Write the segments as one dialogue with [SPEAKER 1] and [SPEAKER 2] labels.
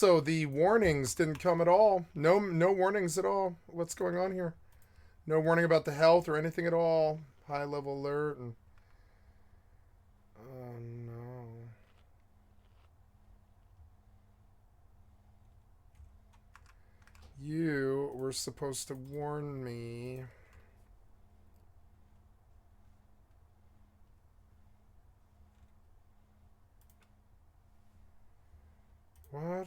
[SPEAKER 1] So the warnings didn't come at all. No warnings at all. What's going on here? No warning about the health or anything at all. High level alert and oh no. You were supposed to warn me. What?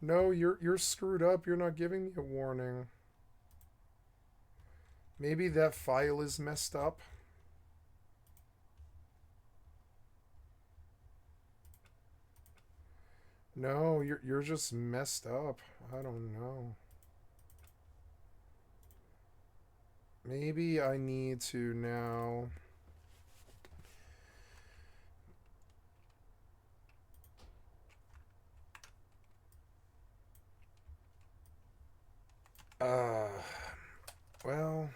[SPEAKER 1] No, you're screwed up. You're not giving me a warning. Maybe that file is messed up. No, you're just messed up. I don't know. Maybe I need to now. Uh, well.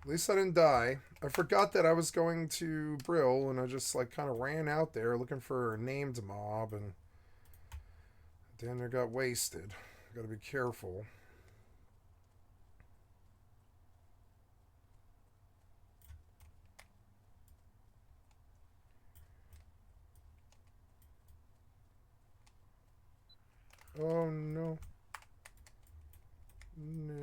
[SPEAKER 1] At least I didn't die. I forgot that I was going to Brill, and I just like kind of ran out there looking for a named mob, and then I got wasted. Got to be careful. Oh no. No.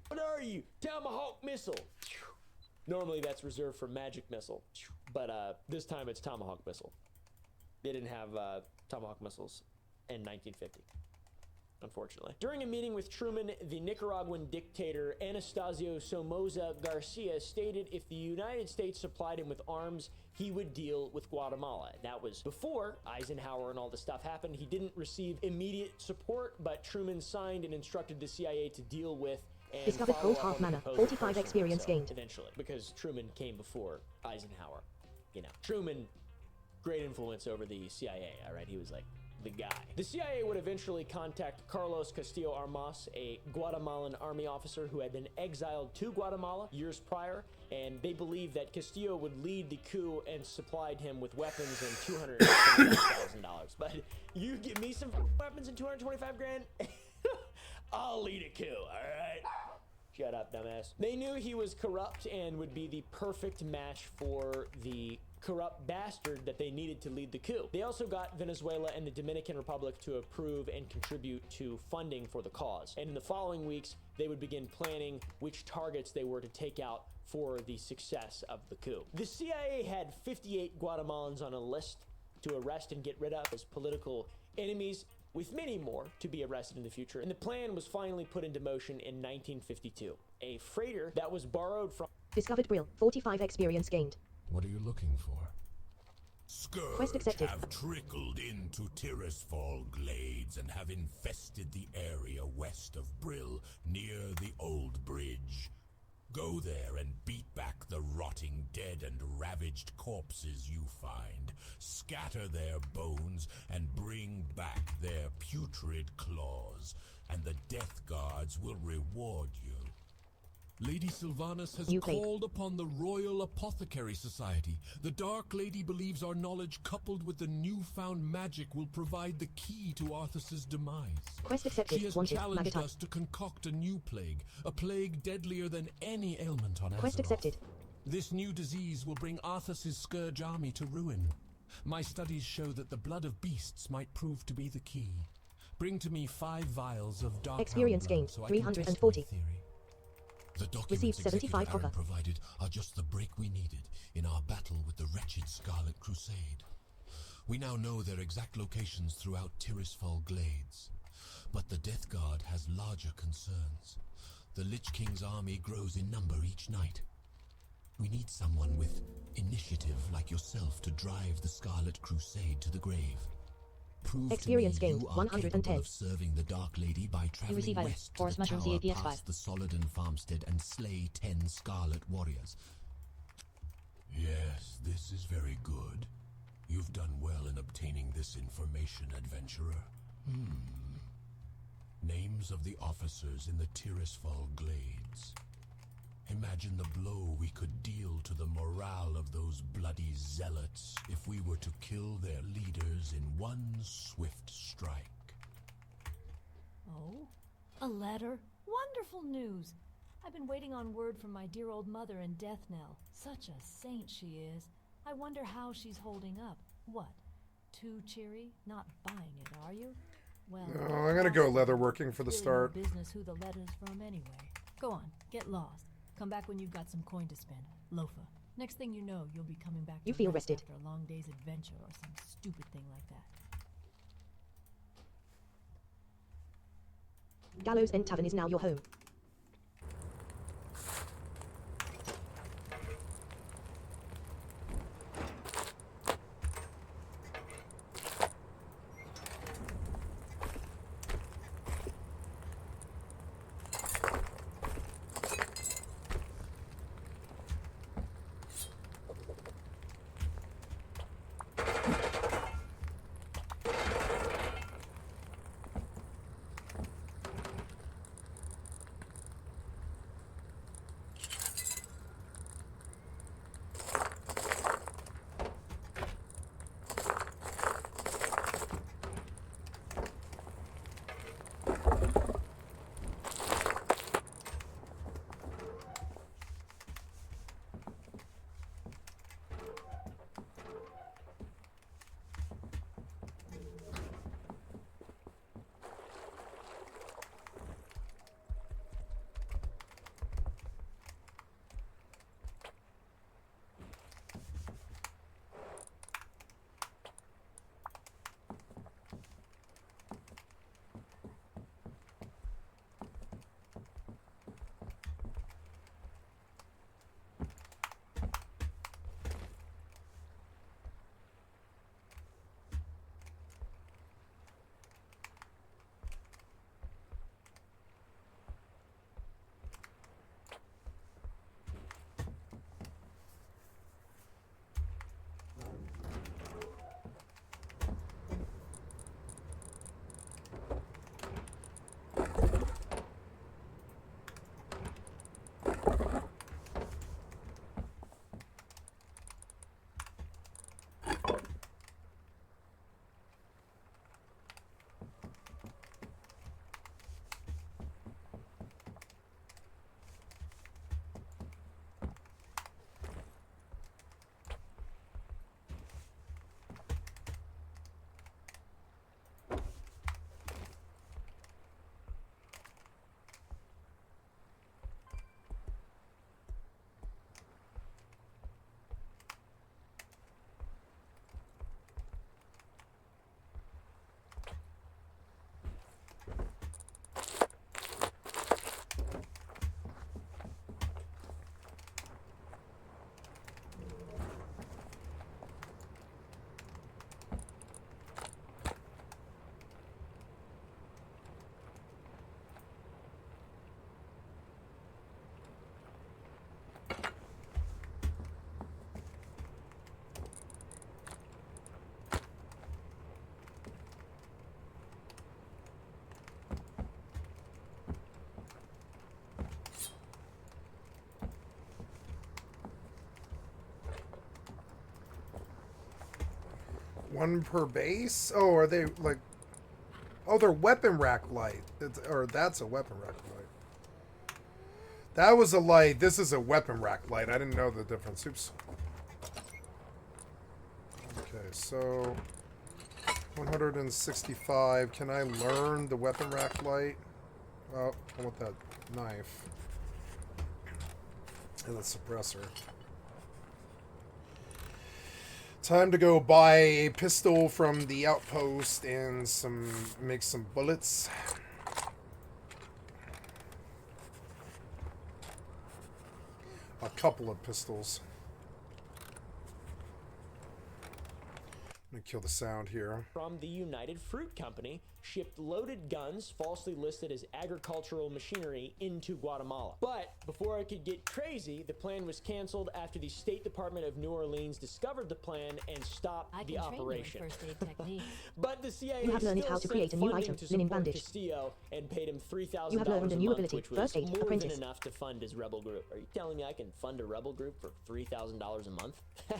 [SPEAKER 2] What are you? Tomahawk missile. Normally that's reserved for magic missile, but this time it's tomahawk missile. They didn't have tomahawk missiles in 1950. Unfortunately. During a meeting with Truman, the Nicaraguan dictator Anastasio Somoza Garcia stated if the United States supplied him with arms, he would deal with Guatemala. That was before Eisenhower and all this stuff happened. He didn't receive immediate support, but Truman signed and instructed the CIA to deal with and
[SPEAKER 3] discovered
[SPEAKER 2] follow
[SPEAKER 3] Cold
[SPEAKER 2] up
[SPEAKER 3] Heart
[SPEAKER 2] on the
[SPEAKER 3] Manor,
[SPEAKER 2] proposal
[SPEAKER 3] 45
[SPEAKER 2] personally,
[SPEAKER 3] experience gained.
[SPEAKER 2] Eventually, because Truman came before Eisenhower. You know, Truman, great influence over the CIA, all right? He was like the guy. The CIA would eventually contact Carlos Castillo Armas, a Guatemalan army officer who had been exiled to Guatemala years prior, and they believed that Castillo would lead the coup and supplied him with weapons and $225,000. But you give me some weapons and 225 grand, I'll lead a coup, all right? Shut up, dumbass. They knew he was corrupt and would be the perfect match for the corrupt bastard that they needed to lead the coup. They also got Venezuela and the Dominican Republic to approve and contribute to funding for the cause. And in the following weeks, they would begin planning which targets they were to take out for the success of the coup. The CIA had 58 Guatemalans on a list to arrest and get rid of as political enemies, with many more to be arrested in the future. And the plan was finally put into motion in 1952. A freighter that was borrowed from...
[SPEAKER 3] Discovered Brill, 45 experience gained.
[SPEAKER 4] What are you looking for?
[SPEAKER 3] Quest
[SPEAKER 5] Scourge
[SPEAKER 3] accepted.
[SPEAKER 5] have trickled into Tirisfal Glades and have infested the area west of Brill, near the old bridge. Go there and beat back the rotting dead and ravaged corpses you find. Scatter their bones and bring back their putrid claws, and the Death Guards will reward you.
[SPEAKER 4] Lady Sylvanas has
[SPEAKER 3] You played.
[SPEAKER 4] called upon the Royal Apothecary Society. The Dark Lady believes our knowledge coupled with the newfound magic will provide the key to Arthas's demise.
[SPEAKER 3] Quest accepted.
[SPEAKER 4] She has
[SPEAKER 3] Wanted.
[SPEAKER 4] challenged
[SPEAKER 3] Magatype.
[SPEAKER 4] us to concoct a new plague, a plague deadlier than any ailment on Azeroth.
[SPEAKER 3] Quest accepted.
[SPEAKER 4] This new disease will bring Arthas's Scourge army to ruin. My studies show that the blood of beasts might prove to be the key. Bring to me 5 vials of dark
[SPEAKER 3] Experience gained,
[SPEAKER 4] so I can test my
[SPEAKER 3] 340.
[SPEAKER 4] theory.
[SPEAKER 5] The documents
[SPEAKER 3] Received 75
[SPEAKER 5] Executive Aaron
[SPEAKER 3] copper.
[SPEAKER 5] provided are just the break we needed in our battle with the wretched Scarlet Crusade. We now know their exact locations throughout Tirisfal Glades. But the Death Guard has larger concerns. The Lich King's army grows in number each night. We need someone with initiative like yourself to drive the Scarlet Crusade to the grave. Prove
[SPEAKER 3] Experience
[SPEAKER 5] to me
[SPEAKER 3] gained,
[SPEAKER 5] you are
[SPEAKER 3] 110.
[SPEAKER 5] capable of serving the Dark Lady by traveling
[SPEAKER 6] receive item.
[SPEAKER 5] west to
[SPEAKER 6] Forest
[SPEAKER 5] the
[SPEAKER 6] Mushroom
[SPEAKER 5] tower
[SPEAKER 6] CAPS5.
[SPEAKER 5] past the Solidon farmstead and slay 10 Scarlet Warriors. Yes, this is very good. You've done well in obtaining this information, adventurer. Names of the officers in the Tirisfal Glades. Imagine the blow we could deal to the morale of those bloody zealots if we were to kill their leaders in one swift strike.
[SPEAKER 6] Oh, a letter? Wonderful news! I've been waiting on word from my dear old mother in Death Knell. Such a saint she is. I wonder how she's holding up. What? Too cheery? Not buying it, are you? Well,
[SPEAKER 1] No, I'm gonna go leatherworking for the
[SPEAKER 6] really
[SPEAKER 1] start.
[SPEAKER 6] No business who the letter's from anyway. Go on, get lost. Come back when you've got some coin to spend. Loafa. Next thing you know, you'll be coming back to
[SPEAKER 3] You feel
[SPEAKER 6] rest
[SPEAKER 3] rested.
[SPEAKER 6] after a long day's adventure or some stupid thing like that.
[SPEAKER 3] Gallows End Tavern is now your home.
[SPEAKER 1] One per base? Oh, are they like... Oh, they're weapon rack light. Or that's a weapon rack light. That was a light. This is a weapon rack light. I didn't know the difference. Oops. Okay, so... 165. Can I learn the weapon rack light? Oh, I want that knife. And the suppressor. Time to go buy a pistol from the outpost and make some bullets. A couple of pistols. I'm kill the sound here.
[SPEAKER 2] From the United Fruit Company shipped loaded guns falsely listed as agricultural machinery into Guatemala. But before it could get crazy, the plan was canceled after the State Department of New Orleans discovered the plan and stopped
[SPEAKER 6] I
[SPEAKER 2] the
[SPEAKER 6] can train you in
[SPEAKER 2] operation.
[SPEAKER 6] first aid techniques.
[SPEAKER 2] But the CIA
[SPEAKER 3] You have learned
[SPEAKER 2] still
[SPEAKER 3] how to
[SPEAKER 2] sent
[SPEAKER 3] create a new
[SPEAKER 2] funding
[SPEAKER 3] item,
[SPEAKER 2] to
[SPEAKER 3] linen
[SPEAKER 2] support
[SPEAKER 3] bandage.
[SPEAKER 2] Castillo and paid him $3,000
[SPEAKER 3] You have learned a new
[SPEAKER 2] month,
[SPEAKER 3] ability,
[SPEAKER 2] which was
[SPEAKER 3] first aid,
[SPEAKER 2] more
[SPEAKER 3] apprentice.
[SPEAKER 2] than enough to fund his rebel group. Are you telling me I can fund a rebel group for $3,000 a month?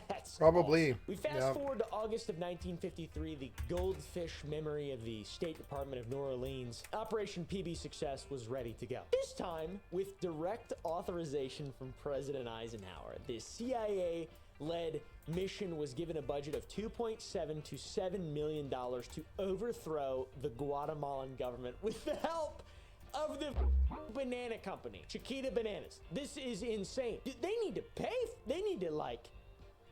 [SPEAKER 2] That's
[SPEAKER 1] Probably.
[SPEAKER 2] awesome. We fast forward to August of 1953, the goldfish memory of the State Department of New Orleans. Operation PB Success was ready to go. This time, with direct authorization from President Eisenhower, the CIA-led mission was given a budget of $2.7 to $7 million to overthrow the Guatemalan government with the help of the banana company, Chiquita Bananas. This is insane. They need to pay. They need to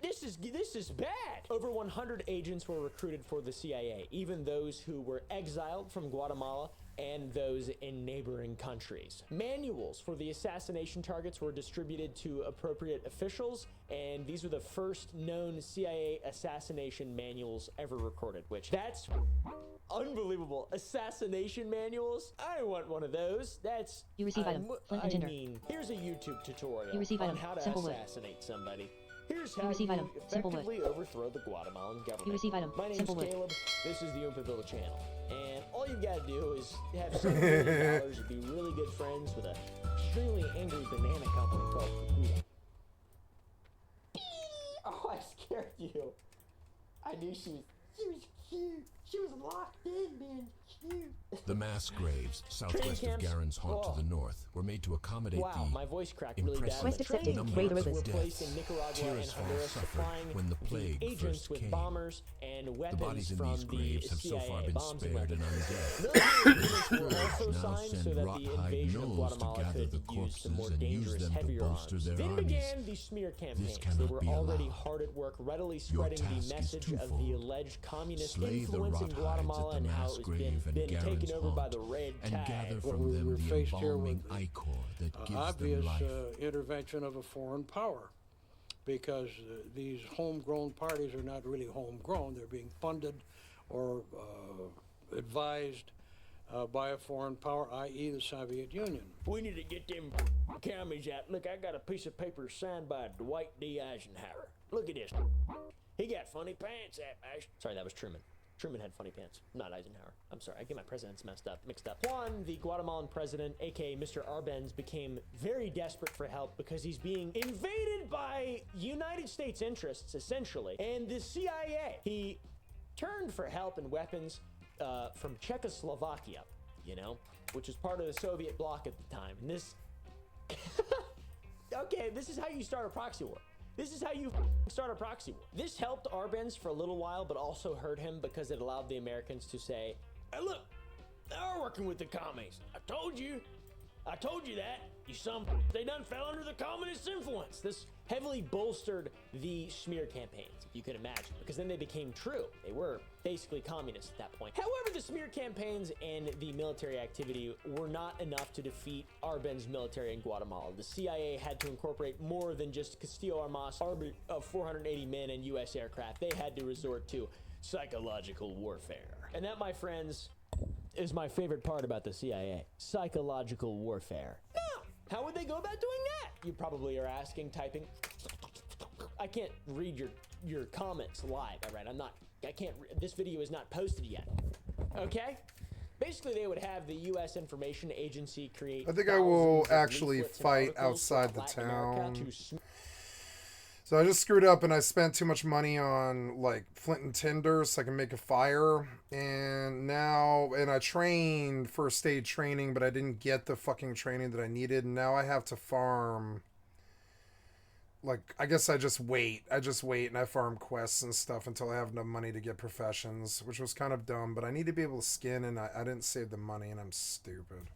[SPEAKER 2] this is bad. Over 100 agents were recruited for the CIA, even those who were exiled from Guatemala and those in neighboring countries. Manuals for the assassination targets were distributed to appropriate officials, and these were the first known CIA assassination manuals ever recorded, which that's unbelievable. Assassination manuals? I want one of those. That's
[SPEAKER 3] You receive item, flint and
[SPEAKER 2] I
[SPEAKER 3] tinder.
[SPEAKER 2] mean, here's a YouTube tutorial
[SPEAKER 3] You receive
[SPEAKER 2] on
[SPEAKER 3] item,
[SPEAKER 2] how to
[SPEAKER 3] simple wood.
[SPEAKER 2] assassinate somebody. Here's
[SPEAKER 3] You
[SPEAKER 2] how
[SPEAKER 3] receive
[SPEAKER 2] you
[SPEAKER 3] item, simple wood.
[SPEAKER 2] effectively overthrow the Guatemalan government.
[SPEAKER 3] You receive item,
[SPEAKER 2] My name's
[SPEAKER 3] simple wood.
[SPEAKER 2] Caleb. This is the Oompaville channel. And all you gotta do is have $7 million and be really good friends with a extremely angry banana company called Chiquita. Oh, I scared you. I knew she was cute. She was locked in, man. Cute.
[SPEAKER 5] The mass graves southwest of
[SPEAKER 2] camps?
[SPEAKER 5] Garen's haunt to the north were made to accommodate
[SPEAKER 2] Wow,
[SPEAKER 5] the
[SPEAKER 2] my voice cracked really bad.
[SPEAKER 5] impressive
[SPEAKER 3] Quest accepted.
[SPEAKER 5] number
[SPEAKER 3] Raid the
[SPEAKER 5] of
[SPEAKER 3] rivers.
[SPEAKER 2] Were placed in
[SPEAKER 5] deaths.
[SPEAKER 2] Nicaragua and
[SPEAKER 5] Tirisfal
[SPEAKER 2] Honduras,
[SPEAKER 5] suffered
[SPEAKER 2] supplying
[SPEAKER 5] when the plague
[SPEAKER 2] agents
[SPEAKER 5] first
[SPEAKER 2] with
[SPEAKER 5] came.
[SPEAKER 2] bombers and
[SPEAKER 5] The
[SPEAKER 2] weapons
[SPEAKER 5] bodies in
[SPEAKER 2] from
[SPEAKER 5] these
[SPEAKER 2] the
[SPEAKER 5] graves have so
[SPEAKER 2] CIA
[SPEAKER 5] far been
[SPEAKER 2] bombs and
[SPEAKER 5] spared and
[SPEAKER 2] weapons.
[SPEAKER 5] undead.
[SPEAKER 2] Military agreements were also
[SPEAKER 5] Now
[SPEAKER 2] signed so
[SPEAKER 5] send
[SPEAKER 2] that the
[SPEAKER 5] Rothhide
[SPEAKER 2] invasion of
[SPEAKER 5] gnolls to
[SPEAKER 2] Guatemala
[SPEAKER 5] gather
[SPEAKER 2] could
[SPEAKER 5] the
[SPEAKER 2] use
[SPEAKER 5] corpses
[SPEAKER 2] the more
[SPEAKER 5] and use
[SPEAKER 2] dangerous,
[SPEAKER 5] them to
[SPEAKER 2] heavier
[SPEAKER 5] bolster
[SPEAKER 2] arms.
[SPEAKER 5] their
[SPEAKER 2] Then
[SPEAKER 5] armies.
[SPEAKER 2] began the smear campaigns. They
[SPEAKER 5] cannot
[SPEAKER 2] were
[SPEAKER 5] be
[SPEAKER 2] already
[SPEAKER 5] allowed.
[SPEAKER 2] hard at work, readily
[SPEAKER 5] Your
[SPEAKER 2] spreading the
[SPEAKER 5] task is
[SPEAKER 2] message of the
[SPEAKER 5] twofold.
[SPEAKER 2] alleged communist
[SPEAKER 5] Slay the
[SPEAKER 2] influence in
[SPEAKER 5] Rothhides
[SPEAKER 2] Guatemala
[SPEAKER 5] at
[SPEAKER 2] and
[SPEAKER 5] the
[SPEAKER 2] how
[SPEAKER 5] mass
[SPEAKER 2] it was
[SPEAKER 5] grave and
[SPEAKER 2] been taken
[SPEAKER 5] Garen's
[SPEAKER 2] over by
[SPEAKER 5] haunt,
[SPEAKER 2] the red
[SPEAKER 5] and
[SPEAKER 2] tide.
[SPEAKER 5] gather
[SPEAKER 7] Well,
[SPEAKER 5] from
[SPEAKER 7] we
[SPEAKER 5] them
[SPEAKER 7] were
[SPEAKER 5] the
[SPEAKER 7] faced here
[SPEAKER 5] embalming
[SPEAKER 7] with
[SPEAKER 5] ichor that gives them
[SPEAKER 7] obvious
[SPEAKER 5] life.
[SPEAKER 7] intervention of a foreign power, because these homegrown parties are not really homegrown. They're being funded or advised by a foreign power, i.e. the Soviet Union.
[SPEAKER 2] We need to get them commies out. Look, I got a piece of paper signed by Dwight D. Eisenhower. Look at this. He got funny pants, that Sorry, that was Truman. Truman had funny pants, not Eisenhower. I'm sorry, I get my presidents mixed up. Juan, the Guatemalan president, aka Mr. Arbenz, became very desperate for help because he's being invaded by United States interests, essentially, and the CIA. He turned for help and weapons from Czechoslovakia, which was part of the Soviet bloc at the time. And this, okay, this is how you start a proxy war. This is how you start a proxy war. This helped Arbenz for a little while, but also hurt him because it allowed the Americans to say, hey, look, they're working with the commies. I told you that. They done fell under the communist influence. This heavily bolstered the smear campaigns, if you can imagine, because then they became true. They were basically communists at that point. However, the smear campaigns and the military activity were not enough to defeat Arbenz's military in Guatemala. The CIA had to incorporate more than just Castillo Armas' army of 480 men and U.S. aircraft. They had to resort to psychological warfare. And that, my friends, is my favorite part about the CIA. Psychological warfare. Now, how would they go about doing that? You probably are asking, typing. I can't read your comments live, all right? This video is not posted yet, okay? Basically, they would have the U.S. Information Agency create.
[SPEAKER 1] I think I will
[SPEAKER 2] thousands of
[SPEAKER 1] actually
[SPEAKER 2] leaflets and
[SPEAKER 1] fight
[SPEAKER 2] articles
[SPEAKER 1] outside
[SPEAKER 2] throughout
[SPEAKER 1] the
[SPEAKER 2] Latin America
[SPEAKER 1] town.
[SPEAKER 2] to
[SPEAKER 1] So I just screwed up and I spent too much money on like flint and tinder so I can make a fire. And I trained first aid training, but I didn't get the fucking training that I needed. And now I have to farm. Like, I guess I just wait and I farm quests and stuff until I have enough money to get professions, which was kind of dumb, but I need to be able to skin and I didn't save the money and I'm stupid.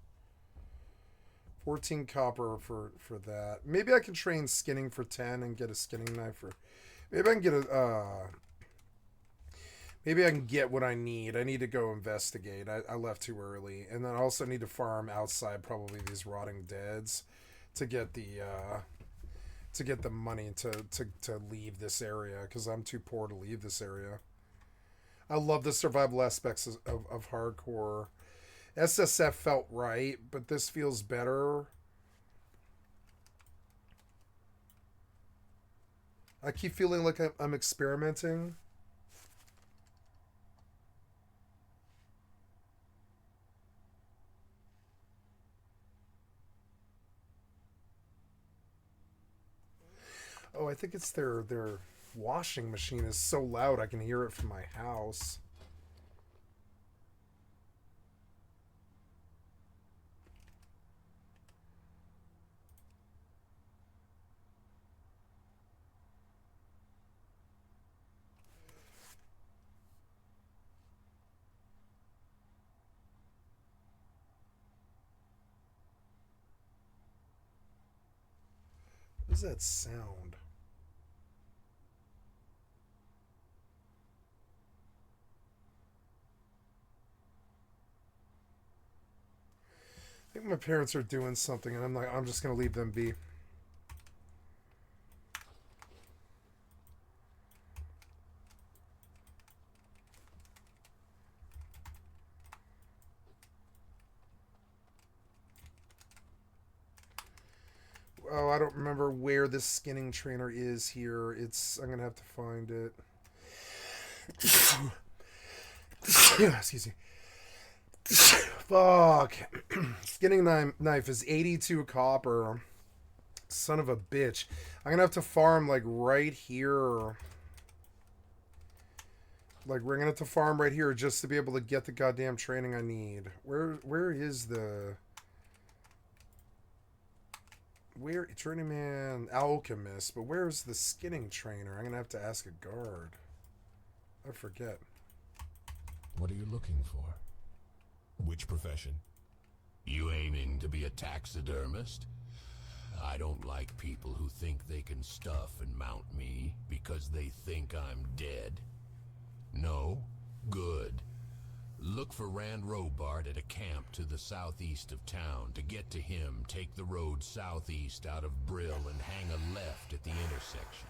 [SPEAKER 1] 14 copper for that. Maybe I can train skinning for 10 and get a skinning knife for... Maybe I can get maybe I can get what I need. I need to go investigate. I left too early. And then I also need to farm outside probably these rotting deads to get the money to leave this area because I'm too poor to leave this area. I love the survival aspects of hardcore. SSF felt right, but this feels better. I keep feeling like I'm experimenting. Oh, I think it's their washing machine is so loud I can hear it from my house. What is that sound? I think my parents are doing something, and I'm just gonna leave them be. Oh, I don't remember where this skinning trainer is here. I'm gonna have to find it. Excuse me. Fuck. Skinning knife is 82 copper. Son of a bitch. I'm gonna have to farm like right here. Like we're gonna have to farm right here just to be able to get the goddamn training I need. Where is the journeyman alchemist? But where's the skinning trainer? I'm gonna have to ask a guard. I forget.
[SPEAKER 5] What are you looking for? Which profession? You aiming to be a taxidermist? I don't like people who think they can stuff and mount me because they think I'm dead. No? Good. Look for Rand Robart at a camp to the southeast of town. To get to him, take the road southeast out of Brill and hang a left at the intersection.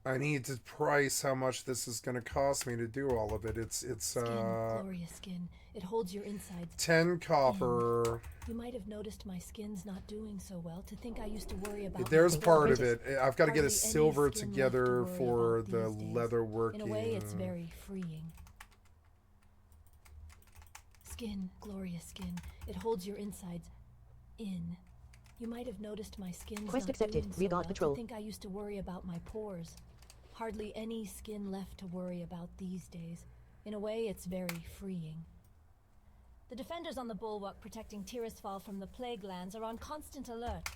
[SPEAKER 1] I need to price how much this is going to cost me to do all of it. It's
[SPEAKER 6] Skin, glorious skin. It holds your insides.
[SPEAKER 1] 10 copper.
[SPEAKER 6] You might have noticed my skin's not doing so well. To think I used to worry about.
[SPEAKER 1] There's
[SPEAKER 6] my
[SPEAKER 1] part of
[SPEAKER 6] skin.
[SPEAKER 1] it. I've got to get a
[SPEAKER 6] Hardly any
[SPEAKER 1] silver
[SPEAKER 6] skin left
[SPEAKER 1] together
[SPEAKER 6] to worry
[SPEAKER 1] for
[SPEAKER 6] about
[SPEAKER 1] the
[SPEAKER 6] these days.
[SPEAKER 1] leather working.
[SPEAKER 6] In a way, it's very freeing. Skin, glorious skin. It holds your insides in. You might have noticed my skin's
[SPEAKER 3] Quest
[SPEAKER 6] not
[SPEAKER 3] accepted.
[SPEAKER 6] doing so
[SPEAKER 3] Rearguard
[SPEAKER 6] well.
[SPEAKER 3] patrol.
[SPEAKER 6] To think I used to worry about my pores. Hardly any skin left to worry about these days. In a way, it's very freeing. The defenders on the bulwark protecting Tirisfal from the plague lands are on constant alert,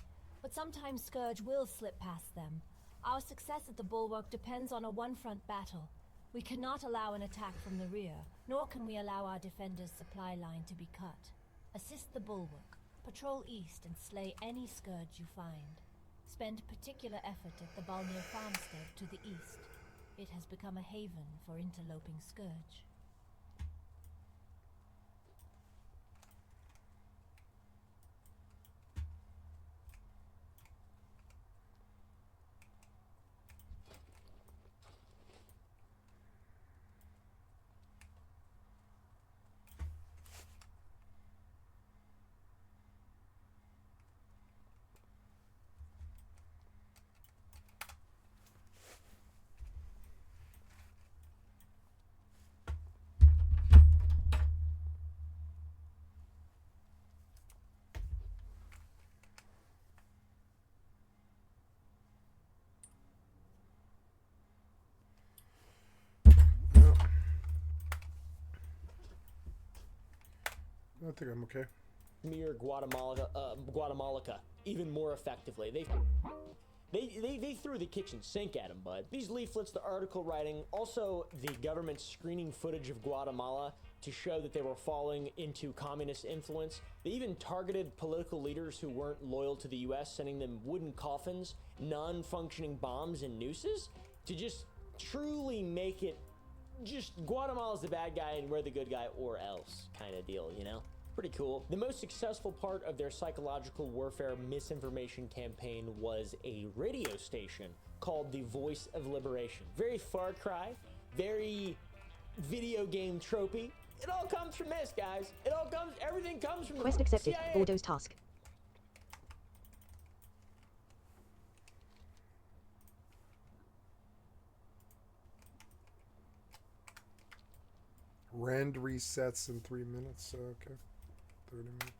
[SPEAKER 6] but sometimes Scourge will slip past them. Our success at the bulwark depends on a one-front battle. We cannot allow an attack from the rear, nor can we allow our defenders' supply line to be cut. Assist the bulwark, patrol east and slay any Scourge you find. Spend particular effort at the Balnir farmstead to the east. It has become a haven for interloping Scourge.
[SPEAKER 1] I think I'm okay.
[SPEAKER 2] Mirror Guatemala even more effectively. They threw the kitchen sink at him, bud. These leaflets, the article writing, also the government screening footage of Guatemala to show that they were falling into communist influence. They even targeted political leaders who weren't loyal to the US, sending them wooden coffins, non-functioning bombs, and nooses to just truly make it just Guatemala's the bad guy and we're the good guy or else kind of deal, you know? Pretty cool. The most successful part of their psychological warfare misinformation campaign was a radio station called the Voice of Liberation. Very Far Cry, very video game tropey. It all comes from this, guys. Everything comes from
[SPEAKER 3] Quest
[SPEAKER 2] the
[SPEAKER 3] accepted.
[SPEAKER 2] CIA.
[SPEAKER 3] Bordeaux's task.
[SPEAKER 1] Rend resets in 3 minutes, so okay. 30 minutes.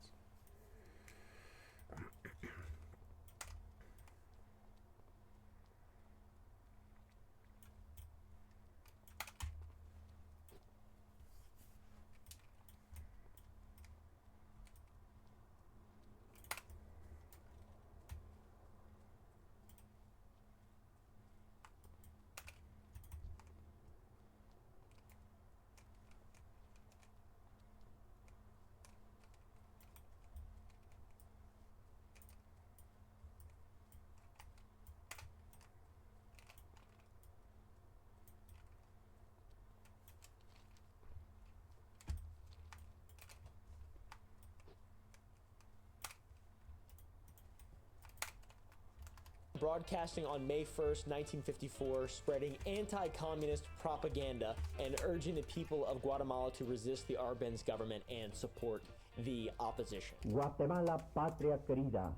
[SPEAKER 2] Broadcasting on May 1st, 1954, spreading anti-communist propaganda and urging the people of Guatemala to resist the Arbenz government and support the opposition.
[SPEAKER 8] Guatemala, patria querida.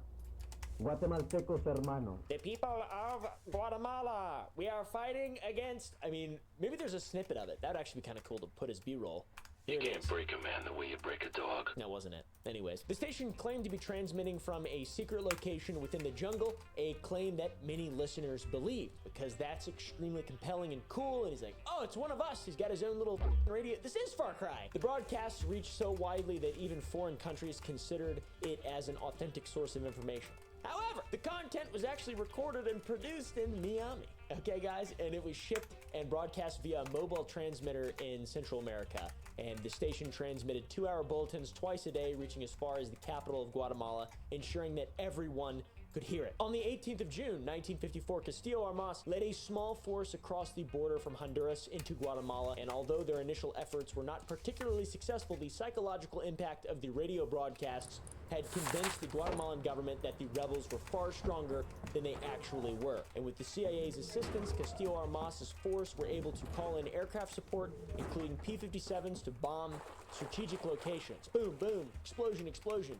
[SPEAKER 8] Guatemaltecos hermanos.
[SPEAKER 2] The people of Guatemala, we are fighting against... I mean, maybe there's a snippet of it. That would actually be kind of cool to put as B-roll.
[SPEAKER 9] You can't break a man the way you break a dog.
[SPEAKER 2] That wasn't it. Anyways, the station claimed to be transmitting from a secret location within the jungle, a claim that many listeners believed, because that's extremely compelling and cool, and he's like, oh, it's one of us. He's got his own little radio. This is Far Cry. The broadcasts reached so widely that even foreign countries considered it as an authentic source of information. However, the content was actually recorded and produced in Miami. Okay, guys, and it was shipped and broadcast via a mobile transmitter in Central America. And the station transmitted 2-hour bulletins twice a day, reaching as far as the capital of Guatemala, ensuring that everyone could hear it. On the 18th of June, 1954, Castillo Armas led a small force across the border from Honduras into Guatemala, and although their initial efforts were not particularly successful, the psychological impact of the radio broadcasts had convinced the Guatemalan government that the rebels were far stronger than they actually were. And with the CIA's assistance, Castillo Armas's force were able to call in aircraft support, including P-57s, to bomb strategic locations. Boom, boom, explosion, explosion.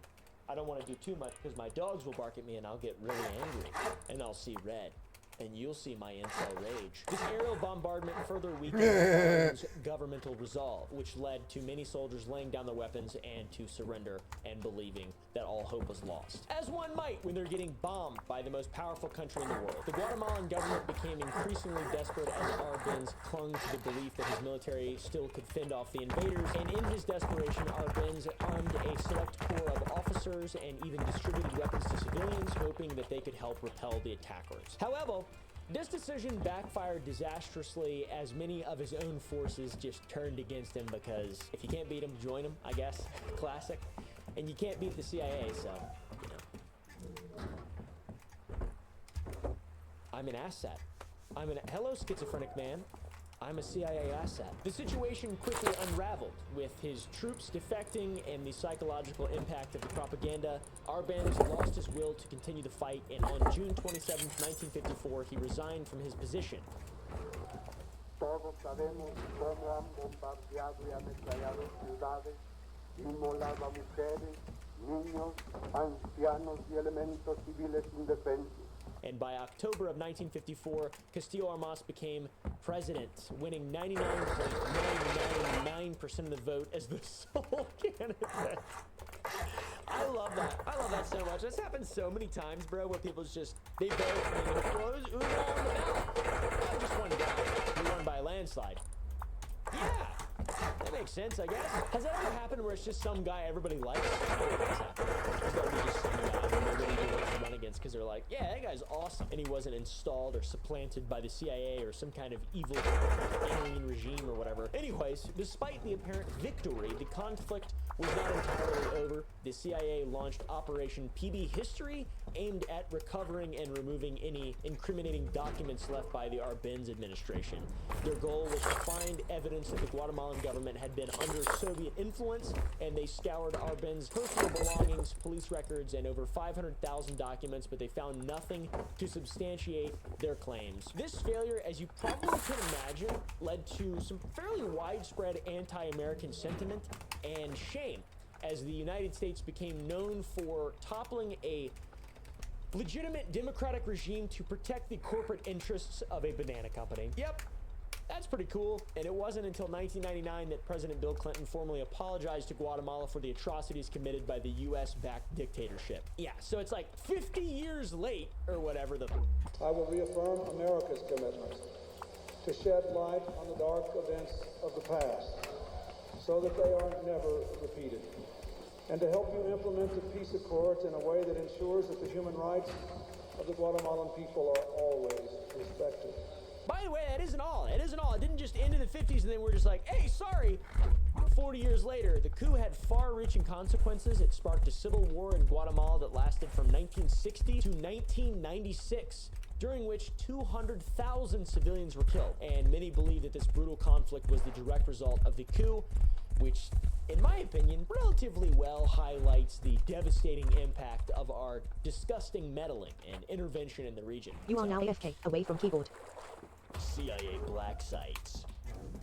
[SPEAKER 2] I don't want to do too much because my dogs will bark at me and I'll get really angry and I'll see red. And you'll see my incel rage. This aerial bombardment further weakened Ireland's governmental resolve, which led to many soldiers laying down their weapons and to surrender and believing that all hope was lost. As one might when they're getting bombed by the most powerful country in the world. The Guatemalan government became increasingly desperate as Arbenz clung to the belief that his military still could fend off the invaders, and in his desperation, Arbenz armed a select corps of officers and even distributed weapons to civilians, hoping that they could help repel the attackers. However, this decision backfired disastrously, as many of his own forces just turned against him because if you can't beat him, join him, I guess. Classic. And you can't beat the CIA, so, you know. I'm an asset. Hello, schizophrenic man. I'm a CIA asset. The situation quickly unraveled, with his troops defecting and the psychological impact of the propaganda. Arbenz lost his will to continue the fight, and on June 27, 1954, he resigned from his position.
[SPEAKER 10] Todos sabemos cómo han bombardeado y ametrallado ciudades, inmolado a mujeres, niños, ancianos y elementos civiles indefensos.
[SPEAKER 2] And by October of 1954, Castillo Armas became president, winning 99.999% of the vote as the sole candidate. I love that. I love that so much. This happens so many times, bro, where people just, they vote and they're like, well, who's on the ballot? Just one guy who won by a landslide. Yeah, that makes sense, I guess. Has that ever happened where it's just some guy everybody likes? There's gotta be just some guy who nobody really wants to run against because they're like, yeah, that guy's awesome. And he wasn't installed or supplanted by the CIA or some kind of evil alien regime. regime or whatever. Anyways, despite the apparent victory, the conflict was not entirely over. The CIA launched Operation PB History, aimed at recovering and removing any incriminating documents left by the Arbenz administration. Their goal was to find evidence that the Guatemalan government had been under Soviet influence, and they scoured Arbenz's personal belongings, police records, and over 500,000 documents, but they found nothing to substantiate their claims. This failure, as you probably can imagine, led to some fairly widespread anti-American sentiment and shame, as the United States became known for toppling a legitimate democratic regime to protect the corporate interests of a banana company. Yep, that's pretty cool. And it wasn't until 1999 that President Bill Clinton formally apologized to Guatemala for the atrocities committed by the US-backed dictatorship. Yeah, so it's like 50 years late, or whatever the...
[SPEAKER 11] I will reaffirm America's commitment to shed light on the dark events of the past so that they are never repeated, and to help you implement the peace accords in a way that ensures that the human rights of the Guatemalan people are always respected.
[SPEAKER 2] By the way, that isn't all. It isn't all. It didn't just end in the 50s and then we're just like, hey, sorry. 40 years later, the coup had far-reaching consequences. It sparked a civil war in Guatemala that lasted from 1960 to 1996, during which 200,000 civilians were killed. And many believe that this brutal conflict was the direct result of the coup, which, in my opinion, relatively well highlights the devastating impact of our disgusting meddling and intervention in the region.
[SPEAKER 3] You are now AFK, away from keyboard.
[SPEAKER 2] CIA black sites.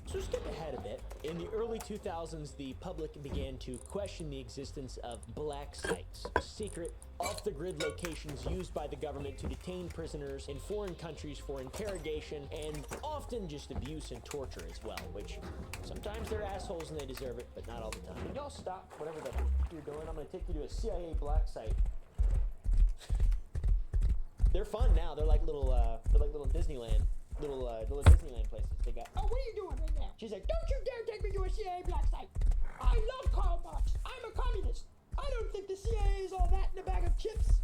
[SPEAKER 2] So skip ahead a bit. In the early 2000s, the public began to question the existence of black sites, secret, off-the-grid locations used by the government to detain prisoners in foreign countries for interrogation and often just abuse and torture as well, which sometimes they're assholes and they deserve it, but not all the time. Can y'all stop whatever the you're doing? I'm gonna take you to a CIA black site. They're fun now. They're like little Disneyland. Little Disneyland places they got.
[SPEAKER 12] Oh, what are you doing right now?
[SPEAKER 2] She's like,
[SPEAKER 12] Don't you dare take me to a CIA black site. I love Karl Marx. I'm a communist. I don't think the CIA is all that in a bag of chips.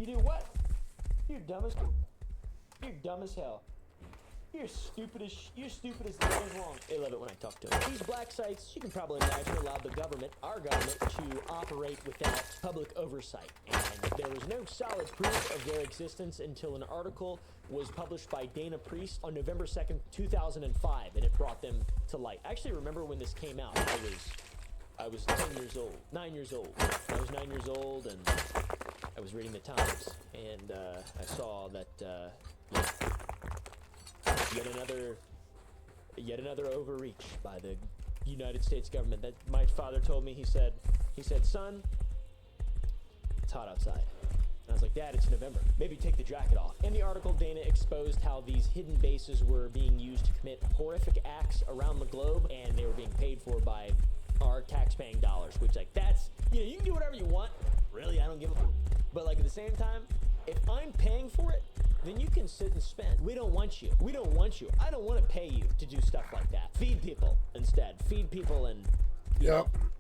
[SPEAKER 2] you do what? You're dumb as hell. You're stupid as nails long. They love it when I talk to them. These black sites, you can probably imagine, allowed the government, our government, to operate without public oversight. And there was no solid proof of their existence until an article was published by Dana Priest on November 2nd, 2005, and it brought them to light. I actually remember when this came out. I was 9 years old. I was 9 years old, and I was reading the Times, and I saw that, yet another overreach by the United States government. That my father told me. He said, son, it's hot outside. And I was like, Dad, it's November. Maybe take the jacket off. In the article, Dana exposed how these hidden bases were being used to commit horrific acts around the globe, and they were being paid for by our tax-paying dollars, which, like, that's, you can do whatever you want. Really, I don't give a fuck. But, like, at the same time, if I'm paying for it, then you can sit and spend. We don't want you. I don't want to pay you to do stuff like that. Feed people instead. Feed people and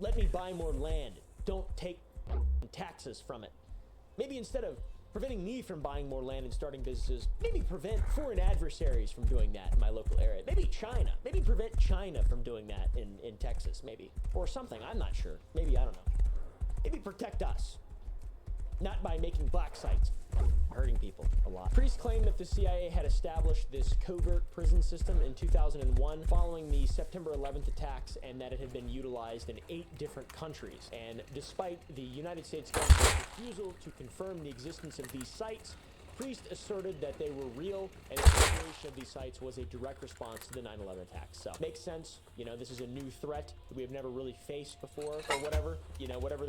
[SPEAKER 2] let me buy more land. Don't take taxes from it. Maybe instead of preventing me from buying more land and starting businesses, maybe prevent foreign adversaries from doing that in my local area. Maybe China. Maybe prevent China from doing that in Texas, maybe. Or something. I'm not sure. Maybe, I don't know. Maybe protect us. Not by making black sites, hurting people a lot. Priest claimed that the CIA had established this covert prison system in 2001 following the September 11th attacks, and that it had been utilized in 8 different countries. And despite the United States government's refusal to confirm the existence of these sites, Priest asserted that they were real, and that the creation of these sites was a direct response to the 9/11 attacks. So, makes sense. This is a new threat that we have never really faced before, or whatever. Whatever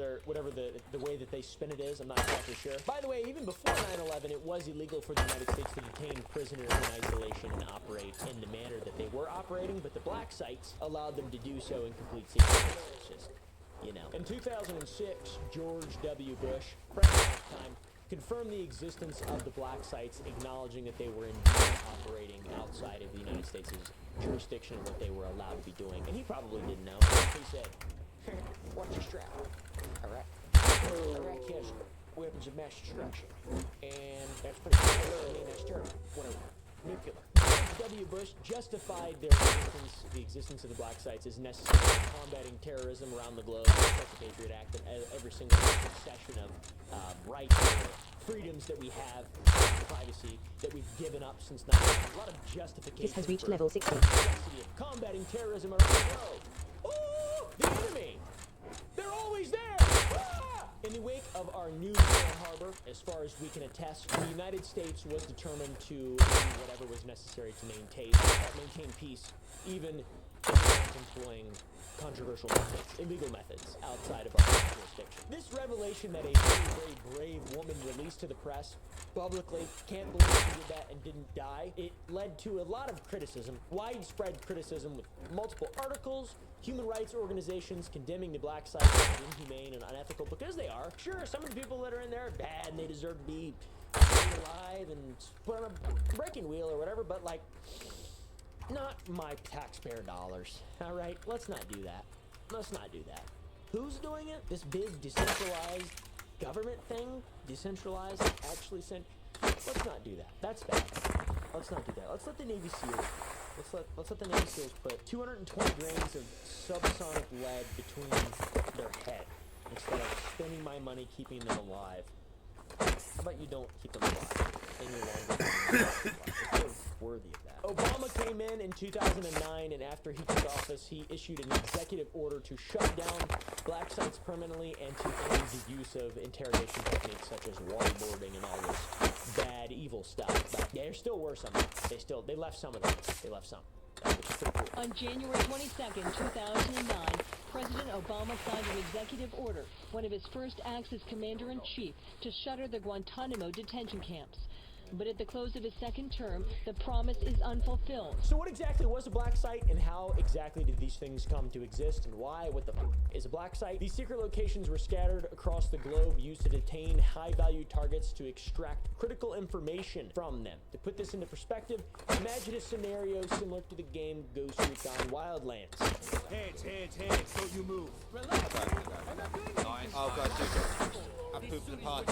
[SPEAKER 2] the way that they spin it is, I'm not exactly sure. By the way, even before 9/11, it was illegal for the United States to detain prisoners in isolation and operate in the manner that they were operating, but the black sites allowed them to do so in complete secret. It's just, In 2006, George W. Bush, president at the time, confirmed the existence of the black sites, acknowledging that they were indeed operating outside of the United States' jurisdiction and what they were allowed to be doing. And he probably didn't know. He said, watch your strap. Iraq has weapons of mass destruction. And that's pretty cool. I mean, that's terrible. Whatever. Nuclear. W. Bush justified the existence of the black sites as necessary for combating terrorism around the globe, like the Patriot Act, and every single concession of rights or freedoms that we have, privacy that we've given up since 9/11. A lot of justification.
[SPEAKER 3] This has reached level 60.
[SPEAKER 2] The necessity of combating terrorism around the globe. Oh, the enemy! They're always there! Ah! In the wake of our new Pearl Harbor, as far as we can attest, the United States was determined to do whatever was necessary to maintain peace, even if employing controversial methods, illegal methods outside of our jurisdiction. This revelation that a very, very brave woman released to the press publicly, can't believe she did that and didn't die, it led to a lot of criticism, widespread criticism with multiple articles, human rights organizations condemning the black sites as inhumane and unethical, because they are. Sure, some of the people that are in there are bad and they deserve to be alive and put on a breaking wheel or whatever, but like, not my taxpayer dollars. All right, let's not do that. Let's not do that. Who's doing it? This big decentralized government thing? Decentralized, actually sent. Let's not do that. That's bad. Let's not do that. Let's let the Navy SEALs. Let's let the Navy SEALs put 220 grains of subsonic lead between their head instead of spending my money keeping them alive. How about you don't keep them alive any longer? They're worthy of that. Obama came in 2009, and after he took office, he issued an executive order to shut down black sites permanently and to end the use of interrogation techniques such as waterboarding and all this bad, evil stuff. But there still were some. They left some of them. They left some. Which is pretty cool.
[SPEAKER 13] On January 22nd, 2009, President Obama signed an executive order, one of his first acts as commander-in-chief, to shutter the Guantanamo detention camps. But at the close of his second term, the promise is unfulfilled.
[SPEAKER 2] So what exactly was a black site, and how exactly did these things come to exist, and why? What the is a black site? These secret locations were scattered across the globe, used to detain high-value targets to extract critical information from them. To put this into perspective, imagine a scenario similar to the game Ghost Recon Wildlands.
[SPEAKER 14] Heads, don't you move.
[SPEAKER 15] Relax. Nice. Oh god, dude. I pooped the party.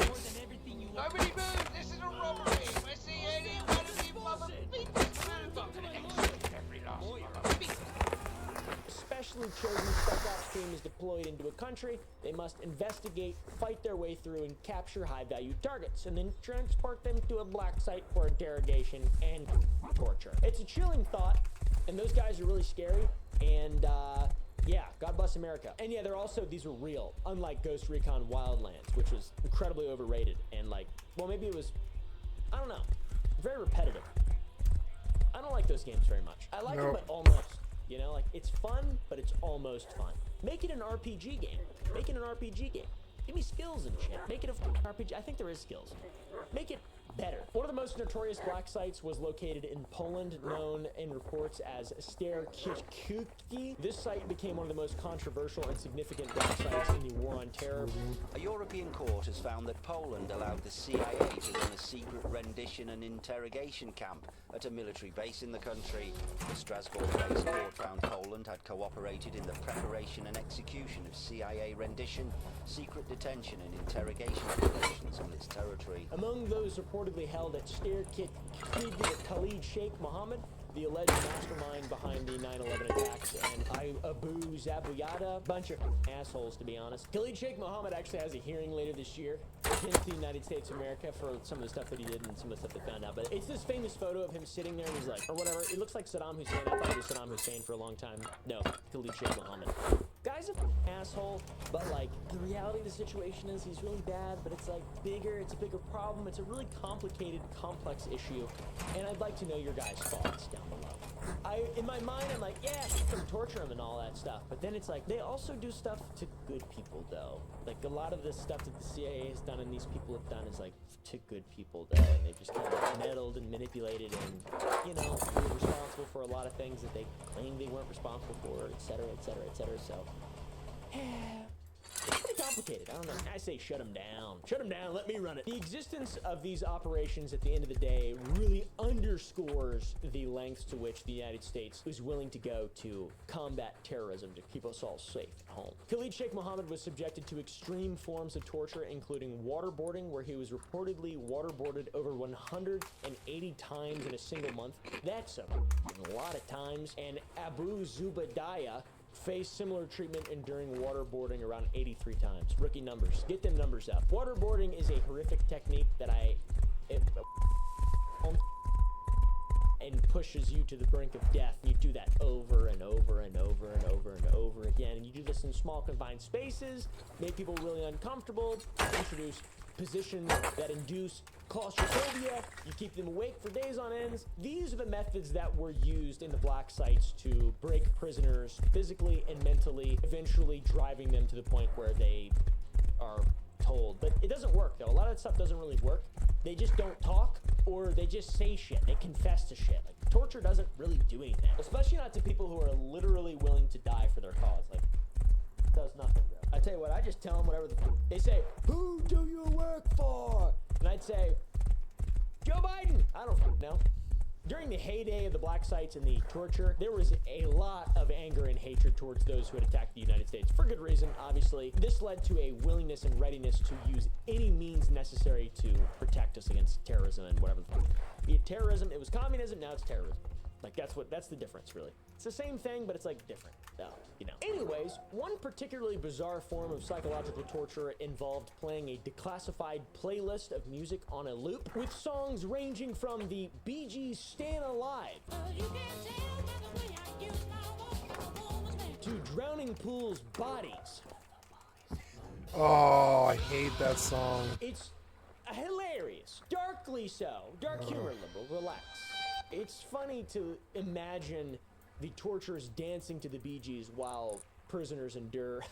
[SPEAKER 16] Nobody move! This is a robbery! If I see any one of you mother bitches move, I'm gonna execute every last one of you.
[SPEAKER 2] Specially chosen spec ops team is deployed into a country. They must investigate, fight their way through, and capture high-value targets, and then transport them to a black site for interrogation and torture. It's a chilling thought, and those guys are really scary, and yeah, God bless America. And yeah, these were real, unlike Ghost Recon Wildlands, which was incredibly overrated, and like, well, maybe it was, I don't know, very repetitive. I don't like those games very much. I like them, but almost. You know, like, it's fun, but it's almost fun. Make it an RPG game. Make it an RPG game. Give me skills and shit. Make it a RPG. I think there is skills. Make it better. One of the most notorious black sites was located in Poland, known in reports as Sterkiewicz. This site became one of the most controversial and significant black sites in the War on Terror.
[SPEAKER 17] A European court has found that Poland allowed the CIA to run a secret rendition and interrogation camp at a military base in the country. The Strasbourg-based court found Poland had cooperated in the preparation and execution of CIA rendition, secret detention and interrogation operations on its territory.
[SPEAKER 2] Among those reportedly held at Sterkiewicz, Khalid Sheikh Mohammed, the alleged mastermind behind the 9/11 attacks, and Abu Zabuyada, bunch of assholes, to be honest. Khalid Sheikh Mohammed actually has a hearing later this year against the United States of America for some of the stuff that he did and some of the stuff they found out. But it's this famous photo of him sitting there and he's like, or whatever, it looks like Saddam Hussein. I thought it was Saddam Hussein for a long time. No, Khalid Sheikh Mohammed. Guy's an asshole, but like, the reality of the situation is he's really bad, but it's like bigger, it's a bigger problem, it's a really complicated, complex issue, and I'd like to know your guys' thoughts down below. In my mind, I'm like, yeah, you can torture him and all that stuff, but then it's like, they also do stuff to good people, though. Like, a lot of the stuff that the CIA has done and these people have done is like, to good people, though, and they've just kind of meddled and manipulated and, you know, were responsible for a lot of things that they claim they weren't responsible for, etc., etc., etc., so... complicated. I don't know. I say shut them down. Shut them down. Let me run it. The existence of these operations at the end of the day really underscores the lengths to which the United States was willing to go to combat terrorism to keep us all safe at home. Khalid Sheikh Mohammed was subjected to extreme forms of torture, including waterboarding, where he was reportedly waterboarded over 180 times in a single month. That's a lot of times. And Abu Zubaydah faced similar treatment enduring waterboarding around 83 times. Rookie numbers. Get them numbers up. Waterboarding is a horrific technique that and pushes you to the brink of death. You do that over and over and over and over and over again. And you do this in small confined spaces, make people really uncomfortable, introduce positions that induce claustrophobia, you keep them awake for days on ends. These are the methods that were used in the black sites to break prisoners physically and mentally, eventually driving them to the point where they are told. But it doesn't work though. A lot of that stuff doesn't really work. They just don't talk, or they just say shit. They confess to shit. Like, torture doesn't really do anything, especially not to people who are literally willing to die for their cause. Like, it does nothing, bro. I tell you what, I just tell them whatever they say. Who do you work for? And I'd say, Joe Biden. I don't know. During the heyday of the black sites and the torture, there was a lot of anger and hatred towards those who had attacked the United States. For good reason, obviously. This led to a willingness and readiness to use any means necessary to protect us against terrorism and whatever the fuck. Be it terrorism, it was communism, now it's terrorism. Like, that's the difference, really. It's the same thing, but it's, like, different, you know. Anyways, one particularly bizarre form of psychological torture involved playing a declassified playlist of music on a loop, with songs ranging from the Bee Gees' Stayin' Alive to Drowning Pool's Bodies.
[SPEAKER 1] Oh, I hate that song.
[SPEAKER 2] It's hilarious. Darkly so. Dark humor, liberal. Relax. It's funny to imagine the torturers dancing to the Bee Gees while prisoners endure.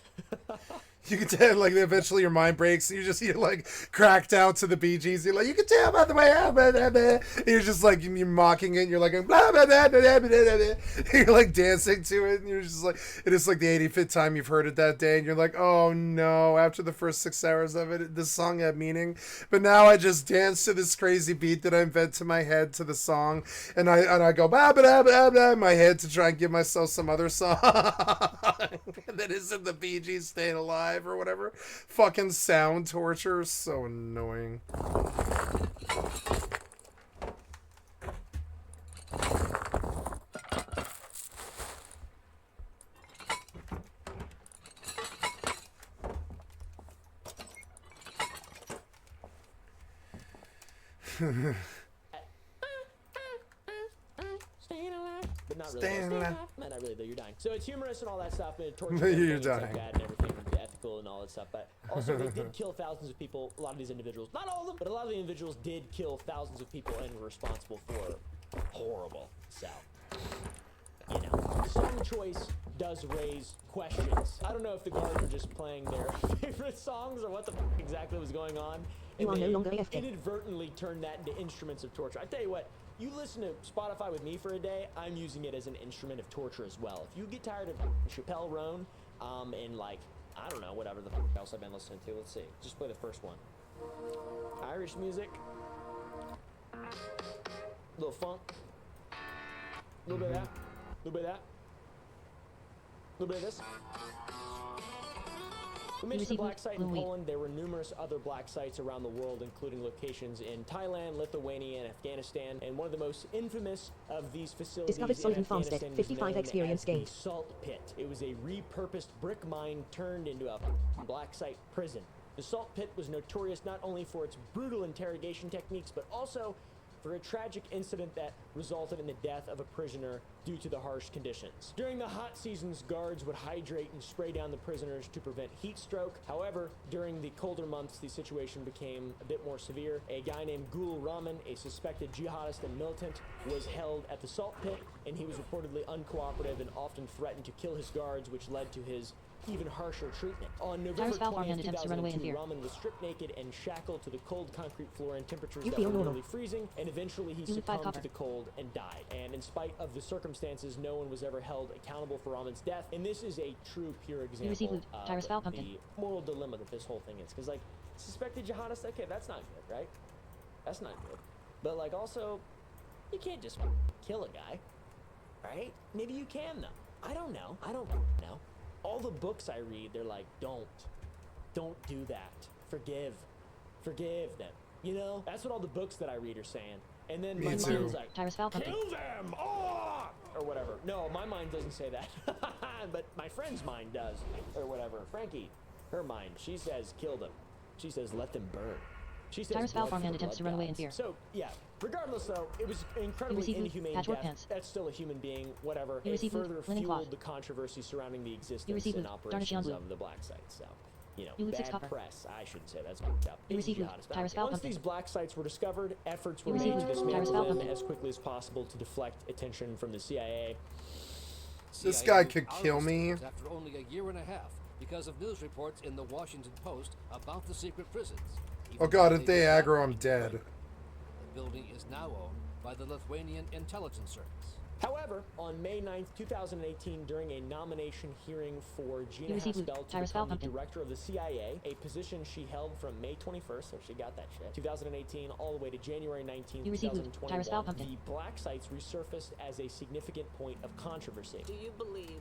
[SPEAKER 1] You can tell, like, eventually your mind breaks. You're like cracked out to the Bee Gees. You're like, you can tell by the way you're just like, you're mocking it. And you're like, blah, blah, blah, blah, blah, blah, blah. You're like dancing to it. And you're just like, it is like the 85th time you've heard it that day. And you're like, oh no, after the first 6 hours of it, this song had meaning. But now I just dance to this crazy beat that I invent to my head to the song. And I go, blah, blah, blah, blah, in my head to try and give myself some other song that isn't the Bee Gees Stayin' Alive or whatever. Fucking sound torture is so annoying.
[SPEAKER 2] But not really. Not really, though. You're dying. So it's humorous and all that stuff, and torture
[SPEAKER 1] You're dying.
[SPEAKER 2] like that and everything, ethical and all that stuff. But also, they did kill thousands of people. A lot of these individuals, not all of them, but a lot of the individuals did kill thousands of people and were responsible for horrible. So, you know, the song choice does raise questions. I don't know if the guards were just playing their favorite songs or what the fuck exactly was going on.
[SPEAKER 3] You are no longer AFK.
[SPEAKER 2] Inadvertently turned that into instruments of torture. I tell you what. You listen to Spotify with me for a day, I'm using it as an instrument of torture as well. If you get tired of Chappelle Roan, and like, I don't know, whatever the fuck else I've been listening to, let's see. Just play the first one. Irish music. Little funk. A little bit of that. A little bit of that. A little bit of this. We mentioned the black site in Poland. There were numerous other black sites around the world, including locations in Thailand, Lithuania, and Afghanistan. And one of the most infamous of these facilities
[SPEAKER 3] Discovered Solid
[SPEAKER 2] in
[SPEAKER 3] and Farmstead,
[SPEAKER 2] Afghanistan
[SPEAKER 3] 55
[SPEAKER 2] was known
[SPEAKER 3] experience
[SPEAKER 2] as
[SPEAKER 3] gained.
[SPEAKER 2] the Salt Pit. It was a repurposed brick mine turned into a black site prison. The Salt Pit was notorious not only for its brutal interrogation techniques, but also for a tragic incident that resulted in the death of a prisoner due to the harsh conditions. During the hot seasons, guards would hydrate and spray down the prisoners to prevent heat stroke. However, during the colder months, the situation became a bit more severe. A guy named Gul Rahman, a suspected jihadist and militant, was held at the Salt Pit, and he was reportedly uncooperative and often threatened to kill his guards, which led to his even harsher treatment. On November 20th, 2002, Rahman was stripped naked and shackled to the cold concrete floor in temperatures that were nearly freezing, and eventually he succumbed to the cold and died. And in spite of the circumstances circumstances, no one was ever held accountable for Raman's death, and this is a true, pure
[SPEAKER 3] You receive
[SPEAKER 2] example
[SPEAKER 3] loot.
[SPEAKER 2] of
[SPEAKER 3] Tyrus Foul Pumpkin.
[SPEAKER 2] the moral dilemma that this whole thing is. Because, like, suspected jihadist, okay, that's not good, right? That's not good. But, like, also, you can't just kill a guy, right? Maybe you can, though. I don't know. I don't know. All the books I read, they're like, don't do that. Forgive them. You know, that's what all the books that I read are saying. And then my mind's like, kill them, or whatever. No, my mind doesn't say that, but my friend's mind does, or whatever. Frankie, her mind, she says, kill them. She says, let them burn. She says,
[SPEAKER 3] Tyrus Foul Farmhand attempts to run away in fear.
[SPEAKER 2] So yeah, regardless though, it was incredibly inhumane
[SPEAKER 3] Patchwork
[SPEAKER 2] death.
[SPEAKER 3] pants.
[SPEAKER 2] That's still a human being, whatever.
[SPEAKER 3] You
[SPEAKER 2] It
[SPEAKER 3] receive
[SPEAKER 2] further
[SPEAKER 3] linen
[SPEAKER 2] fueled
[SPEAKER 3] cloth.
[SPEAKER 2] the controversy surrounding the existence
[SPEAKER 3] receive
[SPEAKER 2] and
[SPEAKER 3] loot. Garnish
[SPEAKER 2] operations
[SPEAKER 3] yonzu.
[SPEAKER 2] of the black sites. So, you know,
[SPEAKER 3] You loot 6
[SPEAKER 2] bad
[SPEAKER 3] copper.
[SPEAKER 2] press. I shouldn't say that's fucked up.
[SPEAKER 3] You receive loot.
[SPEAKER 2] Jihadist
[SPEAKER 3] Tyrus
[SPEAKER 2] bounty.
[SPEAKER 3] Foul
[SPEAKER 2] Once
[SPEAKER 3] Pumpkin.
[SPEAKER 2] these black sites were discovered, efforts were
[SPEAKER 3] You
[SPEAKER 2] made
[SPEAKER 3] receive
[SPEAKER 2] to
[SPEAKER 3] loot. Tyrus
[SPEAKER 2] dismantle
[SPEAKER 3] Foul
[SPEAKER 2] them
[SPEAKER 3] Pumpkin.
[SPEAKER 2] as quickly as possible to deflect attention from the CIA.
[SPEAKER 1] This guy could kill me.
[SPEAKER 18] After only a year and a half, because of news reports in the Washington Post about the secret prisons.
[SPEAKER 1] Oh god, if they aggro, I'm dead.
[SPEAKER 18] The building is now owned by the Lithuanian Intelligence Service.
[SPEAKER 2] However, on May 9th, 2018, during a nomination hearing for Gina
[SPEAKER 3] You receive loot.
[SPEAKER 2] Haspel to
[SPEAKER 3] Tyrus Foul
[SPEAKER 2] become the
[SPEAKER 3] Pumpkin.
[SPEAKER 2] director of the CIA, a position she held from May 21st, so she got that shit, 2018, all the way to January 19th,
[SPEAKER 3] You receive loot. Tyrus Foul
[SPEAKER 2] 2021,
[SPEAKER 3] Pumpkin.
[SPEAKER 2] the black sites resurfaced as a significant point of controversy.
[SPEAKER 19] Do you believe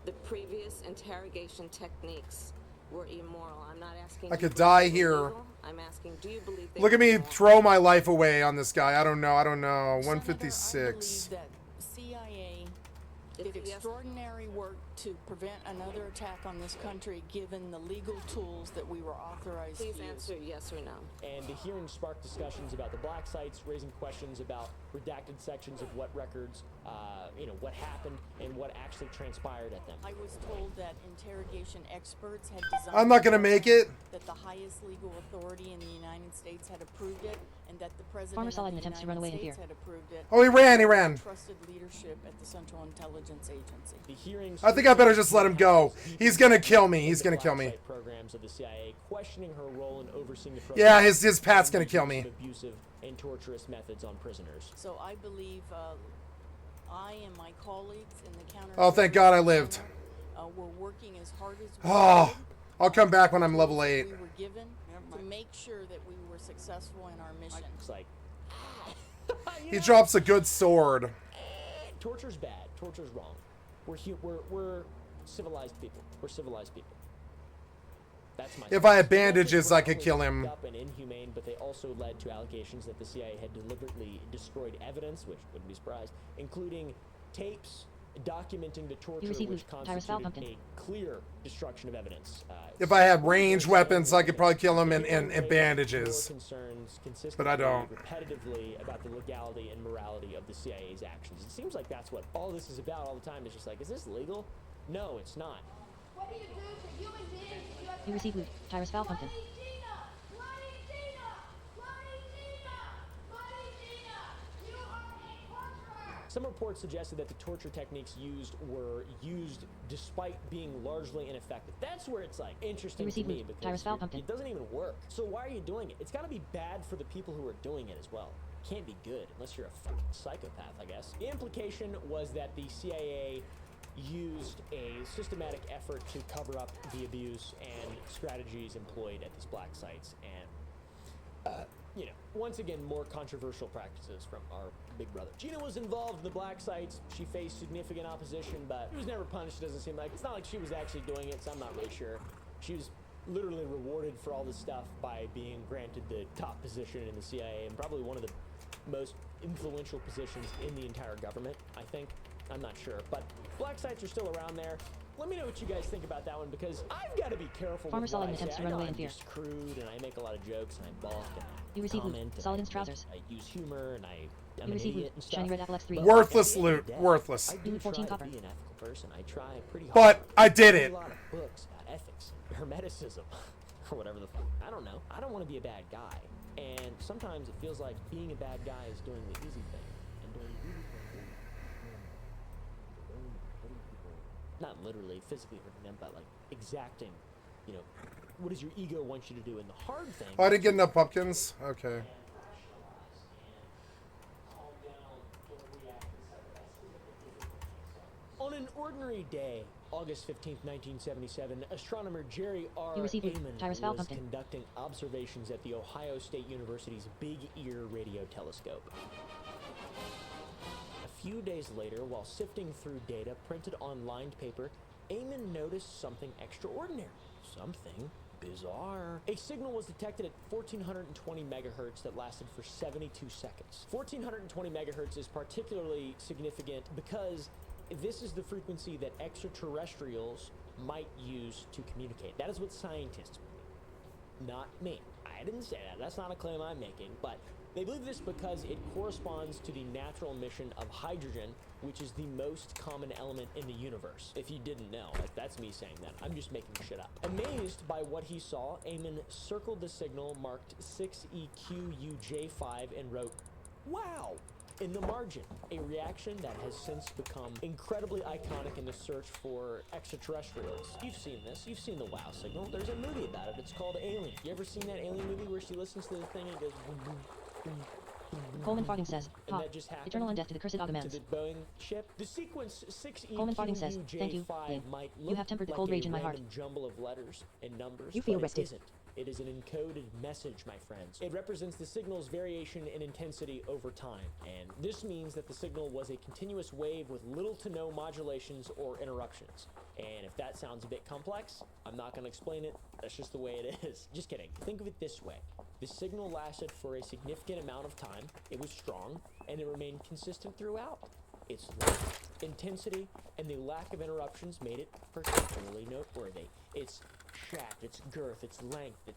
[SPEAKER 19] the previous interrogation techniques were immoral? I'm not asking.
[SPEAKER 1] I
[SPEAKER 19] you
[SPEAKER 1] could
[SPEAKER 19] if
[SPEAKER 1] die
[SPEAKER 19] they were
[SPEAKER 1] here.
[SPEAKER 19] legal. I'm asking, do you believe they
[SPEAKER 1] Look at
[SPEAKER 19] were
[SPEAKER 1] me
[SPEAKER 19] immoral?
[SPEAKER 1] throw my life away on this guy. I don't know. 156.
[SPEAKER 20] That CIA did extraordinary work to prevent another attack on this country, given the legal tools that we were authorized
[SPEAKER 19] Please
[SPEAKER 20] to use.
[SPEAKER 19] answer yes or no.
[SPEAKER 2] And the hearing sparked discussions about the black sites, raising questions about redacted sections of what records, what happened and what actually transpired at them.
[SPEAKER 20] I was told that interrogation experts had designed.
[SPEAKER 1] I'm not gonna make it.
[SPEAKER 20] That the highest legal authority in the United States had approved it, and that the president
[SPEAKER 3] Farmer
[SPEAKER 20] of
[SPEAKER 3] Saladin
[SPEAKER 20] the
[SPEAKER 3] attempts to
[SPEAKER 20] United
[SPEAKER 3] run away in
[SPEAKER 20] States
[SPEAKER 3] fear.
[SPEAKER 20] had approved it.
[SPEAKER 1] Oh, he ran.
[SPEAKER 20] Trusted leadership at the Central Intelligence Agency.
[SPEAKER 2] The hearings.
[SPEAKER 1] I think I better just let him go. He's gonna kill me. He's gonna kill me.
[SPEAKER 2] Programs of the CIA, questioning her role in overseeing the
[SPEAKER 1] Yeah, his pat's gonna kill me.
[SPEAKER 2] Abusive and torturous methods on prisoners.
[SPEAKER 20] So I believe I and my colleagues in the counter.
[SPEAKER 1] Oh, thank God I lived.
[SPEAKER 20] We're working as hard as we
[SPEAKER 1] Oh,
[SPEAKER 20] could.
[SPEAKER 1] I'll come back when I'm level 8.
[SPEAKER 20] We were given to make sure that we were successful in our mission.
[SPEAKER 2] It's like
[SPEAKER 1] He drops a good sword.
[SPEAKER 2] torture's bad. Torture's wrong. We're civilized people. We're civilized people. That's my.
[SPEAKER 1] If I had bandages, I could kill him.
[SPEAKER 2] Up and inhumane, but they also led to allegations that the CIA had deliberately destroyed evidence, which wouldn't be surprised, including tapes documenting the torture,
[SPEAKER 3] receive
[SPEAKER 2] which
[SPEAKER 3] loot. Tyrus Foul
[SPEAKER 2] constituted a clear destruction of evidence.
[SPEAKER 1] If I had ranged weapons, I could probably kill him in bandages.
[SPEAKER 2] Concerns
[SPEAKER 1] But I don't.
[SPEAKER 2] repetitively about the legality and morality of the CIA's actions. It seems like that's what all this is about all the time. It's just like, is this legal? No, it's not.
[SPEAKER 21] What do you do to human beings?
[SPEAKER 3] You receive loot. Tyrus Foul Pumpkin.
[SPEAKER 2] Some reports suggested that the torture techniques used were used despite being largely ineffective. That's where it's like interesting to me because it doesn't even work. So why are you doing it? It's got to be bad for the people who are doing it as well. It can't be good unless you're a fucking psychopath, I guess. The implication was that the CIA used a systematic effort to cover up the abuse and strategies employed at these black sites and once again, more controversial practices from our big brother. Gina was involved in the black sites. She faced significant opposition, but she was never punished. It doesn't seem like. It's not like she was actually doing it, so I'm not really sure. She was literally rewarded for all this stuff by being granted the top position in the CIA and probably one of the most influential positions in the entire government, I think. I'm not sure, but black sites are still around there. Let me know what you guys think about that one, because I've got to be careful
[SPEAKER 3] Farmer
[SPEAKER 2] with what I
[SPEAKER 3] Saladin attempts
[SPEAKER 2] say.
[SPEAKER 3] to run
[SPEAKER 2] I know
[SPEAKER 3] away in
[SPEAKER 2] I'm
[SPEAKER 3] fear.
[SPEAKER 2] just crude, and I make a lot of jokes, and I balk, and
[SPEAKER 3] You
[SPEAKER 2] I
[SPEAKER 3] receive loot.
[SPEAKER 2] comment, and
[SPEAKER 3] Saladin's
[SPEAKER 2] I
[SPEAKER 3] trousers.
[SPEAKER 2] use humor, and I'm
[SPEAKER 3] You
[SPEAKER 2] an
[SPEAKER 3] receive
[SPEAKER 2] idiot
[SPEAKER 3] loot.
[SPEAKER 2] and stuff.
[SPEAKER 3] Shiny red apple X3.
[SPEAKER 2] But
[SPEAKER 1] Worthless
[SPEAKER 2] at the end of
[SPEAKER 1] loot.
[SPEAKER 2] the day,
[SPEAKER 1] Worthless.
[SPEAKER 2] I do
[SPEAKER 3] Loot 14
[SPEAKER 2] try
[SPEAKER 3] copper.
[SPEAKER 2] to be an ethical person. I try pretty hard.
[SPEAKER 1] But I did
[SPEAKER 2] I
[SPEAKER 1] it.
[SPEAKER 2] read a lot of books about ethics, hermeticism, or whatever the fuck. I don't know. I don't want to be a bad guy. And sometimes it feels like being a bad guy is doing the easy thing. And doing the easy thing is hurting people. Not literally, physically hurting them, but like exacting, what does your ego want you to do? And the hard thing.
[SPEAKER 1] Oh, I didn't get enough pumpkins? Okay.
[SPEAKER 2] On an ordinary day, August 15th, 1977, astronomer Jerry R.
[SPEAKER 3] You received
[SPEAKER 2] Amon
[SPEAKER 3] Tyrus
[SPEAKER 2] was
[SPEAKER 3] Pumpkin.
[SPEAKER 2] conducting observations at the Ohio State University's Big Ear radio telescope. A few days later, while sifting through data printed on lined paper, Amon noticed something extraordinary. Something bizarre. A signal was detected at 1420 megahertz that lasted for 72 seconds. 1420 megahertz is particularly significant because this is the frequency that extraterrestrials might use to communicate. That is what scientists believe, not me. I didn't say that. That's not a claim I'm making, but they believe this because it corresponds to the natural emission of hydrogen, which is the most common element in the universe. If you didn't know, like, that's me saying that. I'm just making shit up. Amazed by what he saw, Amon circled the signal marked 6EQUJ5 and wrote, "Wow!" in the margin, a reaction that has since become incredibly iconic in the search for extraterrestrials. You've seen this. You've seen the WoW signal. There's a movie about it. It's called Alien. You ever seen that Alien movie where she listens to the thing and it goes boom, boom, boom, boom,
[SPEAKER 3] Coleman Farthing says,
[SPEAKER 2] and
[SPEAKER 3] ha,
[SPEAKER 2] that just happened
[SPEAKER 3] eternal undeath to the cursed
[SPEAKER 2] to
[SPEAKER 3] Agamemnons.
[SPEAKER 2] the Boeing ship? The sequence
[SPEAKER 3] Coleman Farthing says, thank you,
[SPEAKER 2] 6EQUJ5
[SPEAKER 3] Lee.
[SPEAKER 2] might
[SPEAKER 3] You
[SPEAKER 2] look
[SPEAKER 3] have tempered the
[SPEAKER 2] like
[SPEAKER 3] cold
[SPEAKER 2] a
[SPEAKER 3] rage in my heart.
[SPEAKER 2] random jumble of letters and numbers,
[SPEAKER 3] You feel
[SPEAKER 2] but
[SPEAKER 3] rested.
[SPEAKER 2] it isn't. It is an encoded message, my friends. It represents the signal's variation in intensity over time, and this means that the signal was a continuous wave with little to no modulations or interruptions. And if that sounds a bit complex, I'm not going to explain it. That's just the way it is. Just kidding. Think of it this way. The signal lasted for a significant amount of time, it was strong, and it remained consistent throughout. Its length, intensity, and the lack of interruptions made it particularly noteworthy. Its shaft, its girth, its length, it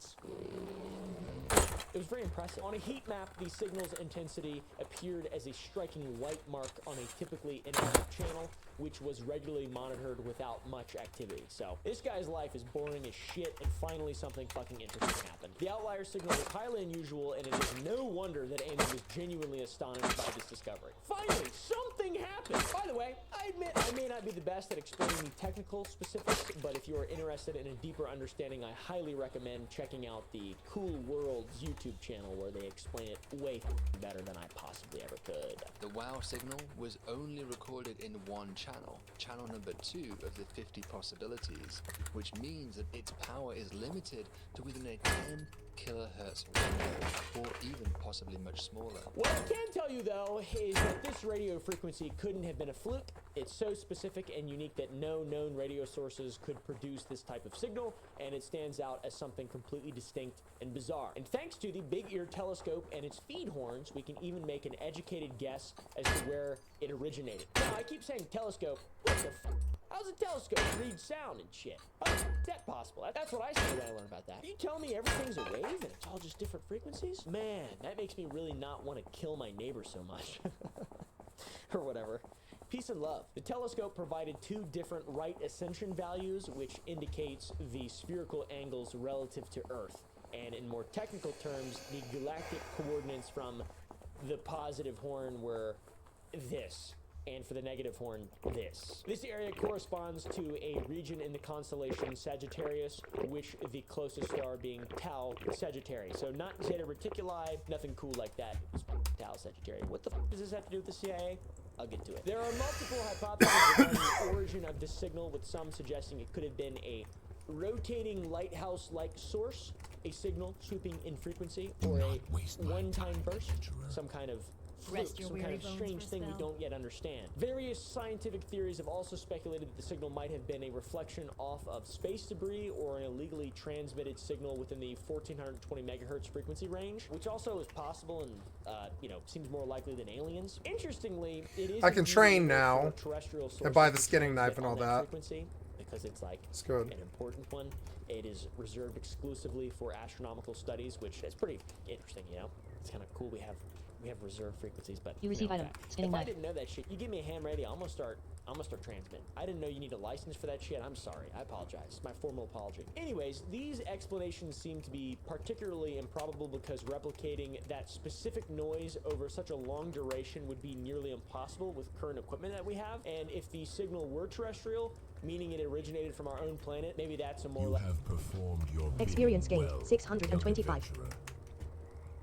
[SPEAKER 2] was very impressive. On a heat map, the signal's intensity appeared as a striking white mark on a typically inactive channel, which was regularly monitored without much activity. So this guy's life is boring as shit, and finally something fucking interesting happened. The outlier signal was highly unusual, and it is no wonder that Amon was genuinely astonished by this discovery. Finally, something happened! By the way, I admit I may not be the best at explaining the technical specifics, but if you are interested in a deeper understanding, I highly recommend checking out the Cool Worlds YouTube channel, where they explain it way better than I possibly ever could.
[SPEAKER 4] The WoW signal was only recorded in one channel, channel number 2 of the 50 possibilities, which means that its power is limited to within a 10 kilohertz window, or even possibly much smaller.
[SPEAKER 2] What I can tell you, though, is that this radio frequency couldn't have been a fluke. It's so specific and unique that no known radio sources could produce this type of signal, and it stands out as something completely distinct and bizarre. And thanks to the Big Ear telescope and its feed horns, we can even make an educated guess as to where it originated. Now, I keep saying telescope. What the f? How's a telescope read sound and shit? How is that possible? That's what I say when I learn about that. You tell me everything's a wave and it's all just different frequencies? Man, that makes me really not want to kill my neighbor so much. Or whatever. Peace and love. The telescope provided 2 different right ascension values, which indicates the spherical angles relative to Earth. And in more technical terms, the galactic coordinates from the positive horn were this, and for the negative horn, this. This area corresponds to a region in the constellation Sagittarius, which the closest star being Tau Sagittarius. So not Zeta Reticuli, nothing cool like that. It's Tau Sagittarius. What the f does this have to do with the CIA? I'll get to it. There are multiple hypotheses regarding the origin of this signal, with some suggesting it could have been a rotating lighthouse-like source, a signal swooping in frequency, or a one-time burst, some kind of fluke, some kind of strange thing we don't yet understand. Various scientific theories have also speculated that the signal might have been a reflection off of space debris or an illegally transmitted signal within the 1420 megahertz frequency range, which also is possible and, seems more likely than aliens. Interestingly, it is
[SPEAKER 1] I can train now
[SPEAKER 2] terrestrial
[SPEAKER 1] and buy the skinning knife and all that.
[SPEAKER 2] Frequency, because it's like
[SPEAKER 1] it's good.
[SPEAKER 2] An important one. It is reserved exclusively for astronomical studies, which is pretty interesting, you know? It's kind of cool we have reserved frequencies, but
[SPEAKER 3] you receive item. Skinning
[SPEAKER 2] if
[SPEAKER 3] knife.
[SPEAKER 2] I didn't know that shit, you give me a ham radio, I'm gonna start transmitting. I didn't know you need a license for that shit. I'm sorry. I apologize. It's my formal apology. Anyways, these explanations seem to be particularly improbable because replicating that specific noise over such a long duration would be nearly impossible with current equipment that we have. And if the signal were terrestrial, meaning it originated from our own planet, maybe that's a more...
[SPEAKER 5] You have performed your
[SPEAKER 22] experience gained,
[SPEAKER 5] well,
[SPEAKER 22] 625.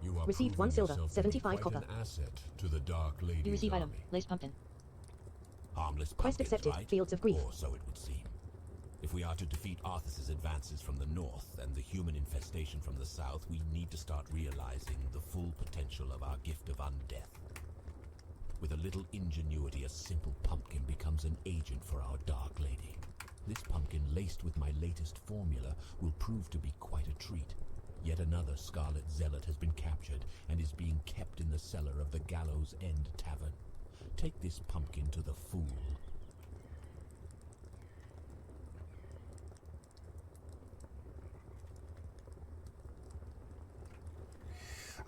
[SPEAKER 5] You are
[SPEAKER 22] received 1 silver,
[SPEAKER 5] yourself
[SPEAKER 22] 75
[SPEAKER 5] quite
[SPEAKER 22] copper.
[SPEAKER 5] An asset to the Dark Lady's
[SPEAKER 3] You receive item.
[SPEAKER 5] army.
[SPEAKER 3] Laced pumpkin.
[SPEAKER 5] Harmless
[SPEAKER 3] Quest
[SPEAKER 5] pumpkins,
[SPEAKER 3] accepted.
[SPEAKER 5] right?
[SPEAKER 3] Fields of grief.
[SPEAKER 5] Or so it would seem. If we are to defeat Arthas's advances from the north and the human infestation from the south, we need to start realizing the full potential of our gift of undeath. With a little ingenuity, a simple pumpkin becomes an agent for our Dark Lady. This pumpkin, laced with my latest formula, will prove to be quite a treat. Yet another Scarlet Zealot has been captured and is being kept in the cellar of the Gallows End Tavern. Take this pumpkin to the Fool.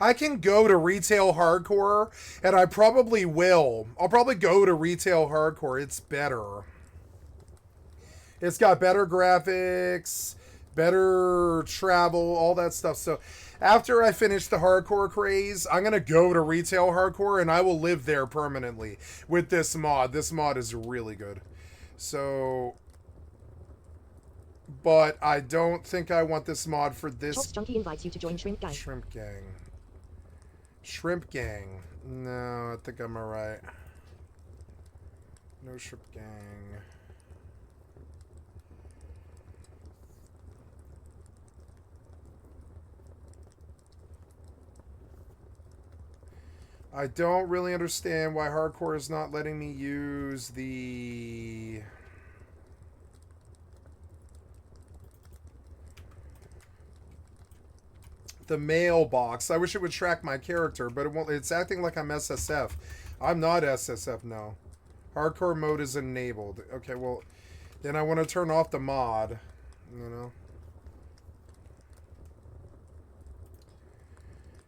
[SPEAKER 1] I can go to retail hardcore, and I probably will. I'll probably go to retail hardcore. It's better. It's got better graphics, better travel, all that stuff. So after I finish the hardcore craze, I'm going to go to retail hardcore, and I will live there permanently with this mod. This mod is really good. So... But I don't think I want this mod for this...
[SPEAKER 3] Chops Junkie invites you to join Shrimp Gang.
[SPEAKER 1] Shrimp Gang. Shrimp Gang. No, I think I'm alright. No Shrimp Gang. I don't really understand why hardcore is not letting me use the... the mailbox. I wish it would track my character, but it won't. It's acting like I'm SSF. I'm not SSF, no. Hardcore mode is enabled. Okay, well, then I want to turn off the mod, you know.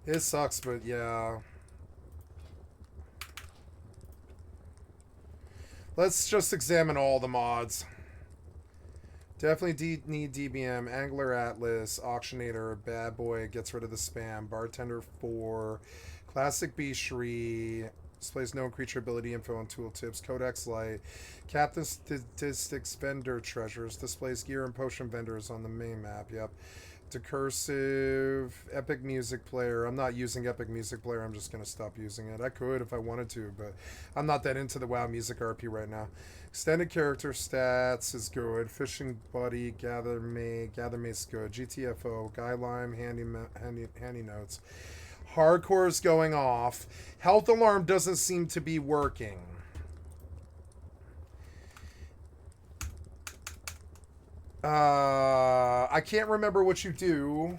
[SPEAKER 1] It sucks, but yeah. Let's just examine all the mods. Definitely need DBM, Angler Atlas, Auctionator, Bad Boy, gets rid of the spam, Bartender 4, Classic Bestiary, displays known creature ability info and tooltips, Codex Light, Captain Statistics Vendor Treasures, displays gear and potion vendors on the main map, yep. Decursive, Epic Music Player. I'm not using Epic Music Player, I'm just going to stop using it. I could if I wanted to, but I'm not that into the WoW Music RP right now. Extended character stats is good. Fishing Buddy, Gather May's good. GTFO, Guy Lime, handy notes. Hardcore is going off. Health Alarm doesn't seem to be working. I can't remember what you do.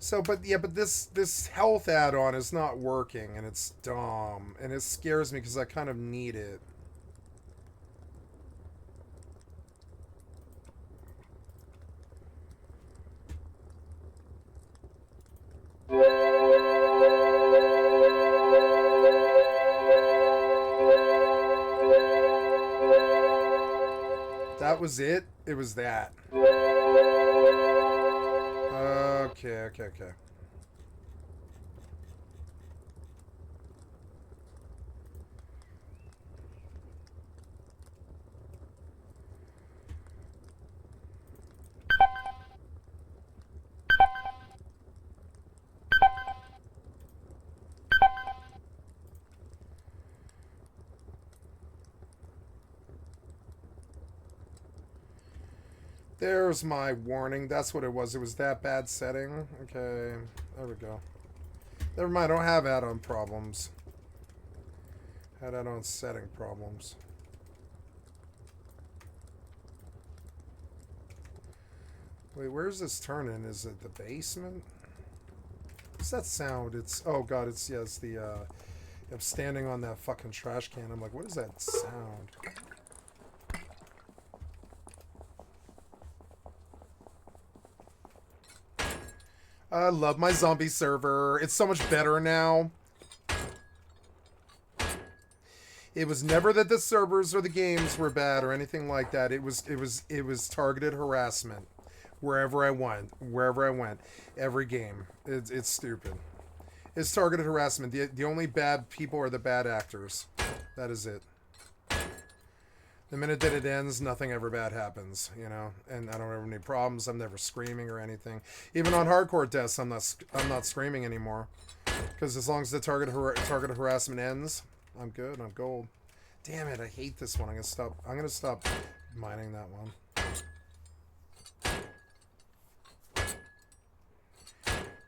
[SPEAKER 1] So, but yeah, but this health add-on is not working, and it's dumb, and it scares me because I kind of need it. That was it? It was that. Okay. There's my warning. That's what it was. It was that bad setting. Okay, there we go. Never mind, I don't have add-on problems. Had add-on setting problems. Wait, where's this turning? Is it the basement? What's that sound? It's, oh god, it's, yeah, it's the, I'm standing on that fucking trash can. I'm like, what is that sound? I love my zombie server. It's so much better now. It was never that the servers or the games were bad or anything like that. It was targeted harassment wherever I went. Every game. It's stupid. It's targeted harassment. The only bad people are the bad actors. That is it. The minute that it ends, nothing ever bad happens, you know. And I don't have any problems. I'm never screaming or anything. Even on hardcore deaths, I'm not screaming anymore. Because as long as the targeted harassment ends, I'm good. I'm gold. Damn it! I hate this one. I'm gonna stop mining that one.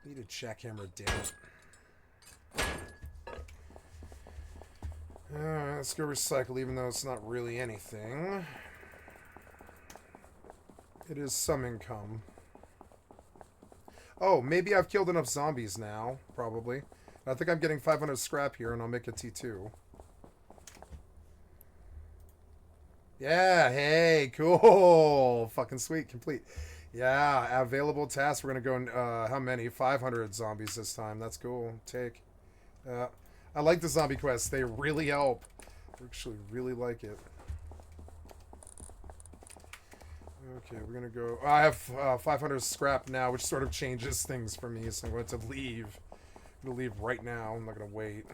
[SPEAKER 1] Need a jackhammer, damn it. Alright, let's go recycle, even though it's not really anything. It is some income. Oh, maybe I've killed enough zombies now, probably. I think I'm getting 500 scrap here, and I'll make a T2. Yeah, hey, cool. Fucking sweet, complete. Yeah, available tasks. We're going to go, how many? 500 zombies this time. That's cool. Take. I like the zombie quests. They really help. I actually really like it. Okay, we're going to go... I have 500 scrap now, which sort of changes things for me, so I'm going to leave. I'm going to leave right now. I'm not going to wait.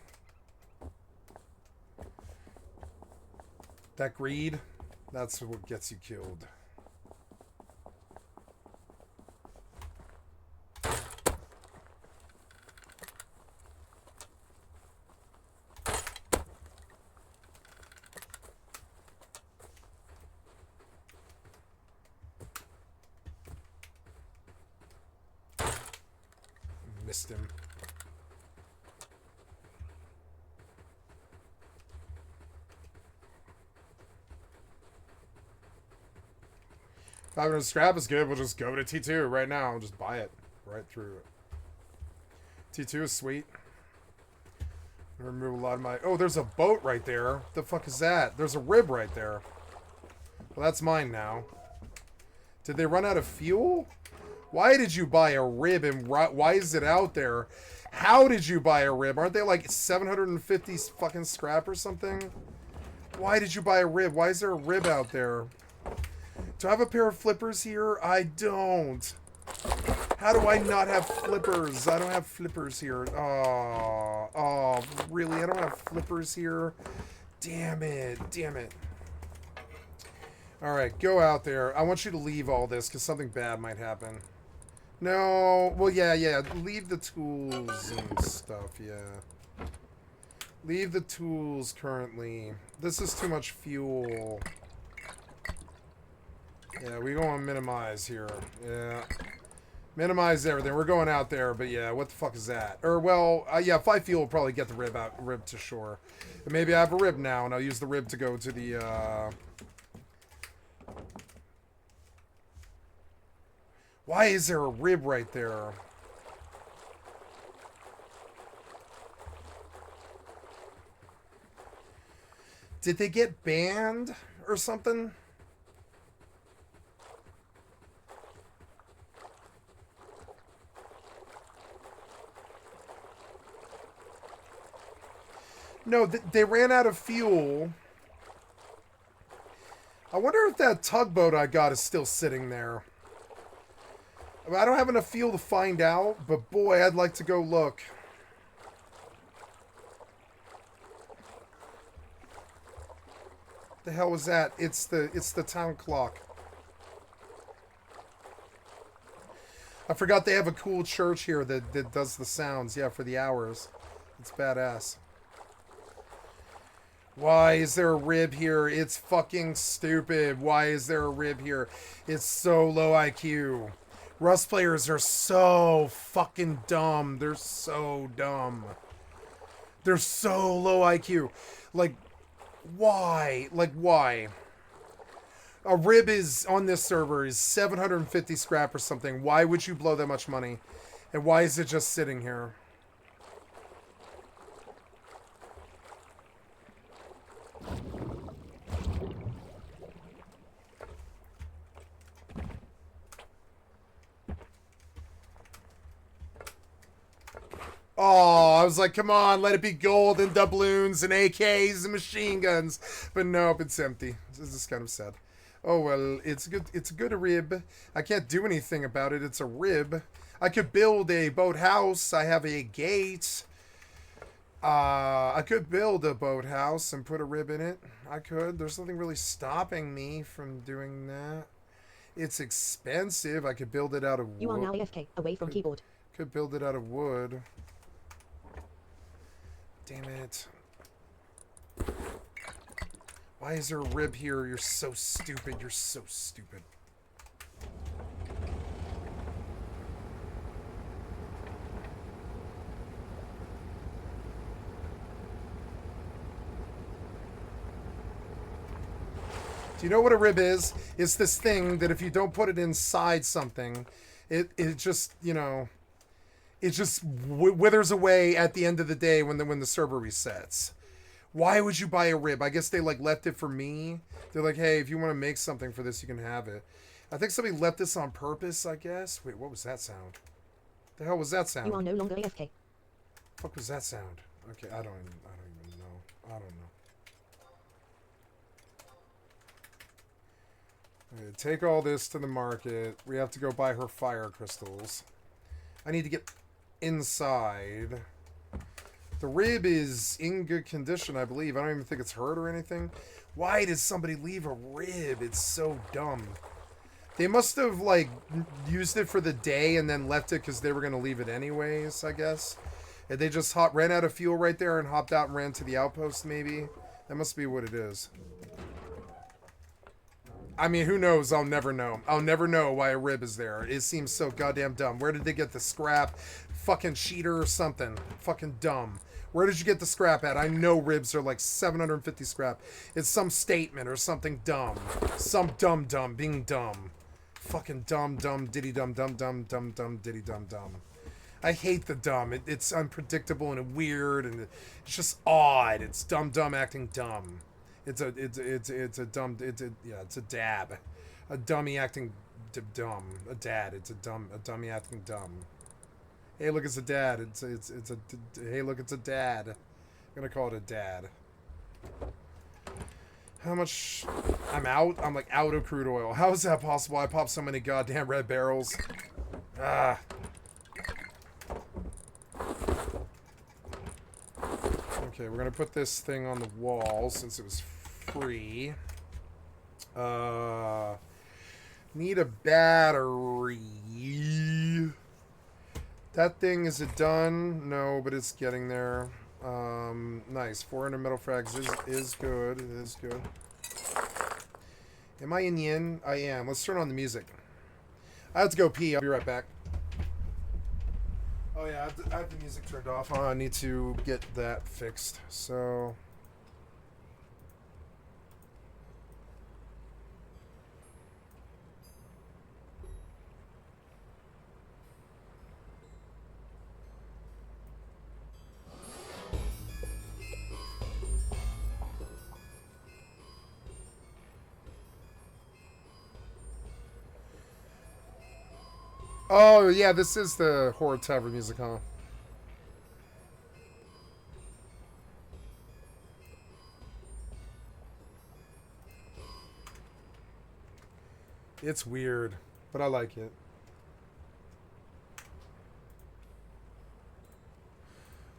[SPEAKER 1] That greed, that's what gets you killed. Missed him. $500 scrap is good. We'll just go to T2 right now. I'll just buy it right through it. T2 is sweet. Remove a lot of my... Oh, there's a boat right there. The fuck is that? There's a rib right there. Well, that's mine now. Did they run out of fuel? Why did you buy a rib and why is it out there? How did you buy a rib? Aren't they like 750 fucking scrap or something? Why did you buy a rib? Why is there a rib out there? Do I have a pair of flippers here? I don't. How do I not have flippers? I don't have flippers here. Oh, really? I don't have flippers here? Damn it. Damn it. Alright, go out there. I want you to leave all this because something bad might happen. No. Well, yeah. Leave the tools and stuff, yeah. Leave the tools currently. This is too much fuel. Yeah, we go on minimize here. Yeah. Minimize everything. We're going out there, but yeah, what the fuck is that? Or, well, yeah, 5 fuel will probably get the rib to shore. And maybe I have a rib now, and I'll use the rib to go to the, Why is there a rib right there? Did they get banned or something? No, they ran out of fuel. I wonder if that tugboat I got is still sitting there. I don't have enough fuel to find out, but boy, I'd like to go look. The hell was that? It's the town clock. I forgot they have a cool church here that does the sounds, yeah, for the hours. It's badass. Why is there a rib here? It's fucking stupid. Why is there a rib here? It's so low IQ. Rust players are so fucking dumb. They're so dumb. They're so low IQ. Like, why? Like, why? A rib is, on this server, is 750 scrap or something. Why would you blow that much money? And why is it just sitting here? Oh, I was like, come on, let it be gold and doubloons and AKs and machine guns. But nope, it's empty. This is kind of sad. Oh, well, it's good. It's a good rib. I can't do anything about it. It's a rib. I could build a boathouse. I have a gate. I could build a boathouse and put a rib in it. I could. There's nothing really stopping me from doing that. It's expensive. I could build it out of wood.
[SPEAKER 3] You are now AFK, away from keyboard.
[SPEAKER 1] Could build it out of wood. Damn it. Why is there a rib here? You're so stupid. You're so stupid. Do you know what a rib is? It's this thing that if you don't put it inside something, it just, you know, it just withers away at the end of the day when the server resets. Why would you buy a rib? I guess they like left it for me. They're like, hey, if you want to make something for this, you can have it. I think somebody left this on purpose, I guess. Wait, what was that sound? The hell was that sound?
[SPEAKER 3] You are no longer AFK.
[SPEAKER 1] What was that sound? Okay, I don't even know. I don't know. Okay, take all this to the market. We have to go buy her fire crystals. I need to get inside. The rib is in good condition, I believe. I don't even think it's hurt or anything. Why did somebody leave a rib? It's so dumb. They must have, like, used it for the day and then left it because they were going to leave it anyways, I guess. And they just ran out of fuel right there and hopped out and ran to the outpost, maybe. That must be what it is. I mean, who knows? I'll never know. I'll never know why a rib is there. It seems so goddamn dumb. Where did they get the scrap? Fucking cheater or something. Fucking dumb. Where did you get the scrap at? I know ribs are like 750 scrap. It's some statement or something dumb. Some dumb being dumb. Fucking dumb diddy dumb diddy dumb. I hate the dumb. It's unpredictable and weird and it's just odd. It's dumb acting dumb. It's a dab. A dummy acting dumb. A dad. It's a dummy acting dumb. Hey, look, it's a dad. Hey, look, it's a dad. I'm gonna call it a dad. How much? I'm out? I'm like out of crude oil. How is that possible? I popped so many goddamn red barrels. Ah. Okay, we're gonna put this thing on the wall since it was free. Need a battery. That thing, is it done? No, but it's getting there. Nice. 400 metal frags is good. It is good. Am I in yin? I am. Let's turn on the music. I have to go pee. I'll be right back. Oh yeah, I have the music turned off. I need to get that fixed. So... Oh, yeah, this is the Horror Tavern music, huh? It's weird, but I like it.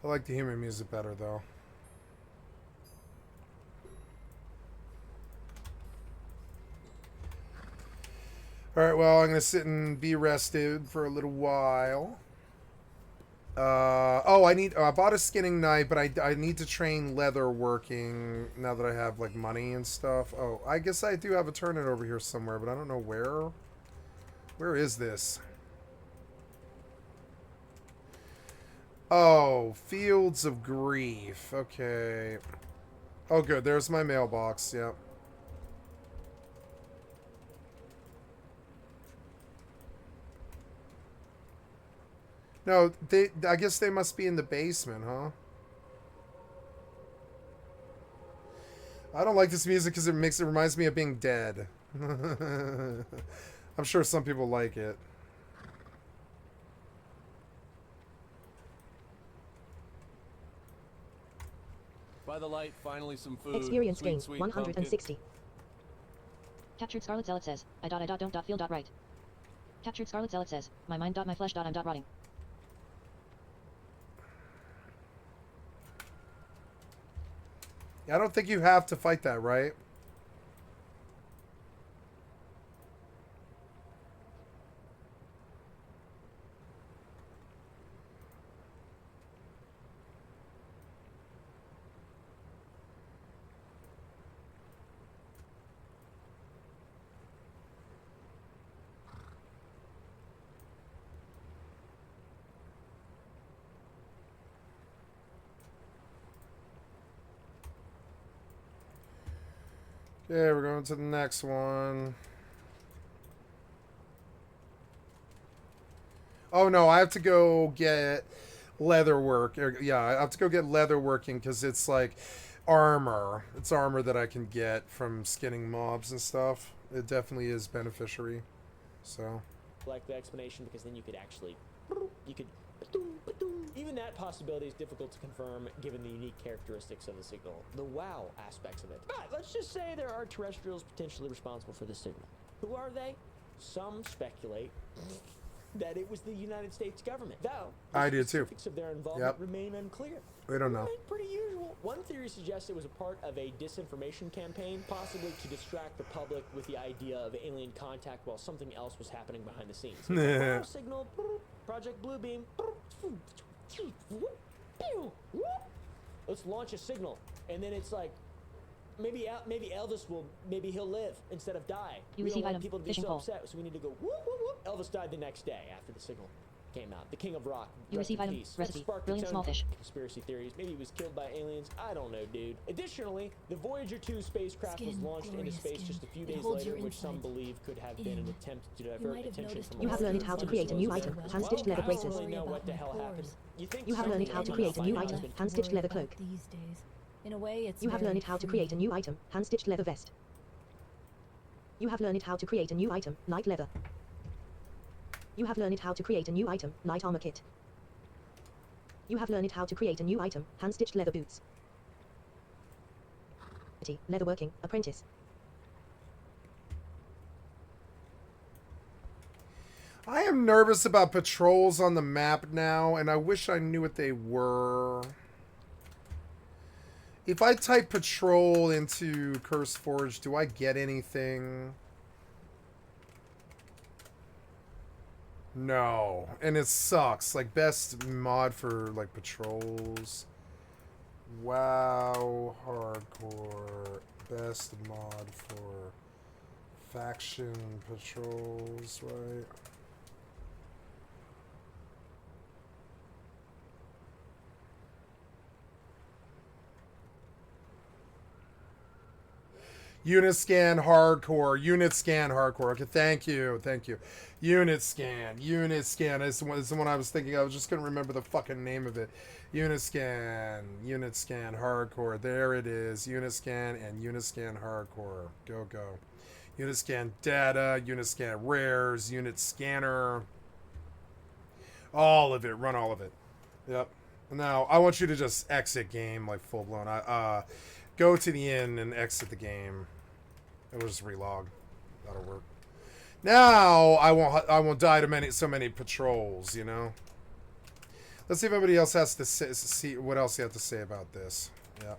[SPEAKER 1] I like the human music better, though. Alright, well, I'm going to sit and be rested for a little while. Oh, I bought a skinning knife, but I need to train leather working now that I have like money and stuff. Oh, I guess I do have a tournament over here somewhere, but I don't know where. Where is this? Oh, Fields of Grief. Okay. Oh, good. There's my mailbox. Yep. No, I guess they must be in the basement, huh? I don't like this music because it reminds me of being dead. I'm sure some people like it.
[SPEAKER 7] By the light, finally some food.
[SPEAKER 3] Experience
[SPEAKER 7] Sweet,
[SPEAKER 3] gained
[SPEAKER 7] sweet
[SPEAKER 3] 160.
[SPEAKER 7] pumpkin.
[SPEAKER 3] Captured Scarlet Zealot says, I feel right. Captured Scarlet Zealot says, my mind my flesh I'm rotting.
[SPEAKER 1] I don't think you have to fight that, right? Okay, we're going to the next one. Oh no, I have to go get leather work. Yeah, I have to go get leather working because it's like armor. It's armor that I can get from skinning mobs and stuff. It definitely is beneficiary. So.
[SPEAKER 2] Like the explanation, because then you could actually, you could, even that possibility is difficult to confirm given the unique characteristics of the signal, the WoW aspects of it. But let's just say there are terrestrials potentially responsible for the signal. Who are they? Some speculate that it was the United States government, though
[SPEAKER 1] I
[SPEAKER 2] the
[SPEAKER 1] do too.
[SPEAKER 2] specifics of their involvement
[SPEAKER 1] Yep.
[SPEAKER 2] remain unclear.
[SPEAKER 1] We don't know.
[SPEAKER 2] Pretty usual. One theory suggests it was a part of a disinformation campaign, possibly to distract the public with the idea of alien contact while something else was happening behind the scenes. Wow, signal, Project Bluebeam. Let's launch a signal, and then it's like, maybe Elvis will, maybe he'll live instead of die.
[SPEAKER 3] You
[SPEAKER 2] We don't
[SPEAKER 3] receive
[SPEAKER 2] want
[SPEAKER 3] item,
[SPEAKER 2] people to be
[SPEAKER 3] fishing
[SPEAKER 2] so
[SPEAKER 3] pole.
[SPEAKER 2] upset, so we need to go whoop, whoop, whoop. Elvis died the next day after the signal came out. The King of Rock.
[SPEAKER 3] You
[SPEAKER 2] rest
[SPEAKER 3] receive
[SPEAKER 2] in
[SPEAKER 3] item,
[SPEAKER 2] peace.
[SPEAKER 3] recipe,
[SPEAKER 2] Sparked
[SPEAKER 3] brilliant
[SPEAKER 2] its
[SPEAKER 3] small
[SPEAKER 2] own
[SPEAKER 3] fish.
[SPEAKER 2] Conspiracy theories. Maybe he was killed by aliens. I don't know, dude. Additionally, the Voyager 2 spacecraft was
[SPEAKER 6] Skin,
[SPEAKER 2] launched into
[SPEAKER 6] glorious
[SPEAKER 2] space
[SPEAKER 6] skin.
[SPEAKER 2] just a few
[SPEAKER 6] It
[SPEAKER 2] days
[SPEAKER 6] holds
[SPEAKER 2] later,
[SPEAKER 6] your
[SPEAKER 2] which some
[SPEAKER 6] insides
[SPEAKER 2] believe could have been an
[SPEAKER 6] in.
[SPEAKER 2] attempt to
[SPEAKER 6] You
[SPEAKER 2] divert
[SPEAKER 6] might have
[SPEAKER 2] attention
[SPEAKER 6] noticed
[SPEAKER 2] from
[SPEAKER 3] You have learned how to create a new item, hand-stitched leather
[SPEAKER 2] I
[SPEAKER 3] braces.
[SPEAKER 2] don't really know what the hell happened. You think
[SPEAKER 3] You have learned
[SPEAKER 2] something
[SPEAKER 3] how to
[SPEAKER 2] came
[SPEAKER 3] create
[SPEAKER 2] out
[SPEAKER 3] a
[SPEAKER 2] by
[SPEAKER 3] new
[SPEAKER 2] now
[SPEAKER 3] item,
[SPEAKER 2] has been-
[SPEAKER 3] hand-stitched leather cloak.
[SPEAKER 6] These days. In a way, it's
[SPEAKER 3] You have
[SPEAKER 6] very
[SPEAKER 3] learned how to create a new item, hand-stitched leather vest. You have learned how to create a new item, light leather. You have learned how to create a new item, light armor kit. You have learned how to create a new item, hand-stitched leather boots. Leatherworking, apprentice.
[SPEAKER 1] I am nervous about patrols on the map now, and I wish I knew what they were. If I type patrol into Curse Forge, do I get anything? No. And it sucks. Like, best mod for, like, patrols. WoW Hardcore. Best mod for faction patrols, right? Unit scan hardcore. Unit scan hardcore. Okay, thank you. Thank you. Unit scan. Unit scan is the one I was thinking. I was just going to remember the fucking name of it. Unit scan. Unit scan hardcore. There it is. Unit scan and unit scan hardcore. Go, go. Unit scan data. Unit scan rares. Unit scanner. All of it. Run all of it. Yep. Now, I want you to just exit game like full blown. Go to the inn and exit the game. It will just relog. That'll work. Now I won't die to so many patrols, you know. Let's see if anybody else has to see what else you have to say about this. Yeah.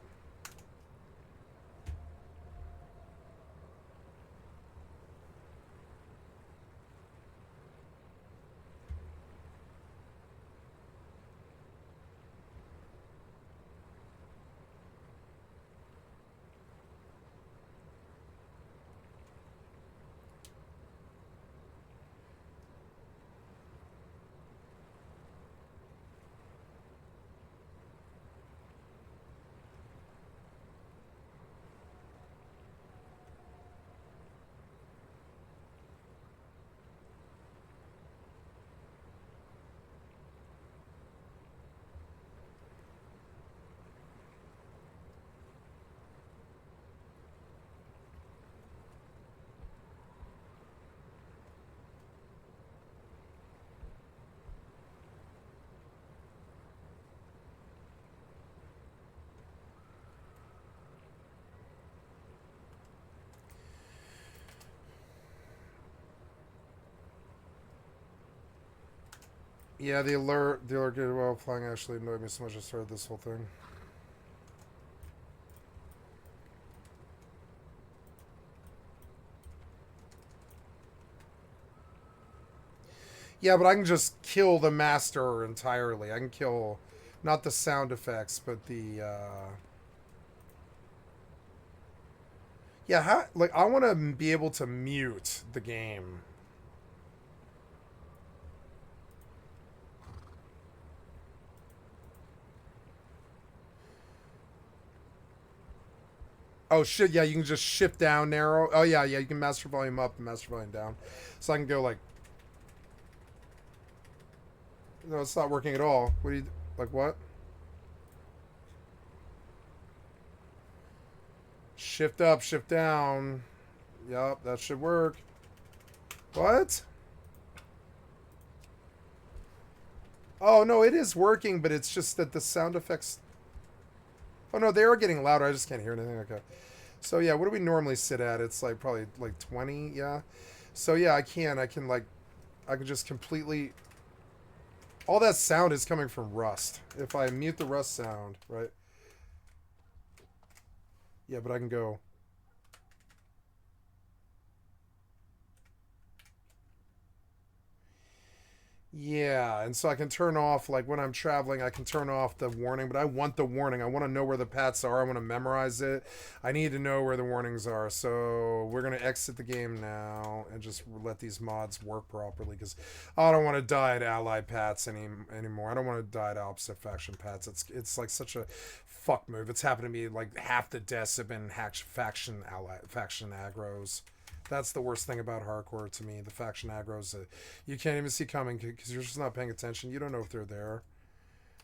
[SPEAKER 1] Yeah, the alert good while playing actually annoyed me so much I started this whole thing. Yeah, but I can just kill the master entirely. I can kill, not the sound effects, but the, yeah, like, I want to be able to mute the game. Oh, shit, yeah, you can just shift down narrow. Oh, yeah, you can master volume up and master volume down. So I can go, like... No, it's not working at all. What do you... Like, what? Shift up, shift down. Yup, that should work. What? Oh, no, it is working, but it's just that the sound effects... Oh, no, they are getting louder. I just can't hear anything. Okay. So, yeah, what do we normally sit at? It's, like, probably, like, 20, yeah? So, yeah, I can, like... I can just completely... All that sound is coming from Rust. If I mute the Rust sound, right? Yeah, but I can go... Yeah, and so I can turn off, like, when I'm traveling, I can turn off the warning, but I want the warning. I want to know where the paths are. I want to memorize it. I need to know where the warnings are. So we're going to exit the game now and just let these mods work properly, because I don't want to die at allied paths anymore. I don't want to die at opposite faction paths. It's like such a fuck move. It's happened to me, like, half the deaths have been faction aggros. That's the worst thing about hardcore to me. The faction aggros that you can't even see coming because you're just not paying attention. You don't know if they're there.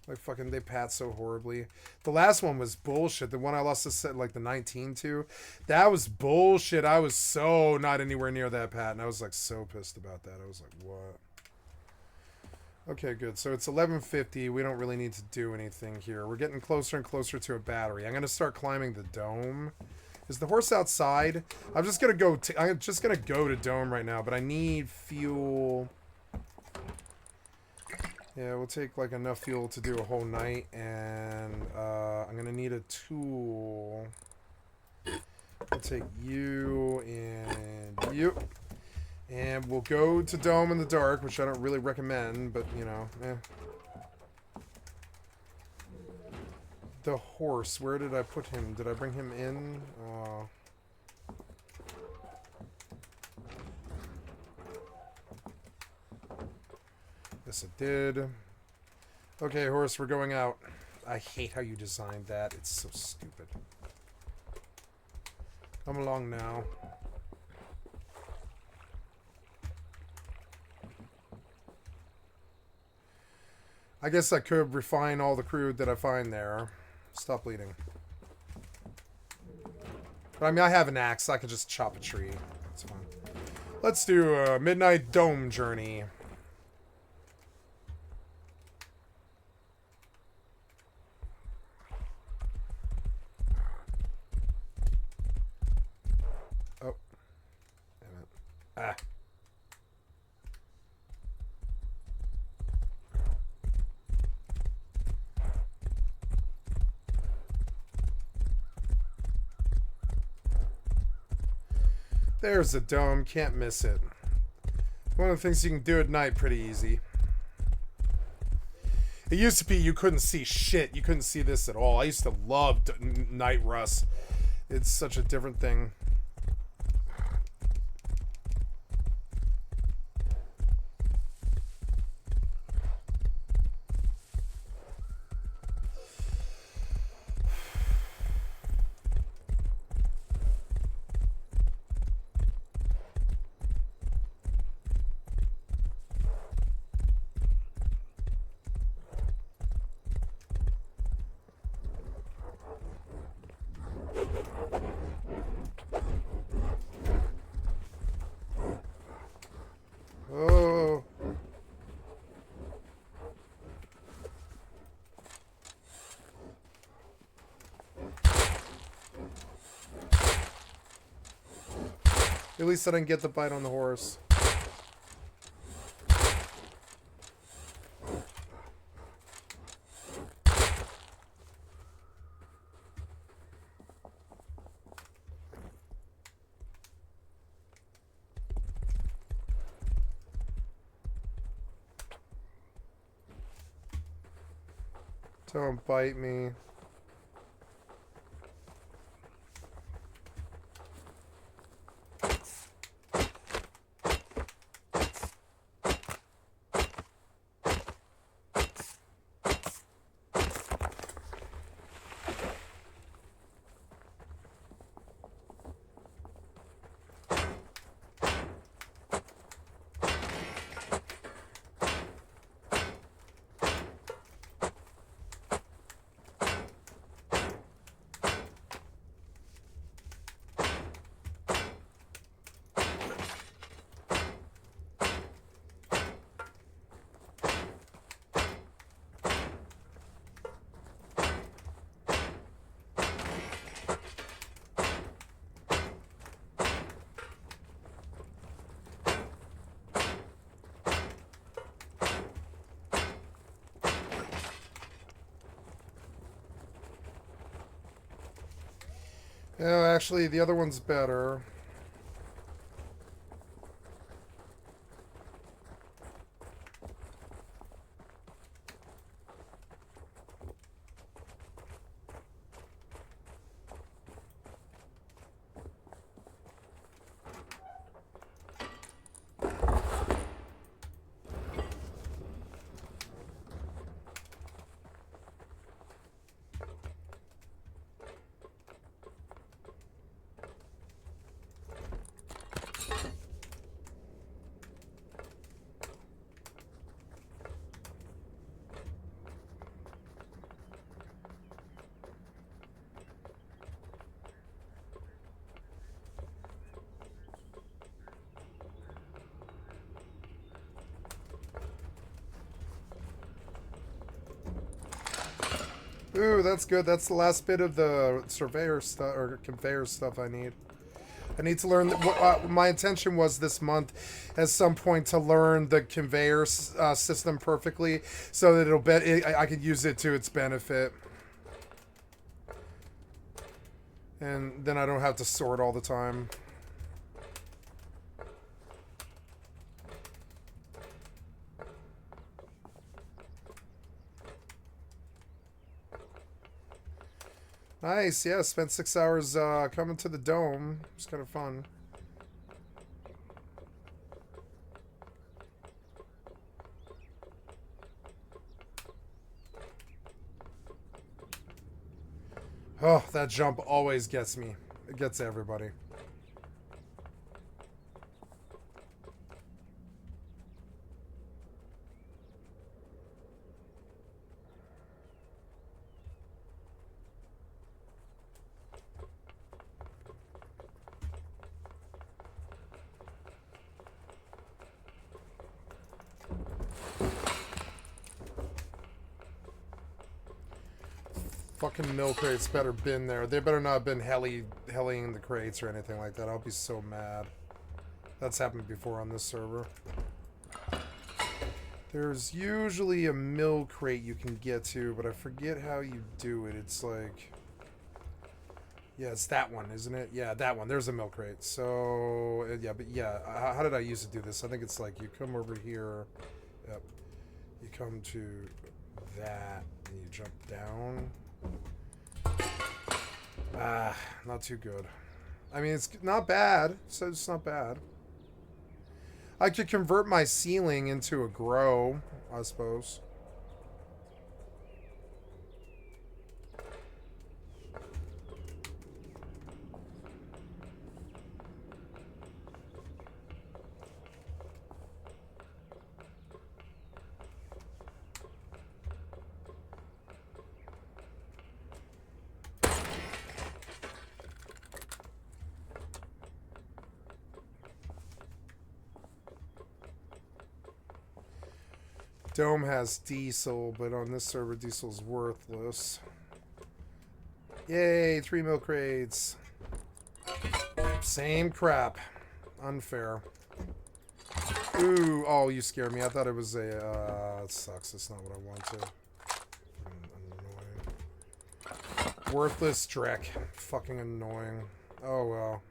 [SPEAKER 1] Like, fucking, they pat so horribly. The last one was bullshit. The one I lost to set, like, the 19 to. That was bullshit. I was so not anywhere near that pat, and I was, like, so pissed about that. I was like, what? Okay, good. So it's 11:50. We don't really need to do anything here. We're getting closer and closer to a battery. I'm going to start climbing the dome. Is the horse outside? I'm just gonna go to dome right now, but I need fuel. Yeah, we'll take like enough fuel to do a whole night, and I'm gonna need a tool. I'll take you and you, and we'll go to dome in the dark, which I don't really recommend, but you know, The horse, where did I put him? Did I bring him in? Yes, I did. Okay, horse, we're going out. I hate how you designed that. It's so stupid. Come along now. I guess I could refine all the crude that I find there. Stop bleeding. But I mean, I have an axe. So I could just chop a tree. That's fine. Let's do a midnight dome journey. Oh. Damn it. Ah. There's a dome, can't miss it. One of the things you can do at night pretty easy. It used to be you couldn't see shit. You couldn't see this at all. I used to love night rust. It's such a different thing. Oh. At least I didn't get the bite on the horse. Don't bite me. No, actually, the other one's better. Ooh, that's good. That's the last bit of the surveyor stuff or conveyor stuff I need. I need to learn. My intention was this month, at some point, to learn the conveyor system perfectly, so that I could use it to its benefit, and then I don't have to sort all the time. Nice, yeah, spent 6 hours coming to the dome. It's kind of fun. Oh, that jump always gets me. It gets everybody. Fucking milk crates better been there. They better not have been hellying the crates or anything like that. I'll be so mad. That's happened before on this server. There's usually a milk crate you can get to, but I forget how you do it. It's like... Yeah, it's that one, isn't it? Yeah, that one. There's a milk crate. So, yeah, but yeah. How did I used to do this? I think it's like you come over here. Yep. You come to that, and you jump down. Ah, not too good. I mean, it's not bad. So it's not bad. I could convert my ceiling into a grow, I suppose. Dome has diesel, but on this server, diesel's worthless. Yay, 3 milk crates. Same crap. Unfair. Ooh, oh, you scared me. I thought it was a, it sucks. That's not what I wanted. Annoying. Worthless Drek. Fucking annoying. Oh, well.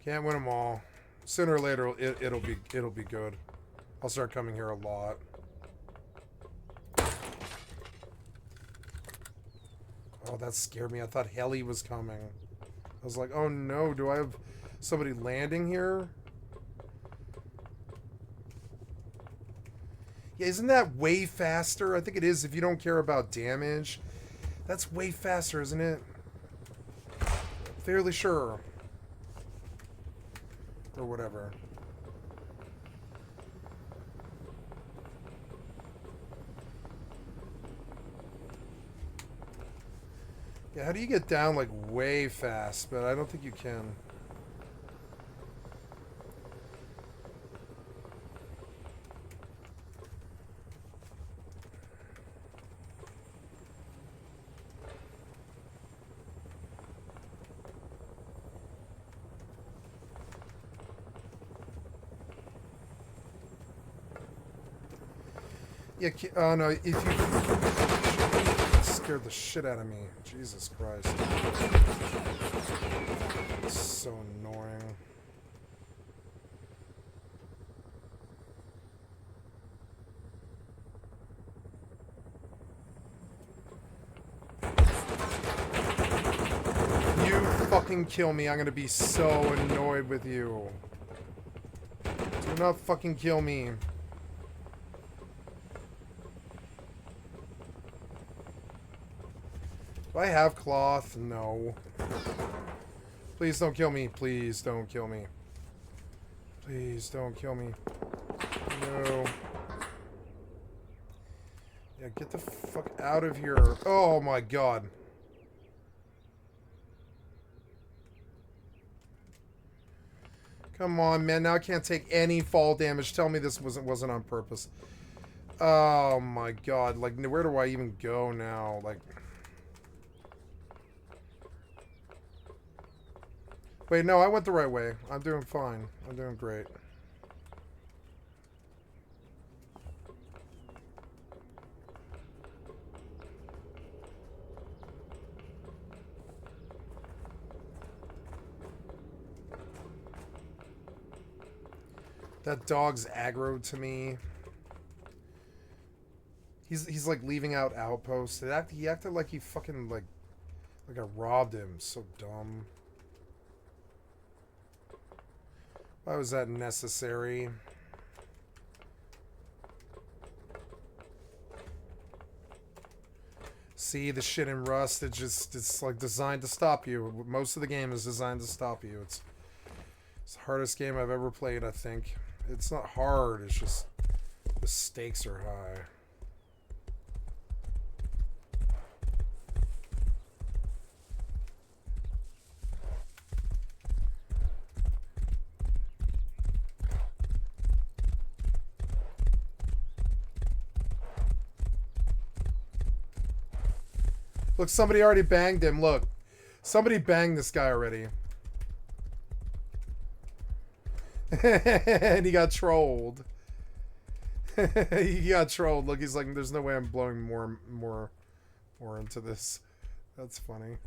[SPEAKER 1] Can't win them all. Sooner or later, it'll be good. I'll start coming here a lot. Oh, that scared me. I thought heli was coming. I was like, oh no, do I have somebody landing here? Yeah, isn't that way faster? I think it is if you don't care about damage. That's way faster, isn't it? Fairly sure. Or whatever. Yeah, how do you get down like way fast? But I don't think you can. Yeah, oh no, if you... That scared the shit out of me. Jesus Christ. It's so annoying. You fucking kill me, I'm gonna be so annoyed with you. Do not fucking kill me. Do I have cloth? No. Please don't kill me. Please don't kill me. Please don't kill me. No. Yeah, get the fuck out of here. Oh my god. Come on, man. Now I can't take any fall damage. Tell me this wasn't on purpose. Oh my god. Like, where do I even go now? Like... Wait, no, I went the right way. I'm doing fine. I'm doing great. That dog's aggro to me. He's like leaving out outposts. He acted like he fucking like I robbed him. So dumb. Why was that necessary? See, the shit in Rust, it's like designed to stop you. Most of the game is designed to stop you. It's the hardest game I've ever played, I think. It's not hard, it's just the stakes are high. Look, somebody already banged him. Look. Somebody banged this guy already. And he got trolled. He got trolled. Look, he's like, there's no way I'm blowing more into this. That's funny.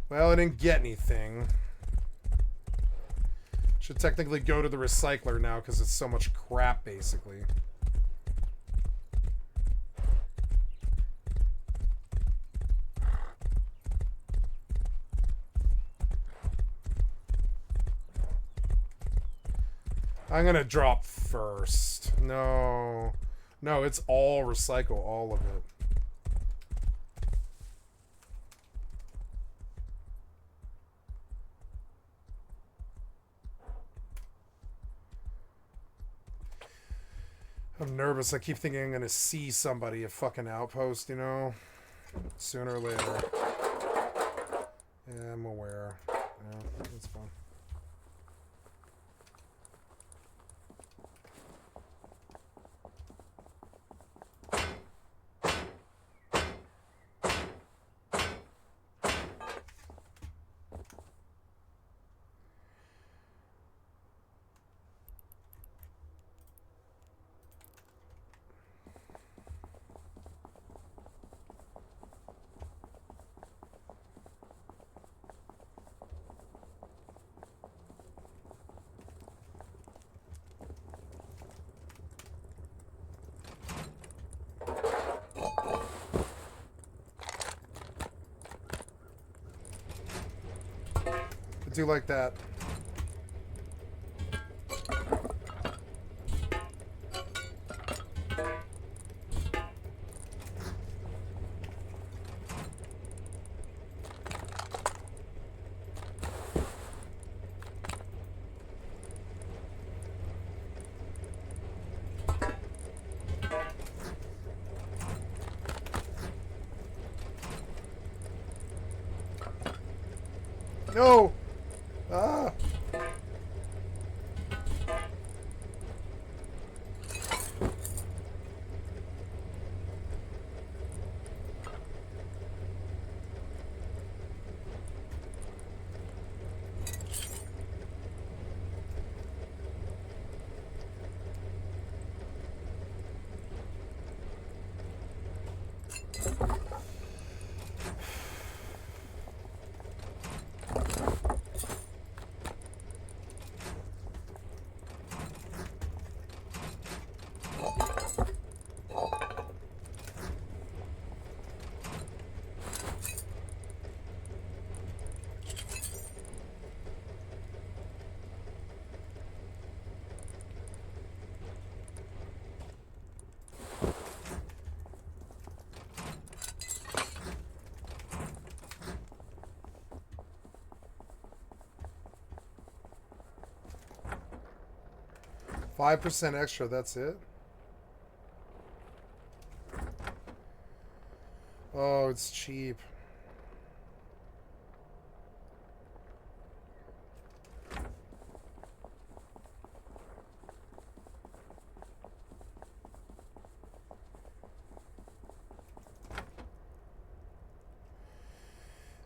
[SPEAKER 1] Well, I didn't get anything. Should technically go to the recycler now because it's so much crap, basically. I'm gonna drop first. No. No, it's all recycle, all of it. I'm nervous. I keep thinking I'm gonna see somebody at fucking outpost, you know? Sooner or later. Yeah, I'm aware. Yeah, that's fine. do like that. No! Ah! %5 extra, that's it? Oh, it's cheap.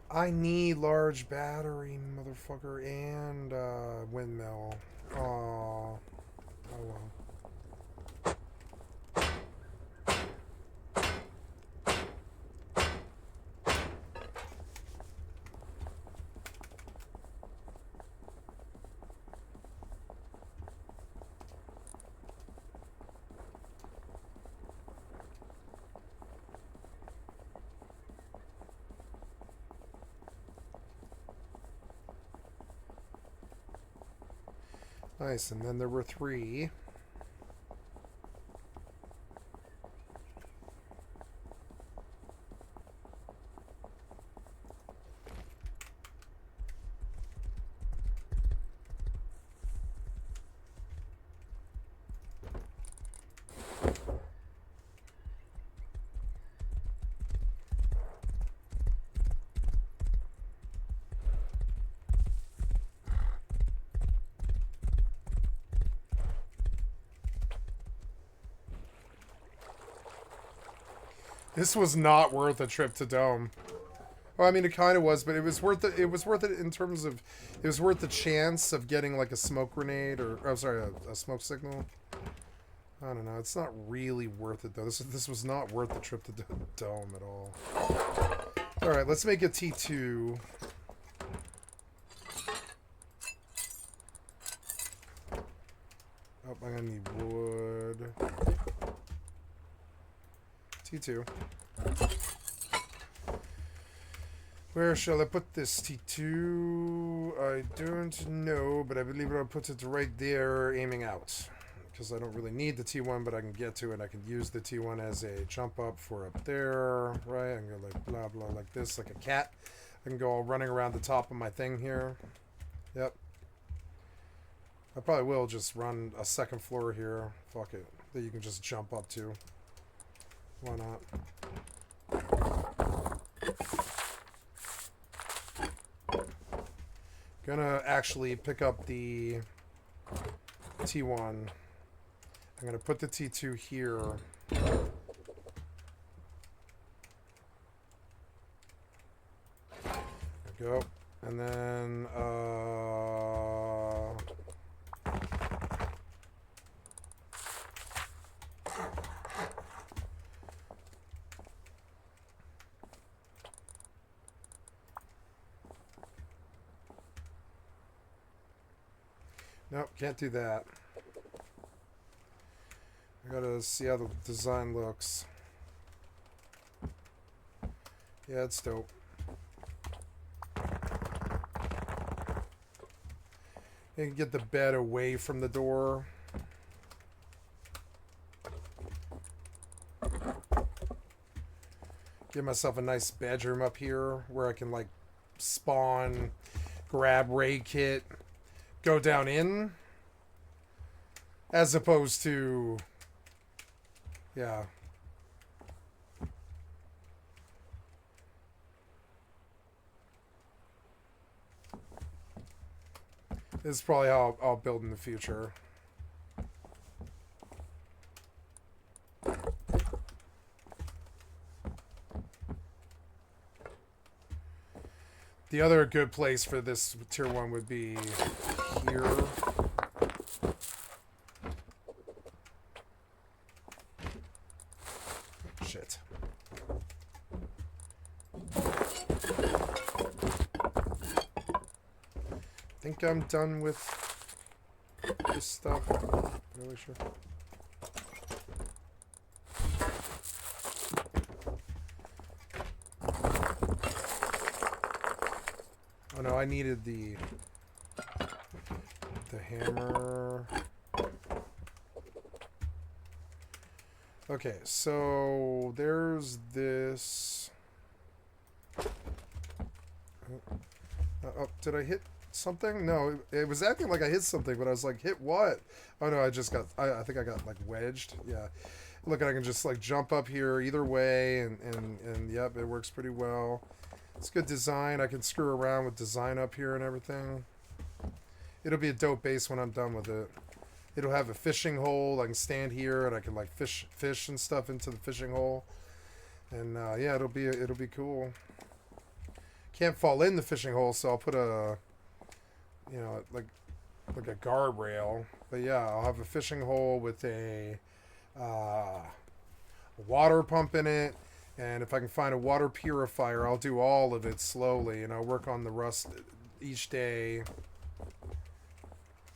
[SPEAKER 1] I need large battery, motherfucker, and windmill. Aw. Oh well. Nice, and then there were 3. This was not worth a trip to Dome. Well, I mean, it kind of was, but it was worth it. It was worth it in terms of, it was worth the chance of getting like a smoke grenade or, oh, sorry, a smoke signal. I don't know. It's not really worth it though. This was not worth the trip to Dome at all. All right, let's make a T2. Oh, I'm gonna need wood. T2. Where shall I put this T2? I don't know, but I believe I'll put it right there, aiming out. Because I don't really need the T1, but I can get to it. I can use the T1 as a jump up for up there, right? I can go like blah, blah, like this, like a cat. I can go all running around the top of my thing here. Yep. I probably will just run a second floor here. Fuck it. That you can just jump up to. Why not? Gonna actually pick up the T1. I'm gonna put the T2 here. There we go. And then, nope, can't do that. I gotta see how the design looks. Yeah, it's dope. And get the bed away from the door. Give myself a nice bedroom up here where I can like spawn, grab raid kit, go down in, as opposed to, yeah. This is probably how I'll build in the future. The other good place for this tier 1 would be here. Shit. I think I'm done with this stuff. Not really sure. Oh no, I needed the hammer. Okay, so there's this. Oh, did I hit something? No, it was acting like I hit something, but I was like, hit what? Oh no, I just got, I think I got like wedged. Yeah. Look, I can just like jump up here either way, and yep, it works pretty well. It's good design. I can screw around with design up here and everything. It'll be a dope base when I'm done with it. It'll have a fishing hole. I can stand here and I can like fish and stuff into the fishing hole. And yeah, it'll be cool. Can't fall in the fishing hole, so I'll put a, you know, like a guardrail. But yeah, I'll have a fishing hole with a water pump in it. And if I can find a water purifier, I'll do all of it slowly, and I'll work on the rust each day.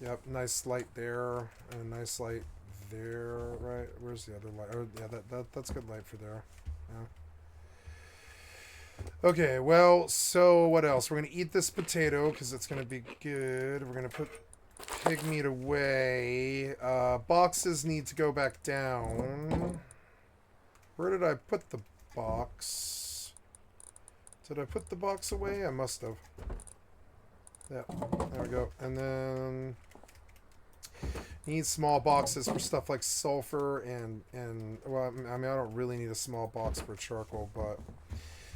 [SPEAKER 1] Yep, nice light there, and a nice light there, right? Where's the other light? Oh, yeah, that's good light for there. Yeah. Okay, well, so what else? We're going to eat this potato, because it's going to be good. We're going to put pig meat away. Boxes need to go back down. Where did I put the box? Did I put the box away? I must have. Yeah, there we go. And then need small boxes for stuff like sulfur and well, I mean, I don't really need a small box for charcoal, but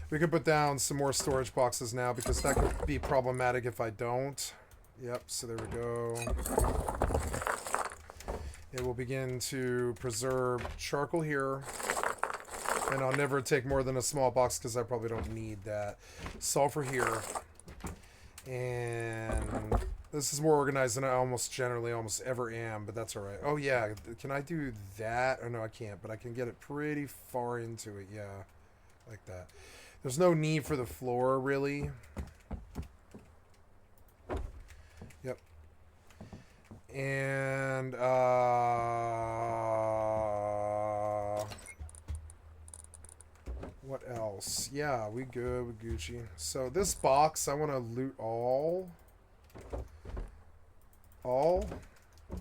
[SPEAKER 1] we could put down some more storage boxes now because that could be problematic if I don't. Yep, so there we go. It will begin to preserve charcoal here. And I'll never take more than a small box because I probably don't need that. Sulfur here. And this is more organized than I almost ever am, but that's alright. Oh yeah, can I do that? Oh no, I can't, but I can get it pretty far into it, yeah. Like that. There's no need for the floor, really. Yep. And, what else? Yeah, we good with Gucci. So this box, I want to loot all.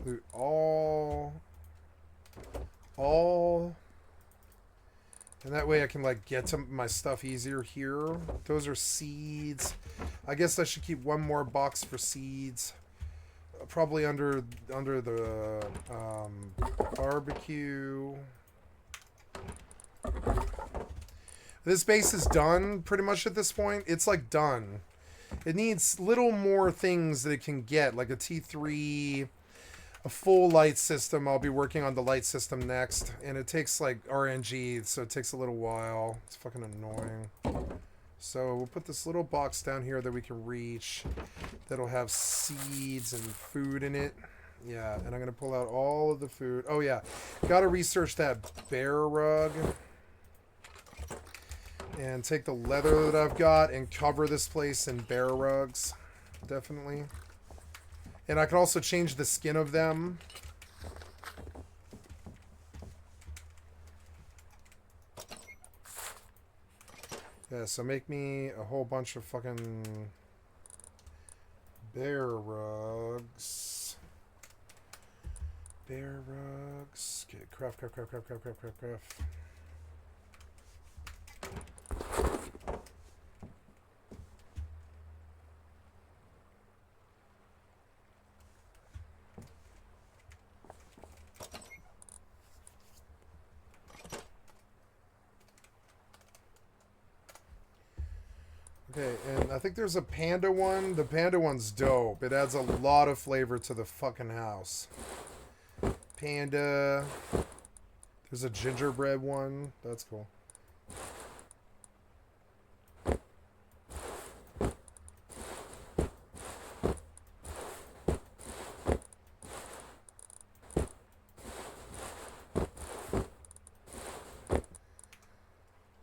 [SPEAKER 1] Loot all. And that way I can like get to my stuff easier here. Those are seeds. I guess I should keep one more box for seeds. Probably under the barbecue. This base is done pretty much at this point. It's like done. It needs little more things that it can get, like a T3, a full light system. I'll be working on the light system next, and it takes like RNG, so it takes a little while. It's fucking annoying. So we'll put this little box down here that we can reach that'll have seeds and food in it. Yeah, and I'm gonna pull out all of the food. Oh yeah, gotta research that bear rug. And take the leather that I've got and cover this place in bear rugs. Definitely. And I can also change the skin of them. Yeah, so make me a whole bunch of fucking Bear rugs. Bear rugs. Okay, craft. Okay, and I think there's a panda one. The panda one's dope. It adds a lot of flavor to the fucking house. Panda. There's a gingerbread one. That's cool.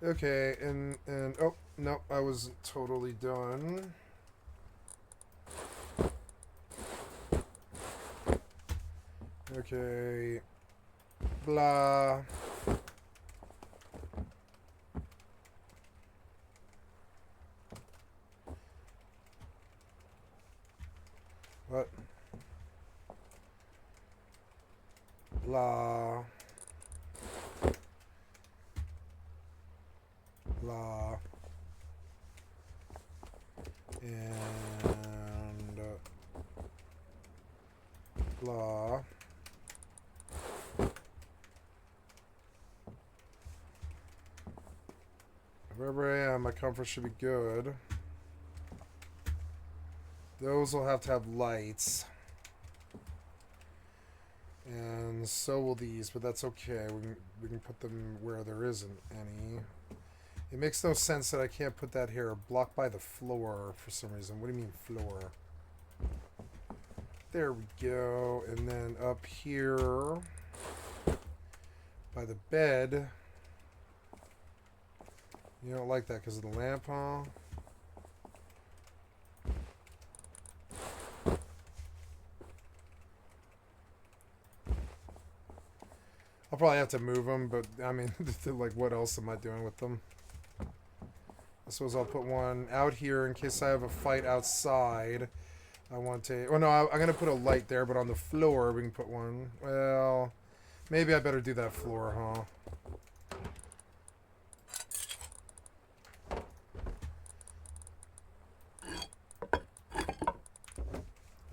[SPEAKER 1] Okay, and oh, no, I wasn't totally done. Okay, blah. What? Blah. Blah. And blah. Wherever I am, my comfort should be good. Those will have to have lights. And so will these, but that's okay. We can put them where there isn't any. It makes no sense that I can't put that here. Blocked by the floor for some reason. What do you mean floor? There we go. And then up here by the bed. You don't like that because of the lamp, huh? I'll probably have to move them, but I mean, like, what else am I doing with them? I suppose I'll put one out here in case I have a fight outside. I want to... Oh, no, I'm going to put a light there, but on the floor we can put one. Well, maybe I better do that floor, huh?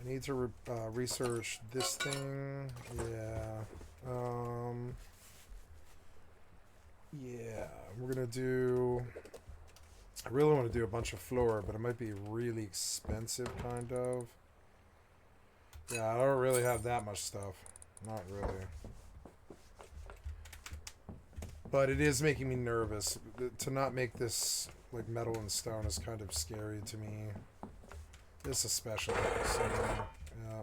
[SPEAKER 1] I need to research this thing. Yeah. Yeah, we're gonna do... I really want to do a bunch of floor, but it might be really expensive, kind of. Yeah, I don't really have that much stuff. Not really. But it is making me nervous. To not make this, like, metal and stone is kind of scary to me. This especially. So, yeah.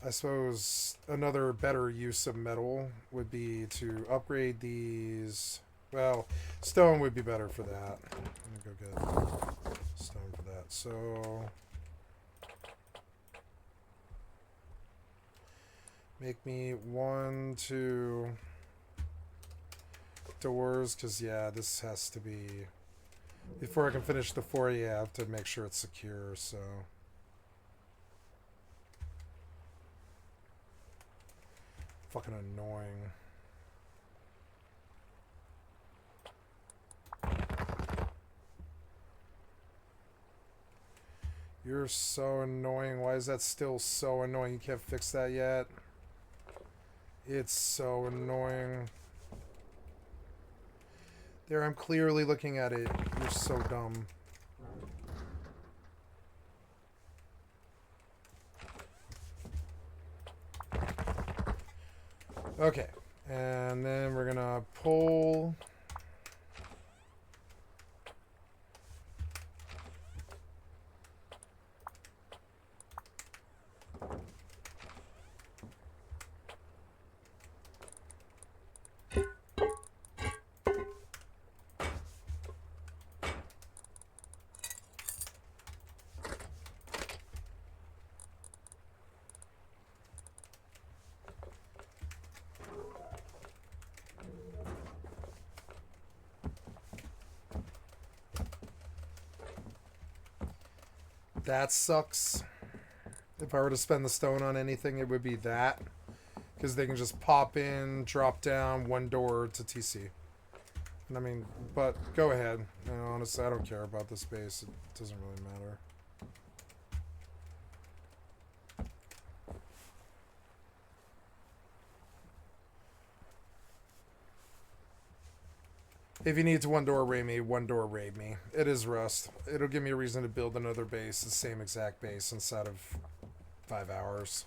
[SPEAKER 1] I suppose another better use of metal would be to upgrade these. Well, stone would be better for that. Let me go get stone for that. So, make me 1, 2 doors, because, yeah, this has to be... Before I can finish the 4, yeah, I have to make sure it's secure, so... Fucking annoying. You're so annoying. Why is that still so annoying? You can't fix that yet? It's so annoying. There, I'm clearly looking at it. You're so dumb. Okay, and then we're gonna pull... That sucks. If I were to spend the stone on anything, it would be that. Because they can just pop in, drop down, one door to TC. And I mean, but go ahead. You know, honestly, I don't care about the space. It doesn't really matter. If you need to one door raid me. It is Rust. It'll give me a reason to build another base, the same exact base, inside of 5 hours.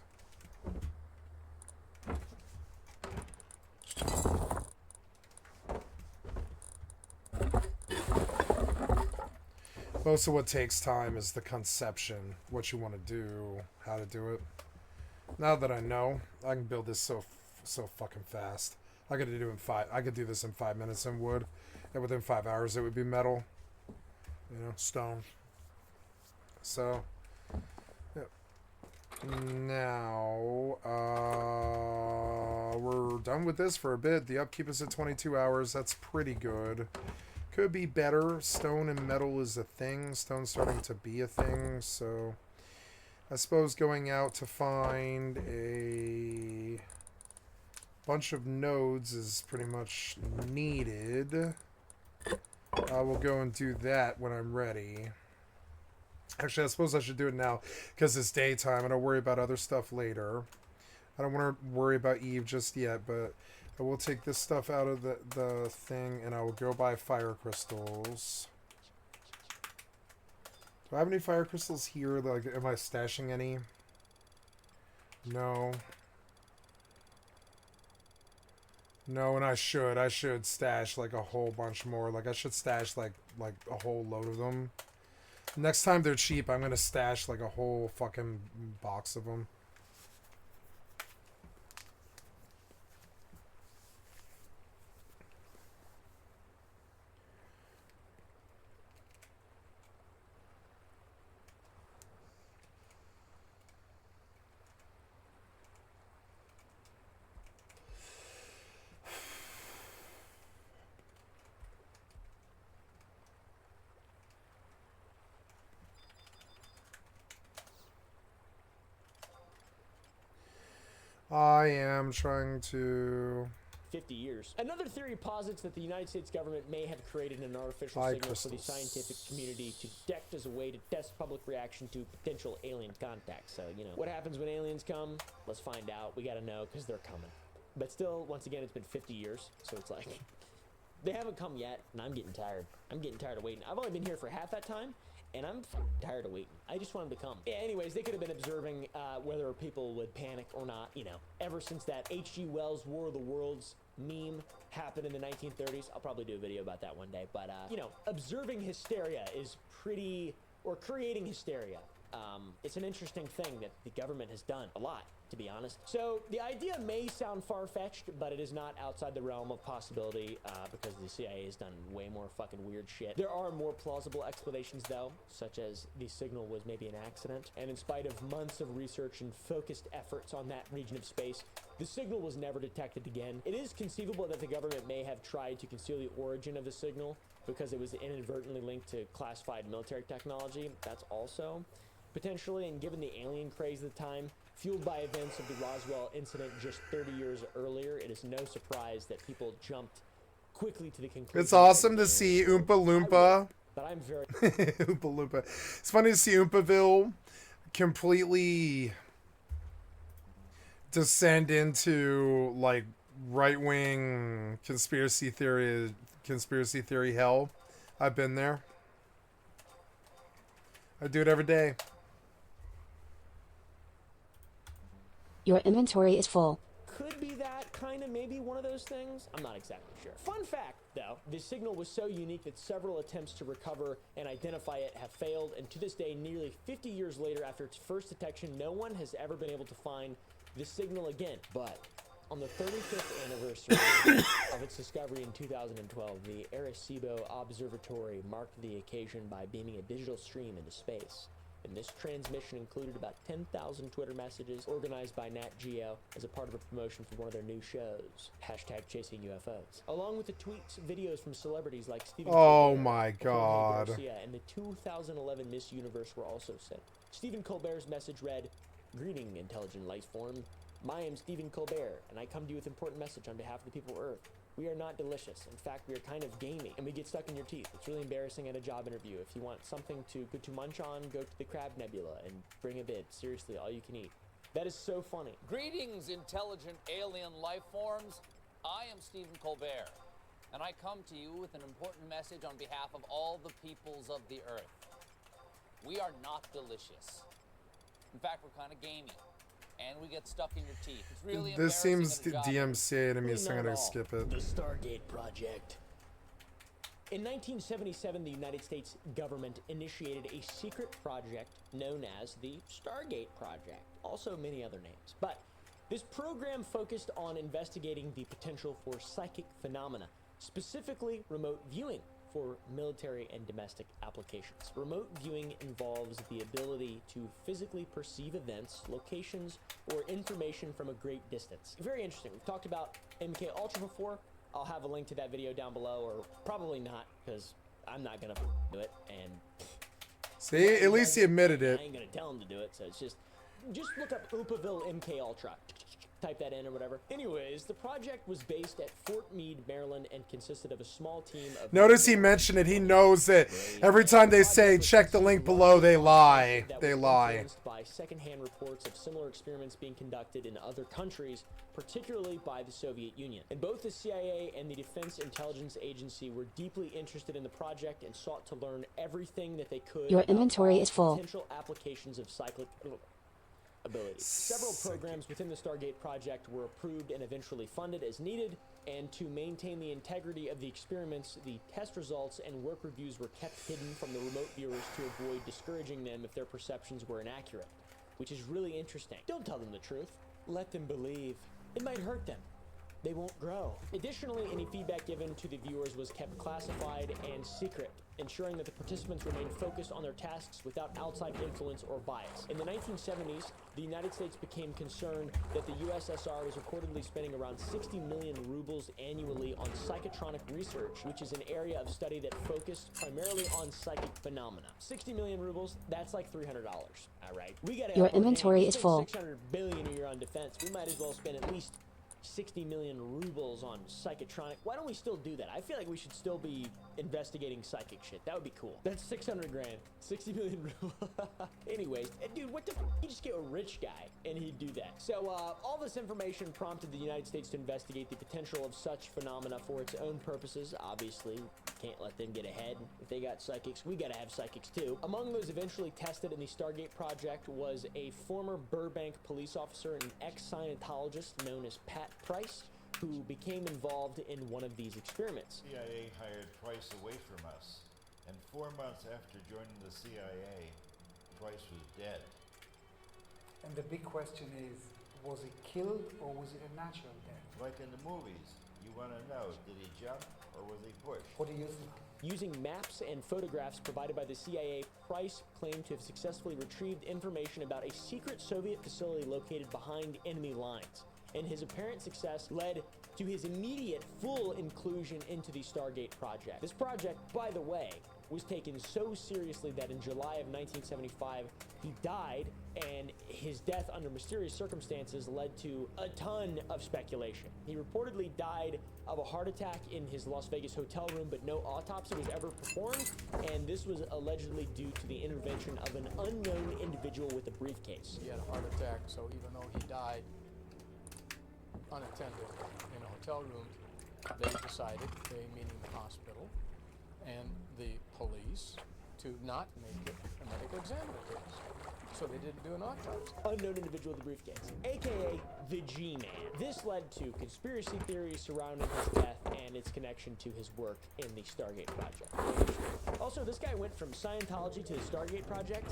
[SPEAKER 1] Most of what takes time is the conception, what you want to do, how to do it. Now that I know, I can build this so fucking fast. I could do this in 5 minutes in wood, and within 5 hours it would be metal. You know, stone. So, yeah. Now, we're done with this for a bit. The upkeep is at 22 hours. That's pretty good. Could be better. Stone and metal is a thing. Stone's starting to be a thing, so I suppose going out to find a bunch of nodes is pretty much needed. I will go and do that when I'm ready. Actually, I suppose I should do it now because it's daytime and I'll worry about other stuff later. I don't want to worry about EvE just yet, but I will take this stuff out of the thing and I will go buy fire crystals. Do I have any fire crystals here? Like, am I stashing any? No. No, and I should stash like a whole bunch more. Like I should stash like a whole load of them. Next time they're cheap, I'm gonna stash like a whole fucking box of them. I am trying to...
[SPEAKER 2] 50 years. Another theory posits that the United States government may have created an artificial signal for the scientific community to detect as a way to test public reaction to potential alien contact. So, you know, what happens when aliens come? Let's find out. We gotta know, because they're coming. But still, once again, it's been 50 years, so it's like... They haven't come yet, and I'm getting tired. I'm getting tired of waiting. I've only been here for half that time, and I'm tired of waiting. I just want them to come. Yeah, anyways, they could have been observing whether people would panic or not, you know. Ever since that H.G. Wells War of the Worlds meme happened in the 1930s. I'll probably do a video about that one day. But, you know, observing hysteria is pretty... or creating hysteria. It's an interesting thing that the government has done a lot, to be honest. So the idea may sound far-fetched, but it is not outside the realm of possibility because the CIA has done way more fucking weird shit. There are more plausible explanations, though, such as the signal was maybe an accident, and in spite of months of research and focused efforts on that region of space, the signal was never detected again. It is conceivable that the government may have tried to conceal the origin of the signal because it was inadvertently linked to classified military technology. That's also potentially, and given the alien craze at the time, fueled by events of the Roswell incident just 30 years earlier, it is no surprise that people jumped quickly to the conclusion.
[SPEAKER 1] It's awesome to see Oompa Loompa.
[SPEAKER 2] But I'm very...
[SPEAKER 1] Oompa Loompa. It's funny to see Oompaville completely descend into, like, right-wing conspiracy theory hell. I've been there. I do it every day.
[SPEAKER 8] Your inventory is full.
[SPEAKER 2] Could be that, kind of, maybe one of those things. I'm not exactly sure. Fun fact, though, the signal was so unique that several attempts to recover and identify it have failed, and to this day, nearly 50 years later after its first detection, no one has ever been able to find the signal again. But on the 35th anniversary of its discovery in 2012, the Arecibo Observatory marked the occasion by beaming a digital stream into space. And this transmission included about 10,000 Twitter messages organized by Nat Geo as a part of a promotion for one of their new shows, #Chasing UFOs. Along with the tweets, videos from celebrities like Stephen
[SPEAKER 1] Oh
[SPEAKER 2] Colbert,
[SPEAKER 1] my God.
[SPEAKER 2] Garcia, and the 2011 Miss Universe were also sent. Stephen Colbert's message read, "Greeting, intelligent life form. I am Stephen Colbert, and I come to you with an important message on behalf of the people of Earth. We are not delicious. In fact, we are kind of gamey, and we get stuck in your teeth. It's really embarrassing at a job interview. If you want something good to munch on, go to the Crab Nebula and bring a bit. Seriously, all you can eat." That is so funny.
[SPEAKER 9] Greetings, intelligent alien life forms. I am Stephen Colbert, and I come to you with an important message on behalf of all the peoples of the Earth. We are not delicious. In fact, we're kind of gamey. And we get stuck in your teeth. It's really
[SPEAKER 1] This seems
[SPEAKER 2] embarrassing at a job
[SPEAKER 1] DMCA to me, so I'm
[SPEAKER 2] Not
[SPEAKER 1] gonna
[SPEAKER 2] at all.
[SPEAKER 1] skip it.
[SPEAKER 2] The Stargate Project. In 1977, the United States government initiated a secret project known as the Stargate Project. Also many other names. But this program focused on investigating the potential for psychic phenomena, specifically remote viewing for military and domestic applications. Remote viewing involves the ability to physically perceive events, locations, or information from a great distance. Very interesting. We've talked about MK Ultra before. I'll have a link to that video down below, or probably not, because I'm not gonna do it, and
[SPEAKER 1] See, at least he admitted
[SPEAKER 2] I
[SPEAKER 1] it.
[SPEAKER 2] ain't gonna tell him to do it, so it's just look up Oopaville MK Ultra. Type that in or whatever. Anyways, the project was based at Fort Meade, Maryland, and consisted of a small team of...
[SPEAKER 1] Notice he mentioned it. He knows that every time they say check the link below, they lie. They lie.
[SPEAKER 2] Influenced by secondhand reports of similar experiments being conducted in other countries, particularly by the Soviet Union. And both the CIA and the Defense Intelligence Agency were deeply interested in the project and sought to learn everything that they could
[SPEAKER 8] Your
[SPEAKER 2] about
[SPEAKER 8] inventory
[SPEAKER 2] all
[SPEAKER 8] is full.
[SPEAKER 2] potential applications of cyclic abilities. Several programs within the Stargate Project were approved and eventually funded as needed, and to maintain the integrity of the experiments, the test results and work reviews were kept hidden from the remote viewers to avoid discouraging them if their perceptions were inaccurate, which is really interesting. Don't tell them the truth. Let them believe. It might hurt them. They won't grow. Additionally, any feedback given to the viewers was kept classified and secret, ensuring that the participants remained focused on their tasks without outside influence or bias. In the 1970s, the United States became concerned that the USSR was reportedly spending around 60 million rubles annually on psychotronic research, which is an area of study that focused primarily on psychic phenomena. 60 million rubles, that's like $300, all right? We gotta
[SPEAKER 8] Your
[SPEAKER 2] up our
[SPEAKER 8] inventory
[SPEAKER 2] game.
[SPEAKER 8] is
[SPEAKER 2] We spend
[SPEAKER 8] full.
[SPEAKER 2] 600 billion a year on defense. We might as well spend at least 60 million rubles on psychotronic. Why don't we still do that? I feel like we should still be investigating psychic shit. That would be cool. That's 600 grand. 60 million rubles. Anyways, dude, what the f? You just get a rich guy and he'd do that. So, all this information prompted the United States to investigate the potential of such phenomena for its own purposes. Obviously, can't let them get ahead. If they got psychics, we gotta have psychics too. Among those eventually tested in the Stargate Project was a former Burbank police officer and ex-Scientologist known as Pat Price, who became involved in one of these experiments.
[SPEAKER 22] CIA hired Price away from us, and 4 months after joining the CIA, Price was dead.
[SPEAKER 23] And the big question is, was he killed or was it a natural death?
[SPEAKER 22] Like in the movies, you want to know, did he jump or was he pushed?
[SPEAKER 23] What do you think?
[SPEAKER 2] Using maps and photographs provided by the CIA, Price claimed to have successfully retrieved information about a secret Soviet facility located behind enemy lines. And his apparent success led to his immediate full inclusion into the Stargate Project. This project, by the way, was taken so seriously that in July of 1975, he died, and his death under mysterious circumstances led to a ton of speculation. He reportedly died of a heart attack in his Las Vegas hotel room, but no autopsy was ever performed, and this was allegedly due to the intervention of an unknown individual with a briefcase.
[SPEAKER 24] He had a heart attack, so even though he died unattended in a hotel room, they decided, they meaning the hospital and the police, to not make it a medical examiner case. So they didn't do an autopsy.
[SPEAKER 2] Unknown individual with a briefcase, aka the G-Man. This led to conspiracy theories surrounding his death and its connection to his work in the Stargate Project. Also, this guy went from Scientology to the Stargate Project.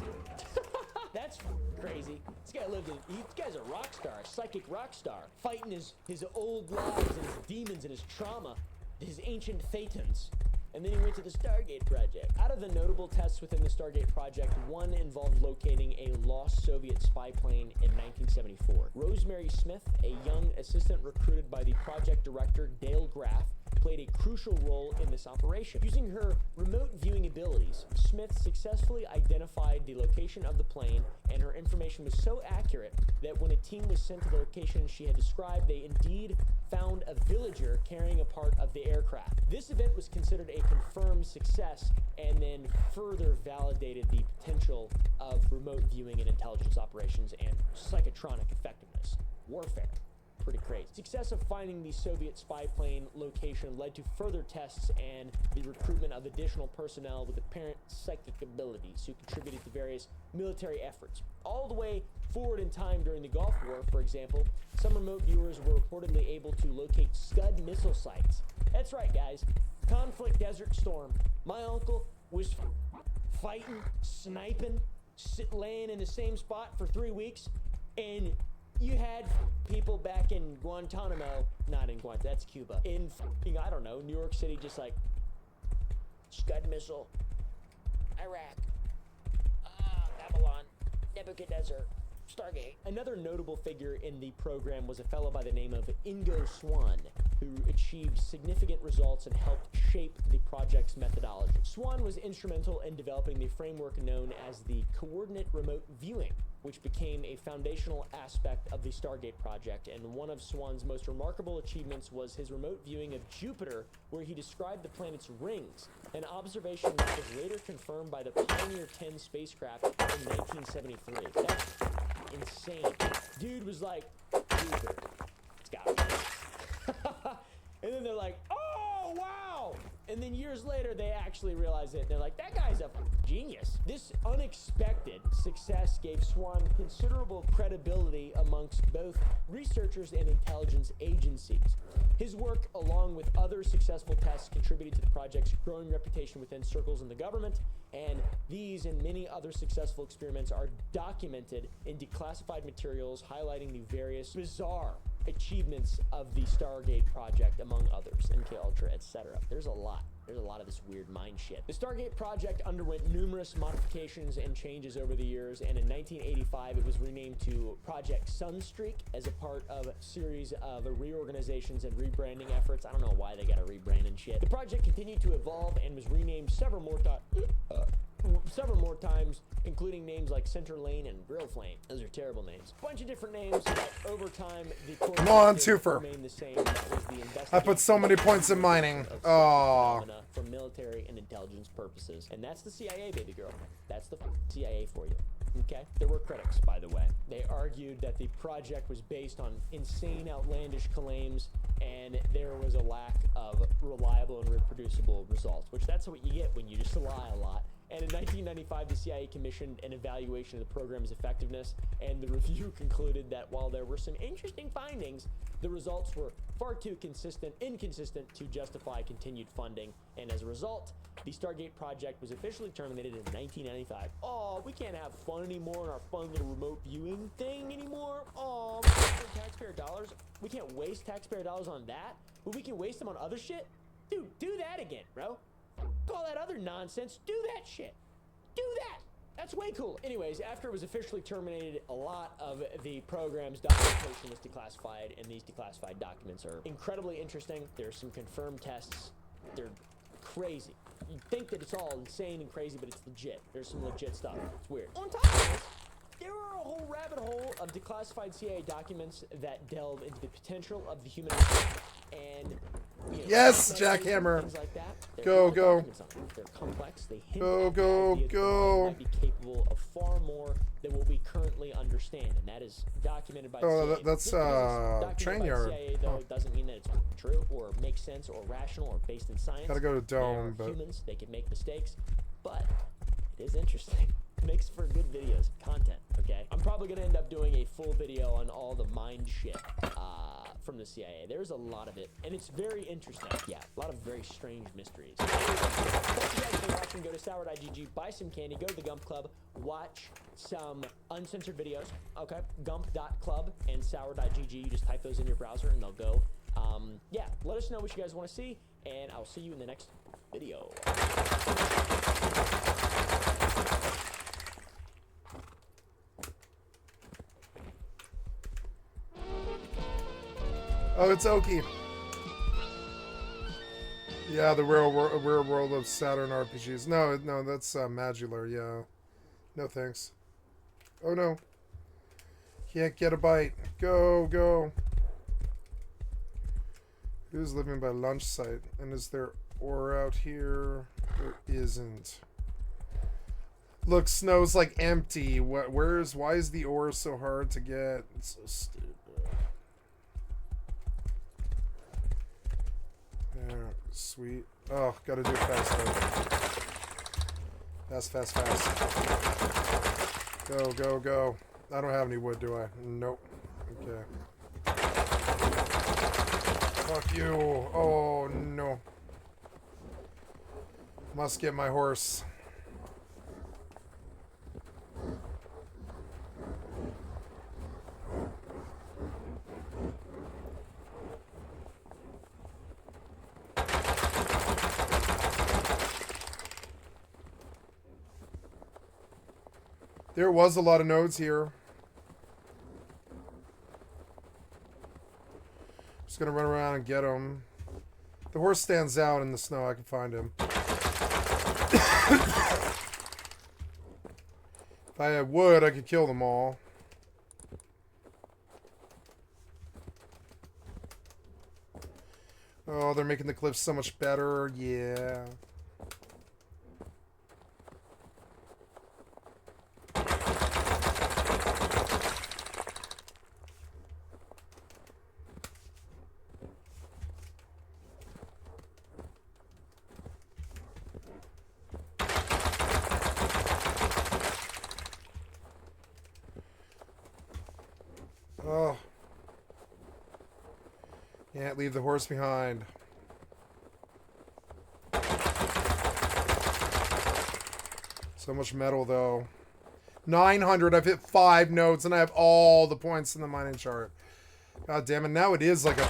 [SPEAKER 2] That's crazy. This guy this guy's a rock star, a psychic rock star, fighting his old lives and his demons and his trauma, his ancient thetans. And then he went to the Stargate project. Out of the notable tests within the Stargate project, one involved locating a lost Soviet spy plane in 1974. Rosemary Smith, a young assistant recruited by the project director Dale Graff, played a crucial role in this operation. Using her remote viewing abilities, Smith successfully identified the location of the plane, and her information was so accurate that when a team was sent to the location she had described, they indeed found a villager carrying a part of the aircraft. This event was considered a confirmed success and then further validated the potential of remote viewing in intelligence operations and psychotronic effectiveness. Warfare. Pretty crazy. Success of finding the Soviet spy plane location led to further tests and the recruitment of additional personnel with apparent psychic abilities who contributed to various military efforts. All the way forward in time during the Gulf War, for example, some remote viewers were reportedly able to locate Scud missile sites. That's right, guys. Conflict Desert Storm. My uncle was fighting, sniping, laying in the same spot for 3 weeks, and you had people back in Guantanamo, not in Guantanamo, that's Cuba, in I don't know, New York City, just like, Scud missile, Iraq, Babylon, Nebuchadnezzar, Stargate. Another notable figure in the program was a fellow by the name of Ingo Swann, who achieved significant results and helped shape the project's methodology. Swann was instrumental in developing the framework known as the coordinate remote viewing, which became a foundational aspect of the Stargate project, and one of Swann's most remarkable achievements was his remote viewing of Jupiter, where he described the planet's rings, an observation that was later confirmed by the Pioneer 10 spacecraft in 1973. That's insane. Dude was like, Jupiter, it's got rings. And then they're like, oh, wow! And then years later, they actually realize it, and they're like, that guy's a genius. This unexpected success gave Swann considerable credibility amongst both researchers and intelligence agencies. His work, along with other successful tests, contributed to the project's growing reputation within circles in the government, and these and many other successful experiments are documented in declassified materials highlighting the various bizarre achievements of the Stargate project, among others, MK Ultra, etc. There's a lot of this weird mind shit. The Stargate project underwent numerous modifications and changes over the years, and in 1985 it was renamed to Project Sunstreak as a part of a series of reorganizations and rebranding efforts. I don't know why they got to rebrand and shit. The project continued to evolve and was renamed several more times, including names like Center Lane and Grill Flame. Those are terrible names. A bunch of different names, but over time, the core
[SPEAKER 1] come on, twofer.
[SPEAKER 2] remained the same. That was the
[SPEAKER 1] I put so many points in mining. Oh.
[SPEAKER 2] For military and intelligence purposes. And that's the CIA, baby girl. That's the CIA for you. Okay? There were critics, by the way. They argued that the project was based on insane, outlandish claims, and there was a lack of reliable and reproducible results, which that's what you get when you just lie a lot. And in 1995, the CIA commissioned an evaluation of the program's effectiveness, and the review concluded that while there were some interesting findings, the results were far too inconsistent to justify continued funding, and as a result, the Stargate project was officially terminated in 1995. Oh, we can't have fun anymore in our fun little remote viewing thing anymore. Oh, taxpayer dollars. We can't waste taxpayer dollars on that, but we can waste them on other shit? Dude, do that again, bro. All that other nonsense, do that shit. Do that. That's way cool. Anyways, after it was officially terminated, a lot of the program's documentation was declassified, and these declassified documents are incredibly interesting. There's some confirmed tests. They're crazy. You'd think that it's all insane and crazy, but it's legit. There's some legit stuff. It's weird. On top of this, there are a whole rabbit hole of declassified CIA documents that delve into the potential of the human race and
[SPEAKER 1] yes, jackhammer.
[SPEAKER 2] Like that.
[SPEAKER 1] Go.
[SPEAKER 2] They're complex. They hint
[SPEAKER 1] Go.
[SPEAKER 2] might be capable of far more than what we currently understand, and that is documented by CIA.
[SPEAKER 1] That's train yard.
[SPEAKER 2] CIA, though, doesn't mean that it's true or makes sense or rational or based in science.
[SPEAKER 1] Gotta go to Dome, but
[SPEAKER 2] humans, they can make mistakes, but it is interesting. Makes for good videos, content, okay? I'm probably gonna end up doing a full video on all the mind shit from the CIA. There's a lot of it, and it's very interesting. Yeah, a lot of very strange mysteries. Thank you guys for watching. Go to sour.gg, buy some candy, go to the Gump Club, watch some uncensored videos, okay? Gump.club and sour.gg. You just type those in your browser, and they'll go. Yeah, let us know what you guys want to see, and I'll see you in the next video.
[SPEAKER 1] Oh, it's Oki. Yeah, the real world of Saturn RPGs. No, that's Madular. Yeah. No thanks. Oh no. Can't get a bite. Go. Who's living by lunch site? And is there ore out here? There isn't. Look, snow's like empty. Why is the ore so hard to get? It's so stupid. Yeah, sweet. Oh, gotta do it fast though. Fast. Go. I don't have any wood, do I? Nope. Okay. Fuck you. Oh, no. Must get my horse. There was a lot of nodes here. Just gonna run around and get them. The horse stands out in the snow. I can find him. If I had wood, I could kill them all. Oh, they're making the cliffs so much better. Yeah. Oh. Can't leave the horse behind. So much metal, though. 900. I've hit 5 nodes, and I have all the points in the mining chart. God damn it. Now it is like a...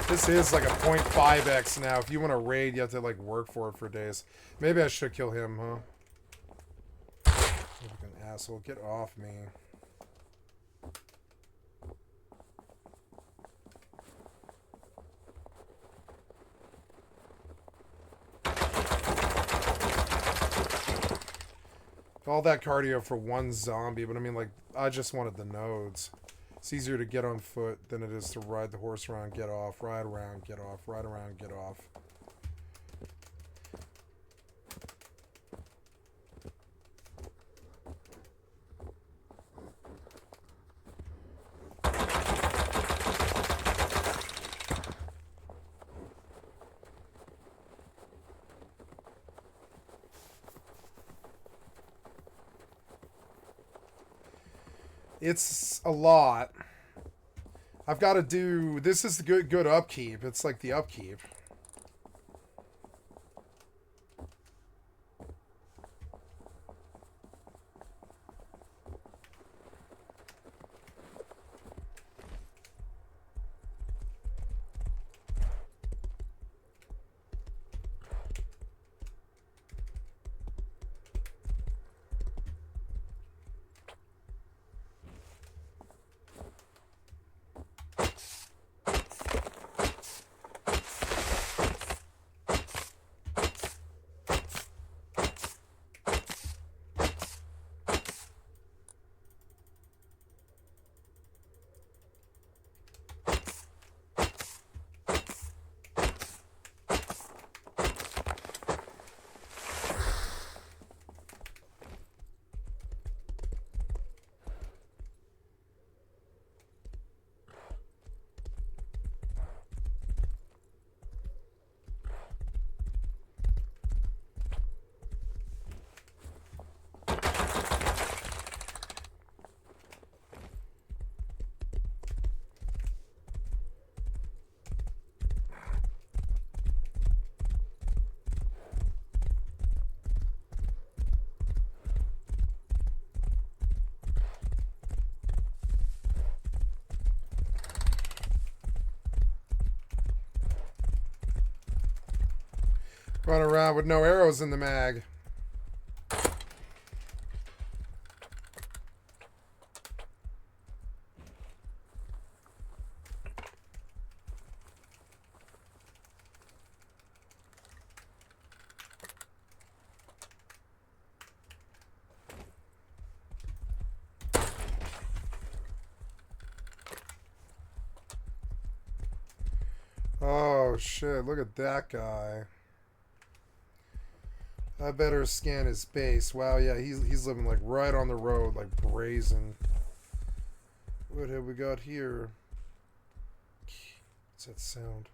[SPEAKER 1] This is like a 0.5x now. If you want to raid, you have to, like, work for it for days. Maybe I should kill him, huh? Fucking asshole. Get off me. All that cardio for one zombie, but I mean, like, I just wanted the nodes. It's easier to get on foot than it is to ride the horse around, get off, ride around, get off, ride around, get off. It's a lot. I've got to do... This is the good upkeep. It's like the upkeep. Run around with no arrows in the mag. Oh shit, look at that guy. I better scan his base. Wow, yeah, he's living like right on the road, like brazen. What have we got here? What's that sound?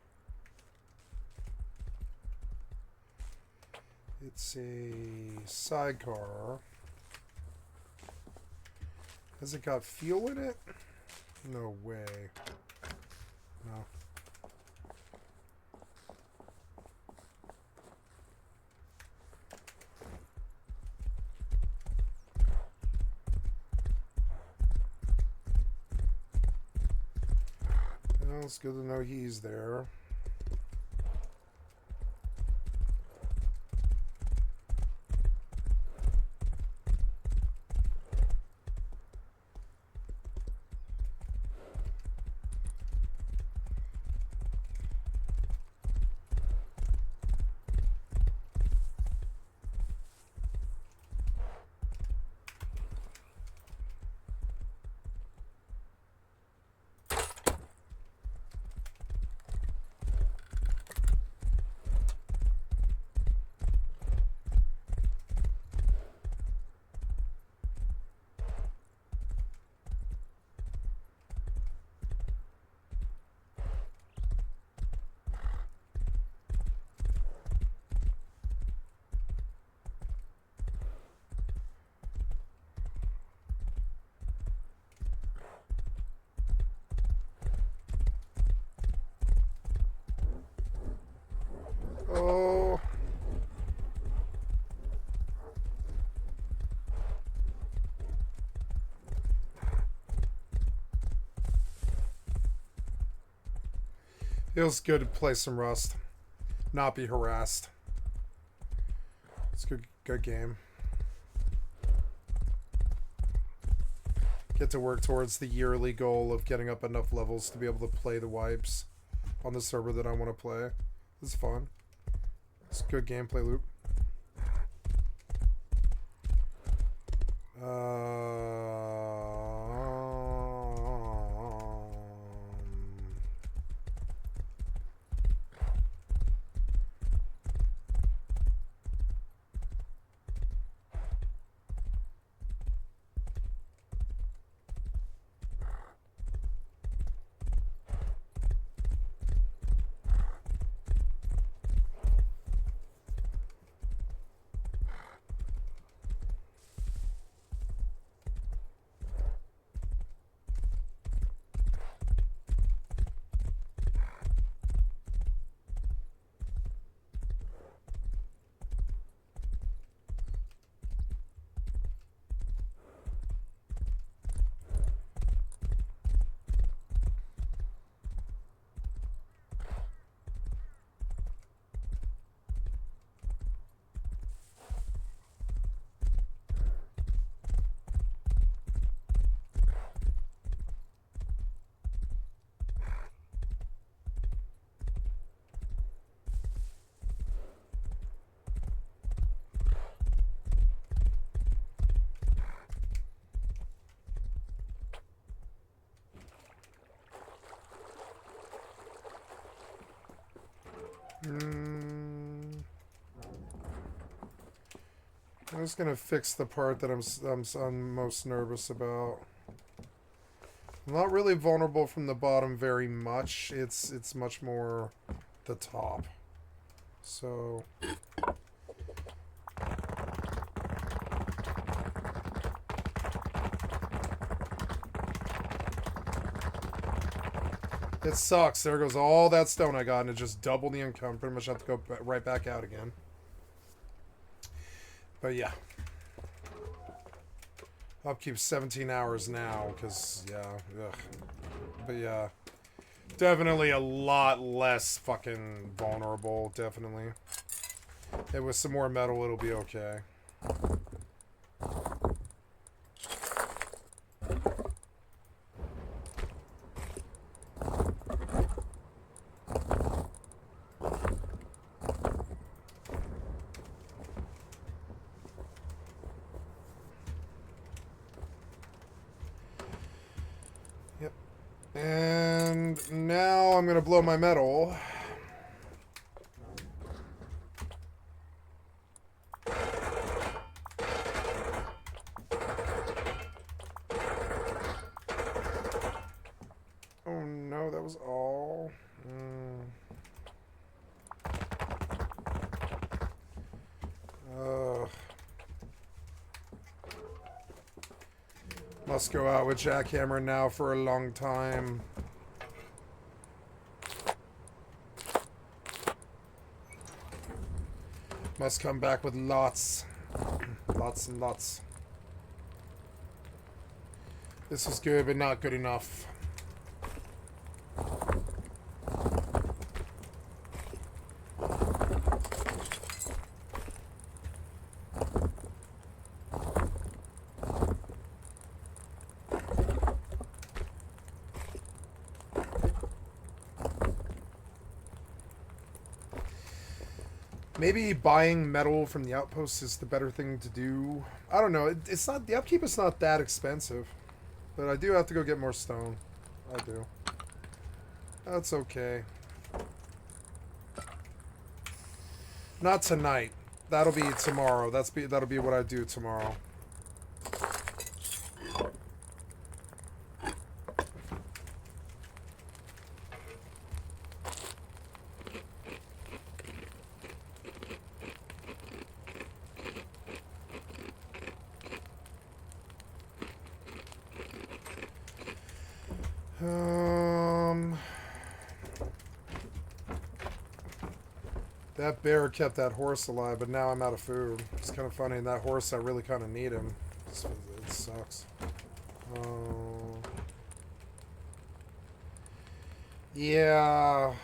[SPEAKER 1] It's a sidecar. Has it got fuel in it? No way. No. Well, it's good to know he's there. Oh. Feels good to play some Rust. Not be harassed. It's a good game. Get to work towards the yearly goal of getting up enough levels to be able to play the wipes on the server that I want to play. It's fun. It's a good gameplay loop. I'm just gonna fix the part that I'm most nervous about. I'm not really vulnerable from the bottom very much. It's much more the top. So it sucks. There goes all that stone I got, and it just doubled the income. Pretty much have to go right back out again. But yeah. Upkeep 17 hours now, because, yeah, ugh. But yeah. Definitely a lot less fucking vulnerable, definitely. And with some more metal, it'll be okay. Yep. And now I'm going to blow my metal. Oh no, that was all. Must go out with jackhammer now for a long time. Must come back with lots. Lots and lots. This is good, but not good enough. Maybe buying metal from the outposts is the better thing to do. I don't know. It's not, the upkeep is not that expensive, but I do have to go get more stone. I do. That's okay. Not tonight. That'll be tomorrow. That'll be what I do tomorrow. That bear kept that horse alive, but now I'm out of food. It's kind of funny. And that horse, I really kind of need him. It sucks. Yeah.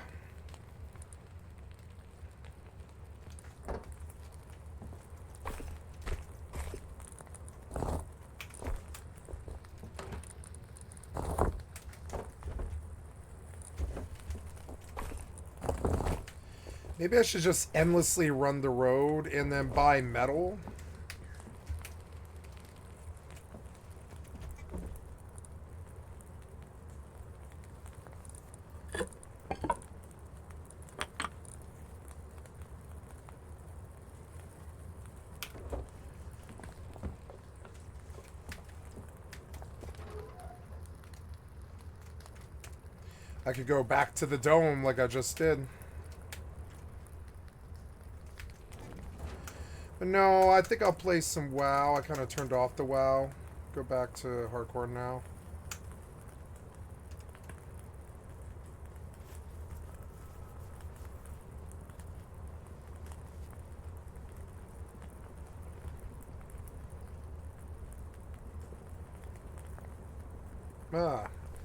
[SPEAKER 1] Maybe I should just endlessly run the road and then buy metal. I could go back to the dome like I just did. But no, I think I'll play some WoW. I kind of turned off the WoW. Go back to hardcore now.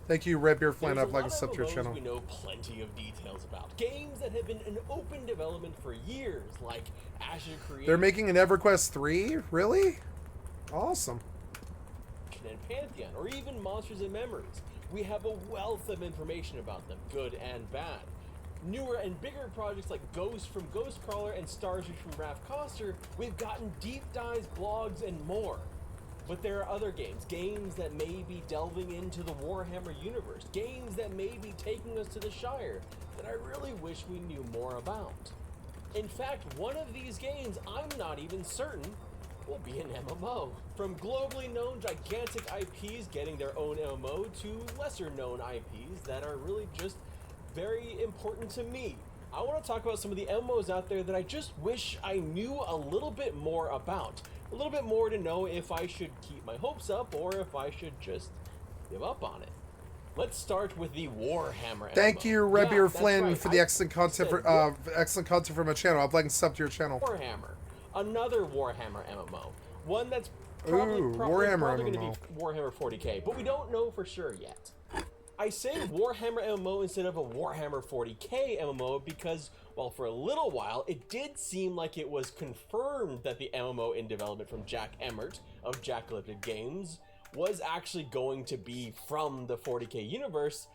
[SPEAKER 1] Thank you, Redbeard Flint. I'd like to sub to your channel.
[SPEAKER 2] We know plenty of details about games that have been in open development for years, like Azure Creation.
[SPEAKER 1] They're making an EverQuest 3? Really? Awesome.
[SPEAKER 2] And Pantheon, or even Monsters and Memories. We have a wealth of information about them, good and bad. Newer and bigger projects like Ghost from Ghostcrawler and Starship from Raph Koster, we've gotten deep dives, blogs, and more. But there are other games that may be delving into the Warhammer universe, games that may be taking us to the Shire, that I really wish we knew more about. In fact, one of these games, I'm not even certain, will be an MMO. From globally known gigantic IPs getting their own MMO to lesser known IPs that are really just very important to me. I want to talk about some of the MMOs out there that I just wish I knew a little bit more about. A little bit more to know if I should keep my hopes up or if I should just give up on it. Let's start with the Warhammer MMO.
[SPEAKER 1] Thank you, Redbeard Flynn,
[SPEAKER 2] right.
[SPEAKER 1] for the excellent content for my channel. I'd like to sub to your channel.
[SPEAKER 2] Warhammer, another Warhammer MMO, one that's
[SPEAKER 1] probably
[SPEAKER 2] going to be Warhammer 40k, but we don't know for sure yet. I say Warhammer MMO instead of a Warhammer 40k MMO because
[SPEAKER 10] While for a little while, it did seem like it was confirmed that the MMO in development from Jack Emmert of Jackalyptic Games was actually going to be from the 40k universe,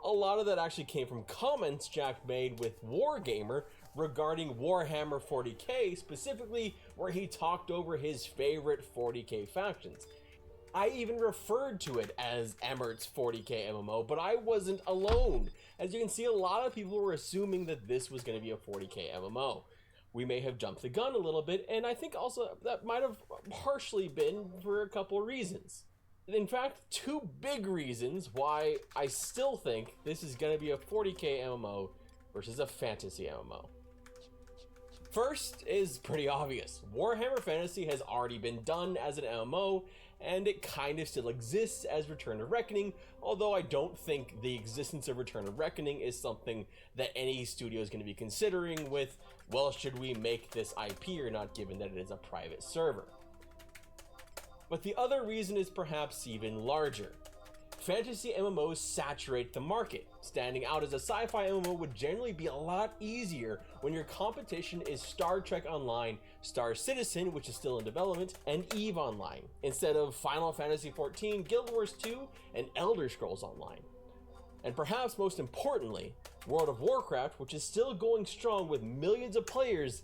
[SPEAKER 10] a lot of that actually came from comments Jack made with Wargamer regarding Warhammer 40k, specifically where he talked over his favorite 40k factions. I even referred to it as Emmert's 40k MMO, but I wasn't alone. As you can see, a lot of people were assuming that this was going to be a 40k MMO. We may have jumped the gun a little bit, and I think also that might have partially been for a couple reasons. In fact, two big reasons why I still think this is going to be a 40k MMO versus a fantasy MMO. First is pretty obvious. Warhammer Fantasy has already been done as an MMO, and it kind of still exists as Return of Reckoning, although I don't think the existence of Return of Reckoning is something that any studio is going to be considering with, well, should we make this IP or not, given that it is a private server. But the other reason is perhaps even larger. Fantasy MMOs saturate the market. Standing out as a sci-fi MMO would generally be a lot easier when your competition is Star Trek Online, Star Citizen, which is still in development, and EVE Online, instead of Final Fantasy XIV, Guild Wars 2, and Elder Scrolls Online. And perhaps most importantly, World of Warcraft, which is still going strong with millions of players,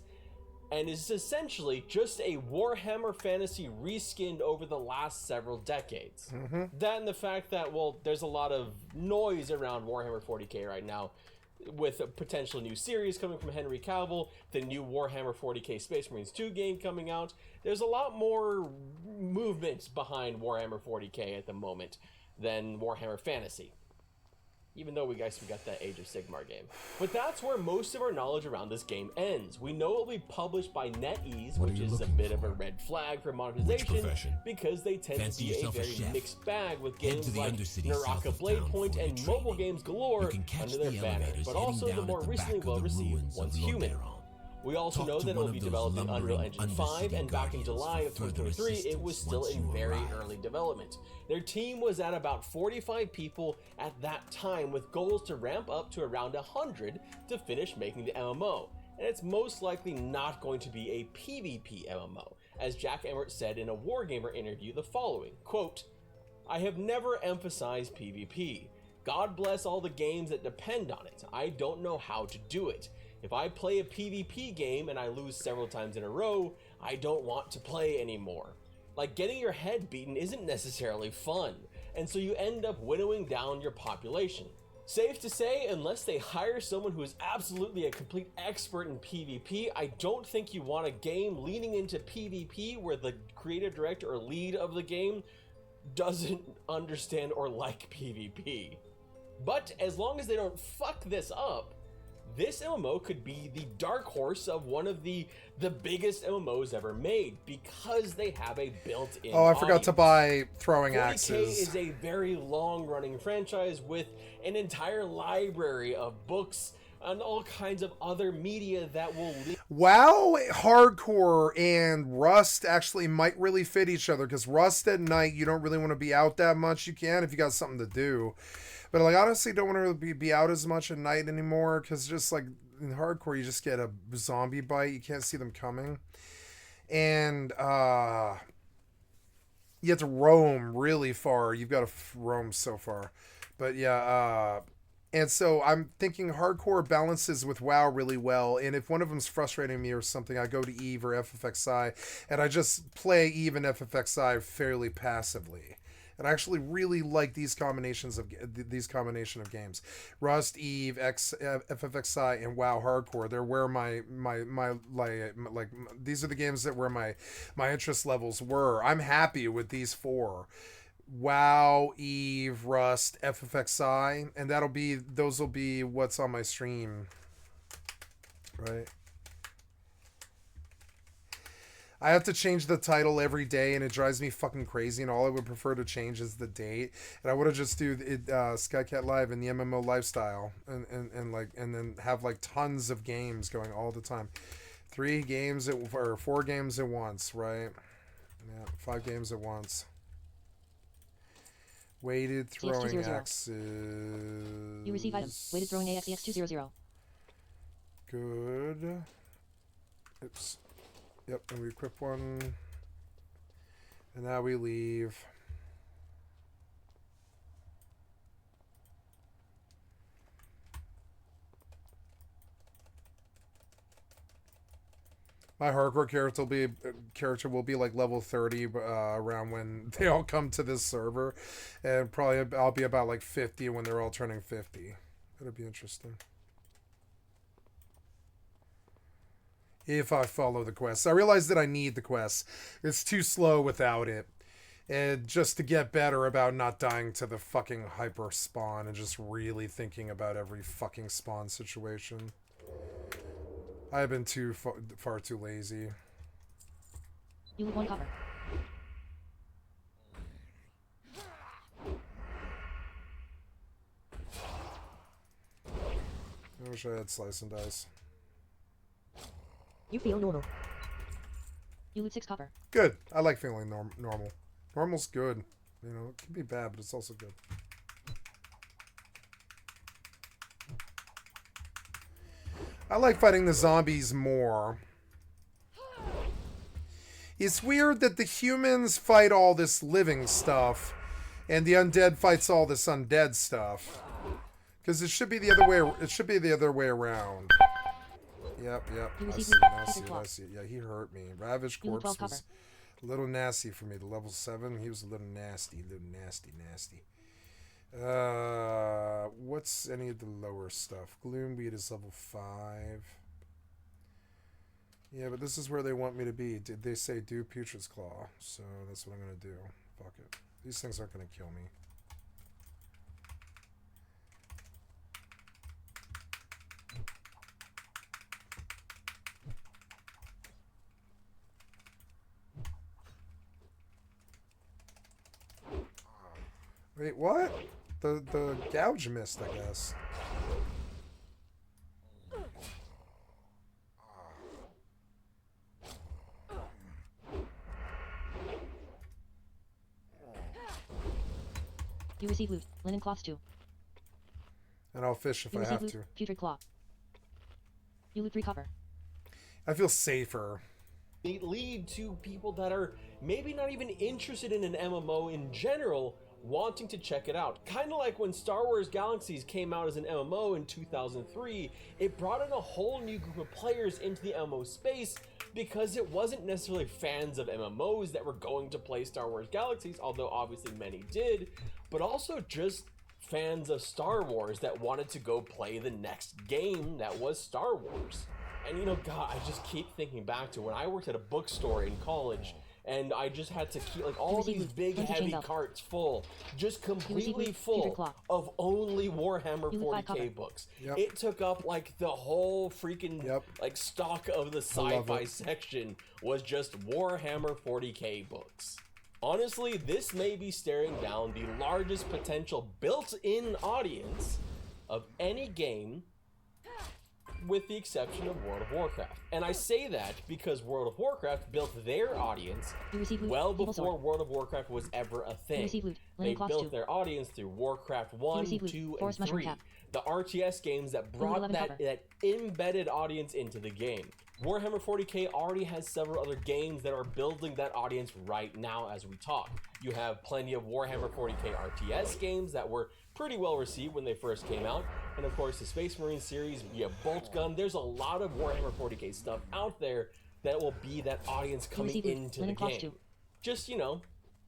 [SPEAKER 10] and is essentially just a Warhammer Fantasy reskinned over the last several decades. That and the fact that, well, there's a lot of noise around Warhammer 40k right now, with a potential new series coming from Henry Cavill, the new Warhammer 40k Space Marines 2 game coming out. There's a lot more movement behind Warhammer 40k at the moment than Warhammer Fantasy. Even though we got that Age of Sigmar game. But that's where most of our knowledge around this game ends. We know it will be published by NetEase, which is a bit of a red flag for monetization, because they tend to be a very mixed bag with games like Naraka Bladepoint and mobile games galore under their banner, but also the more recently well-received Once Human. We also know that it will be developed in Unreal Engine 5, and back in July of 2023, it was still in very early development. Their team was at about 45 people at that time, with goals to ramp up to around 100 to finish making the MMO. And it's most likely not going to be a PvP MMO, as Jack Emmert said in a Wargamer interview the following, quote, "I have never emphasized PvP. God bless all the games that depend on it. I don't know how to do it. If I play a PvP game and I lose several times in a row, I don't want to play anymore. Like, getting your head beaten isn't necessarily fun, and so you end up winnowing down your population. Safe to say, unless they hire someone who is absolutely a complete expert in PvP, I don't think you want a game leaning into PvP where the creative director or lead of the game doesn't understand or like PvP. But as long as they don't fuck this up, this MMO could be the dark horse of one of the biggest MMOs ever made, because they have a built-in
[SPEAKER 1] Oh, I forgot to
[SPEAKER 10] audience.
[SPEAKER 1] buy throwing
[SPEAKER 10] 40K
[SPEAKER 1] axes.
[SPEAKER 10] is a very long-running franchise with an entire library of books and all kinds of other media that will
[SPEAKER 1] WoW Hardcore and Rust actually might really fit each other, because Rust at night, you don't really want to be out that much. You can if you got something to do. But like, honestly, don't want to be out as much at night anymore, because just like in Hardcore, you just get a zombie bite. You can't see them coming. And you have to roam really far. You've got to roam so far. But yeah, and so I'm thinking Hardcore balances with WoW really well. And if one of them's frustrating me or something, I go to EVE or FFXI, and I just play EVE and FFXI fairly passively. And I actually really like these combination of games. Rust, EVE, FFXI, and WoW Hardcore. They're where my these are the games that where my interest levels were. I'm happy with these four: WoW, EVE, Rust, FFXI, and those will be what's on my stream, right? I have to change the title every day, and it drives me fucking crazy, and all I would prefer to change is the date. And I would have just do it, skycat.live and the MMO lifestyle, and then have like tons of games going all the time. 4 games at once, right? Yeah, 5 games at once. Weighted throwing axes.
[SPEAKER 8] You receive item. Weighted throwing AXEX200.
[SPEAKER 1] good. Oops. Yep, and we equip one. And now we leave. My hardcore character will be like level 30 around when they all come to this server, and probably I'll be about like 50 when they're all turning 50. That'll be interesting. If I follow the quests. I realize that I need the quests. It's too slow without it. And just to get better about not dying to the fucking hyper spawn and just really thinking about every fucking spawn situation. I've been far too lazy.
[SPEAKER 3] You need one cover.
[SPEAKER 1] I wish I had slice and dice.
[SPEAKER 3] You feel normal. You loot 6 copper.
[SPEAKER 1] Good. I like feeling normal. Normal's good. You know, it can be bad, but it's also good. I like fighting the zombies more. It's weird that the humans fight all this living stuff, and the undead fights all this undead stuff. Because it should be the other way. It should be the other way around. Yep. I see it. Yeah, he hurt me. Ravaged Corpse was a little nasty for me. The level 7, he was a little nasty. What's any of the lower stuff? Gloomweed is level 5. Yeah, but this is where they want me to be. Did they say do Putrid's Claw? So that's what I'm going to do. Fuck it. These things aren't going to kill me. Wait, what? The gouge missed, I guess.
[SPEAKER 3] You receive loot. Linen cloths 2.
[SPEAKER 1] And I'll fish if I have to.
[SPEAKER 3] Putrid claw. You loot 3 copper.
[SPEAKER 1] I feel safer.
[SPEAKER 10] They lead to people that are maybe not even interested in an MMO in general, wanting to check it out. Kind of like when Star Wars Galaxies came out as an MMO in 2003, it brought in a whole new group of players into the MMO space because it wasn't necessarily fans of MMOs that were going to play Star Wars Galaxies, although obviously many did, but also just fans of Star Wars that wanted to go play the next game that was Star Wars. And you know, God, I just keep thinking back to when I worked at a bookstore in college, and I just had to keep like all these big heavy carts full, just completely full of only Warhammer 40k books. It took up like the whole freaking like stock of the sci-fi section was just Warhammer 40k books. Honestly, this may be staring down the largest potential built-in audience of any game, with the exception of World of Warcraft. And I say that because World of Warcraft built their audience well before World of Warcraft was ever a thing. They built their audience through Warcraft 1, 2, and 3. The RTS games that brought that embedded audience into the game. Warhammer 40k already has several other games that are building that audience right now as we talk. You have plenty of Warhammer 40k RTS games that were pretty well received when they first came out, and of course the Space Marine series, you have Bolt Gun. There's a lot of Warhammer 40k stuff out there that will be that audience coming into the game. Just, you know,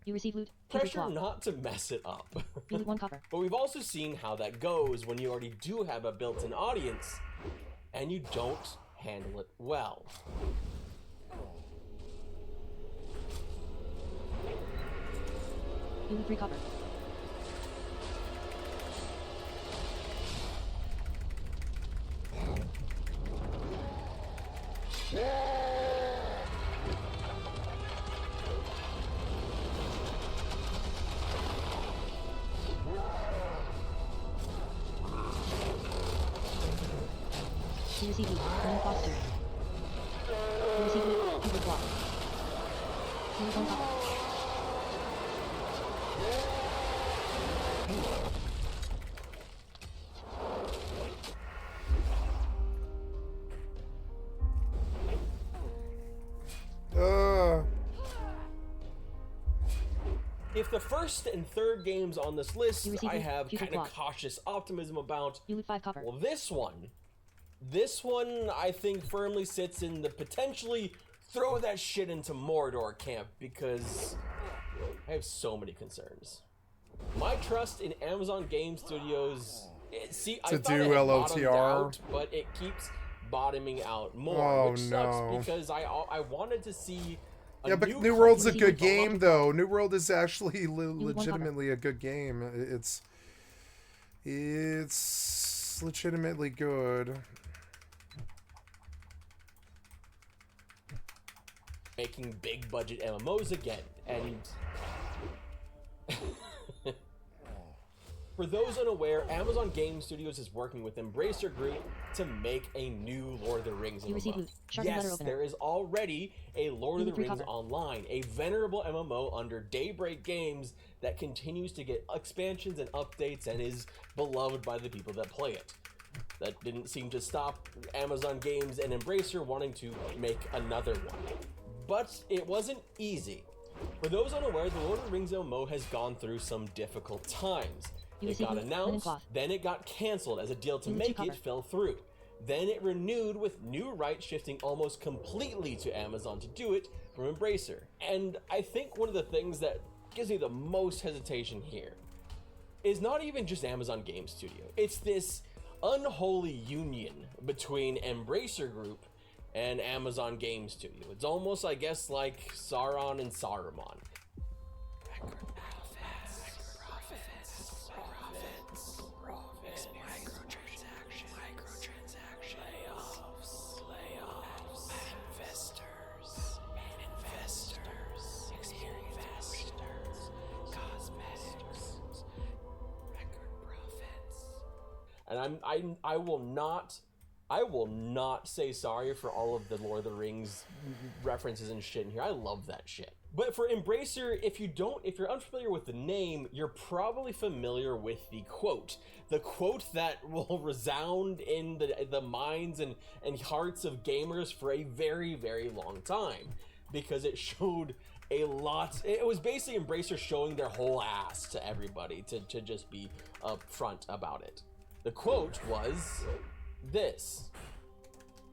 [SPEAKER 3] you receive loot.
[SPEAKER 10] Pressure not to mess it up.
[SPEAKER 3] You loot 1 copper.
[SPEAKER 10] But we've also seen how that goes when you already do have a built-in audience and you don't handle it well.
[SPEAKER 3] You loot 3 copper. You receive loot. Linen cloths 2. You receive loot. Putrid claw. You loot 1 copper.
[SPEAKER 10] If the first and third games on this list
[SPEAKER 3] You receive
[SPEAKER 10] I
[SPEAKER 3] loot.
[SPEAKER 10] have
[SPEAKER 3] Future
[SPEAKER 10] kind of
[SPEAKER 3] plot.
[SPEAKER 10] cautious optimism about,
[SPEAKER 3] You loot 5 copper.
[SPEAKER 10] well, this one I think firmly sits in the potentially throw that shit into Mordor camp, because I have so many concerns. My trust in Amazon Game Studios, I
[SPEAKER 1] To
[SPEAKER 10] thought it
[SPEAKER 1] do
[SPEAKER 10] had bottomed
[SPEAKER 1] LOTR?
[SPEAKER 10] out, but it keeps bottoming out more,
[SPEAKER 1] Oh,
[SPEAKER 10] which
[SPEAKER 1] no.
[SPEAKER 10] sucks because I wanted to see a
[SPEAKER 1] Yeah, but
[SPEAKER 10] new
[SPEAKER 1] New World's a
[SPEAKER 10] company
[SPEAKER 1] good
[SPEAKER 10] with a lot
[SPEAKER 1] game,
[SPEAKER 10] of-
[SPEAKER 1] though. New World is actually
[SPEAKER 3] want
[SPEAKER 1] legitimately a good game. It's legitimately good.
[SPEAKER 10] Making big budget MMOs again, and for those unaware, Amazon Game Studios is working with Embracer Group to make a new Lord of the Rings
[SPEAKER 3] You receive
[SPEAKER 10] MMO.
[SPEAKER 3] loot. Sharpened letter
[SPEAKER 10] Yes,
[SPEAKER 3] opener.
[SPEAKER 10] there is already a Lord of
[SPEAKER 3] You
[SPEAKER 10] the
[SPEAKER 3] loot
[SPEAKER 10] Rings
[SPEAKER 3] recover.
[SPEAKER 10] Online, a venerable MMO under Daybreak Games that continues to get expansions and updates and is beloved by the people that play it. That didn't seem to stop Amazon Games and Embracer wanting to make another one. But it wasn't easy. For those unaware, the Lord of the Rings MMO has gone through some difficult times.
[SPEAKER 3] You
[SPEAKER 10] It
[SPEAKER 3] receive
[SPEAKER 10] got
[SPEAKER 3] loot, linen
[SPEAKER 10] announced,
[SPEAKER 3] cloth.
[SPEAKER 10] then it got canceled as a deal to
[SPEAKER 3] You loot
[SPEAKER 10] make
[SPEAKER 3] cover.
[SPEAKER 10] it fell through. Then it renewed with new rights shifting almost completely to Amazon to do it from Embracer. And I think one of the things that gives me the most hesitation here is not even just Amazon Game Studio. It's this unholy union between Embracer Group and Amazon Game Studio. It's almost, I guess, like Sauron and Saruman. And I will not say sorry for all of the Lord of the Rings references and shit in here. I love that shit. But for Embracer, if you're unfamiliar with the name, you're probably familiar with the quote that will resound in the minds and hearts of gamers for a very, very long time, because it showed a lot. It was basically Embracer showing their whole ass to everybody to just be upfront about it. The quote was this: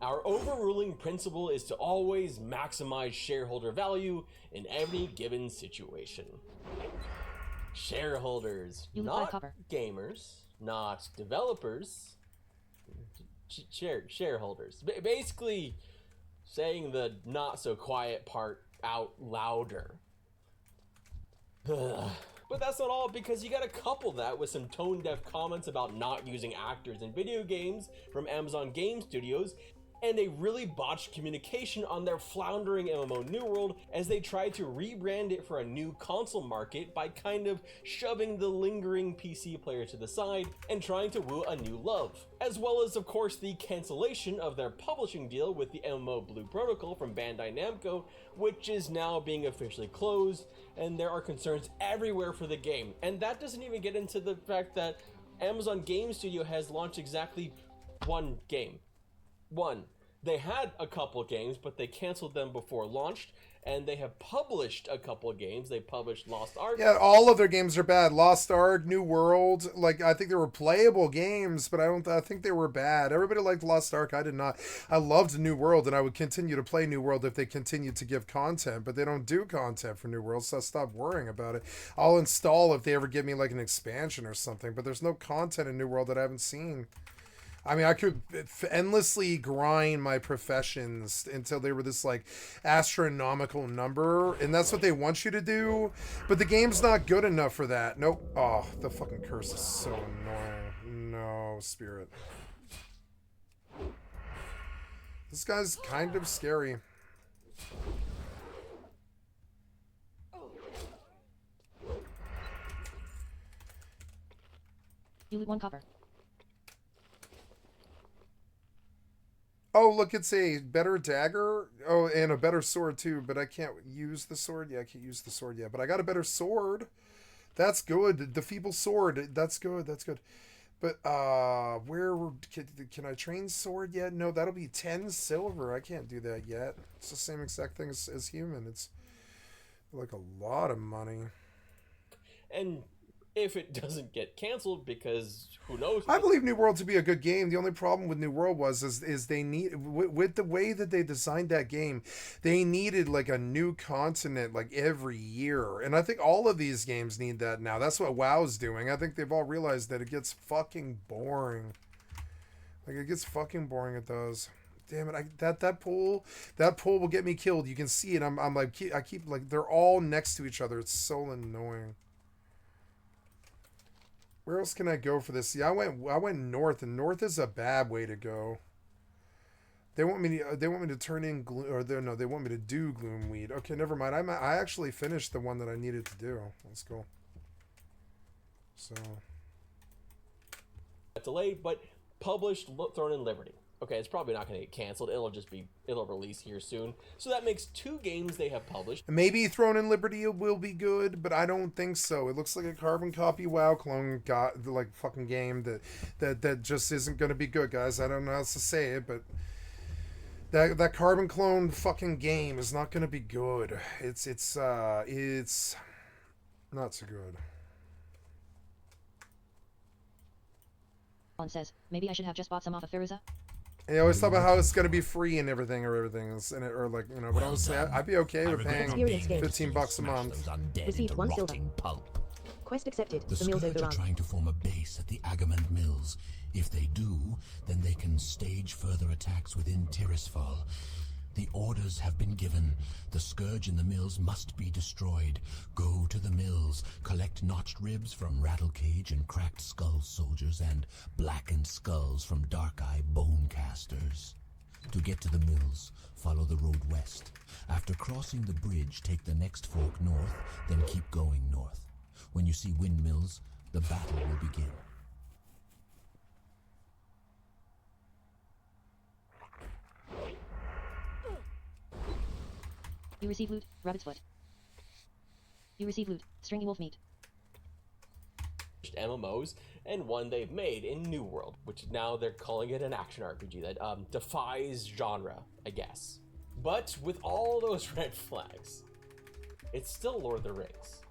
[SPEAKER 10] "Our overruling principle is to always maximize shareholder value in any given situation." Shareholders, not gamers, not developers, shareholders. Basically saying the not so quiet part out louder. But that's not all, because you gotta couple that with some tone-deaf comments about not using actors in video games from Amazon Game Studios, and a really botched communication on their floundering MMO New World as they tried to rebrand it for a new console market by kind of shoving the lingering PC player to the side and trying to woo a new love. As well as, of course, the cancellation of their publishing deal with the MMO Blue Protocol from Bandai Namco, which is now being officially closed, and there are concerns everywhere for the game. And that doesn't even get into the fact that Amazon Game Studio has launched exactly one game. One. They had a couple games, but they canceled them before launch, and they have published a couple games. They published Lost Ark.
[SPEAKER 1] Yeah, all of their games are bad. Lost Ark, New World, like, I think they were playable games, but I think they were bad. Everybody liked Lost Ark. I did not. I loved New World, and I would continue to play New World if they continued to give content, but they don't do content for New World, so I stopped worrying about it. I'll install if they ever give me like an expansion or something, but there's no content in New World that I haven't seen. I mean, I could endlessly grind my professions until they were this, like, astronomical number, and that's what they want you to do, but the game's not good enough for that. Nope. Oh, the fucking curse is so annoying. No, Spirit. This guy's kind of scary.
[SPEAKER 3] You loot 1 copper.
[SPEAKER 1] Oh, look, it's a better dagger. Oh, and a better sword, too, but I can't use the sword. Yeah, I can't use the sword yet, but I got a better sword. That's good. The feeble sword. That's good. That's good. But, where can I train sword yet? No, that'll be 10 silver. I can't do that yet. It's the same exact thing as human. It's like a lot of money.
[SPEAKER 10] And if it doesn't get canceled, because who knows?
[SPEAKER 1] I believe New World to be a good game. The only problem with New World is they need with the way that they designed that game, they needed like a new continent like every year, and I think all of these games need that now. That's what WoW's doing. I think they've all realized that it gets fucking boring. Like it gets fucking boring. It does. Damn it! That pool will get me killed. You can see it. I'm like I keep like they're all next to each other. It's so annoying. Where else can I go for this? See, I went north, and north is a bad way to go. They want me to turn in they want me to do Gloomweed. Okay, never mind. I actually finished the one that I needed to do. Let's go. So
[SPEAKER 10] delayed, but published Throne and Liberty. Okay, it's probably not going to get canceled. It'll release here soon. So that makes 2 games they have published.
[SPEAKER 1] Maybe Throne and Liberty will be good, but I don't think so. It looks like a carbon copy WoW clone got like fucking game that just isn't going to be good, guys. I don't know how else to say it, but that carbon clone fucking game is not going to be good. It's not so good.
[SPEAKER 3] On says, maybe I should have just bought some off of Firuza.
[SPEAKER 1] I always thought about how it's going to be free and everything is in it, or like, you know, but honestly, I'd be okay with paying $15 a month.
[SPEAKER 3] Received 1 silver. Quest accepted.
[SPEAKER 5] The
[SPEAKER 3] The mill's
[SPEAKER 5] Scourge are
[SPEAKER 3] overrun.
[SPEAKER 5] trying to form a base at the Agamand Mills. If they do, then they can stage further attacks within Tirisfal. The orders have been given. The Scourge in the mills must be destroyed. Go to the mills, collect notched ribs from Rattlecage and Cracked Skull soldiers and blackened skulls from Dark-Eye Bonecasters. To get to the mills, follow the road west. After crossing the bridge, take the next fork north, then keep going north. When you see windmills, the battle will begin.
[SPEAKER 3] You receive loot, rabbit's foot. You receive loot, stringy wolf meat.
[SPEAKER 10] MMOs, and one they've made in New World, which now they're calling it an action RPG that defies genre, I guess. But with all those red flags, it's still Lord of the Rings.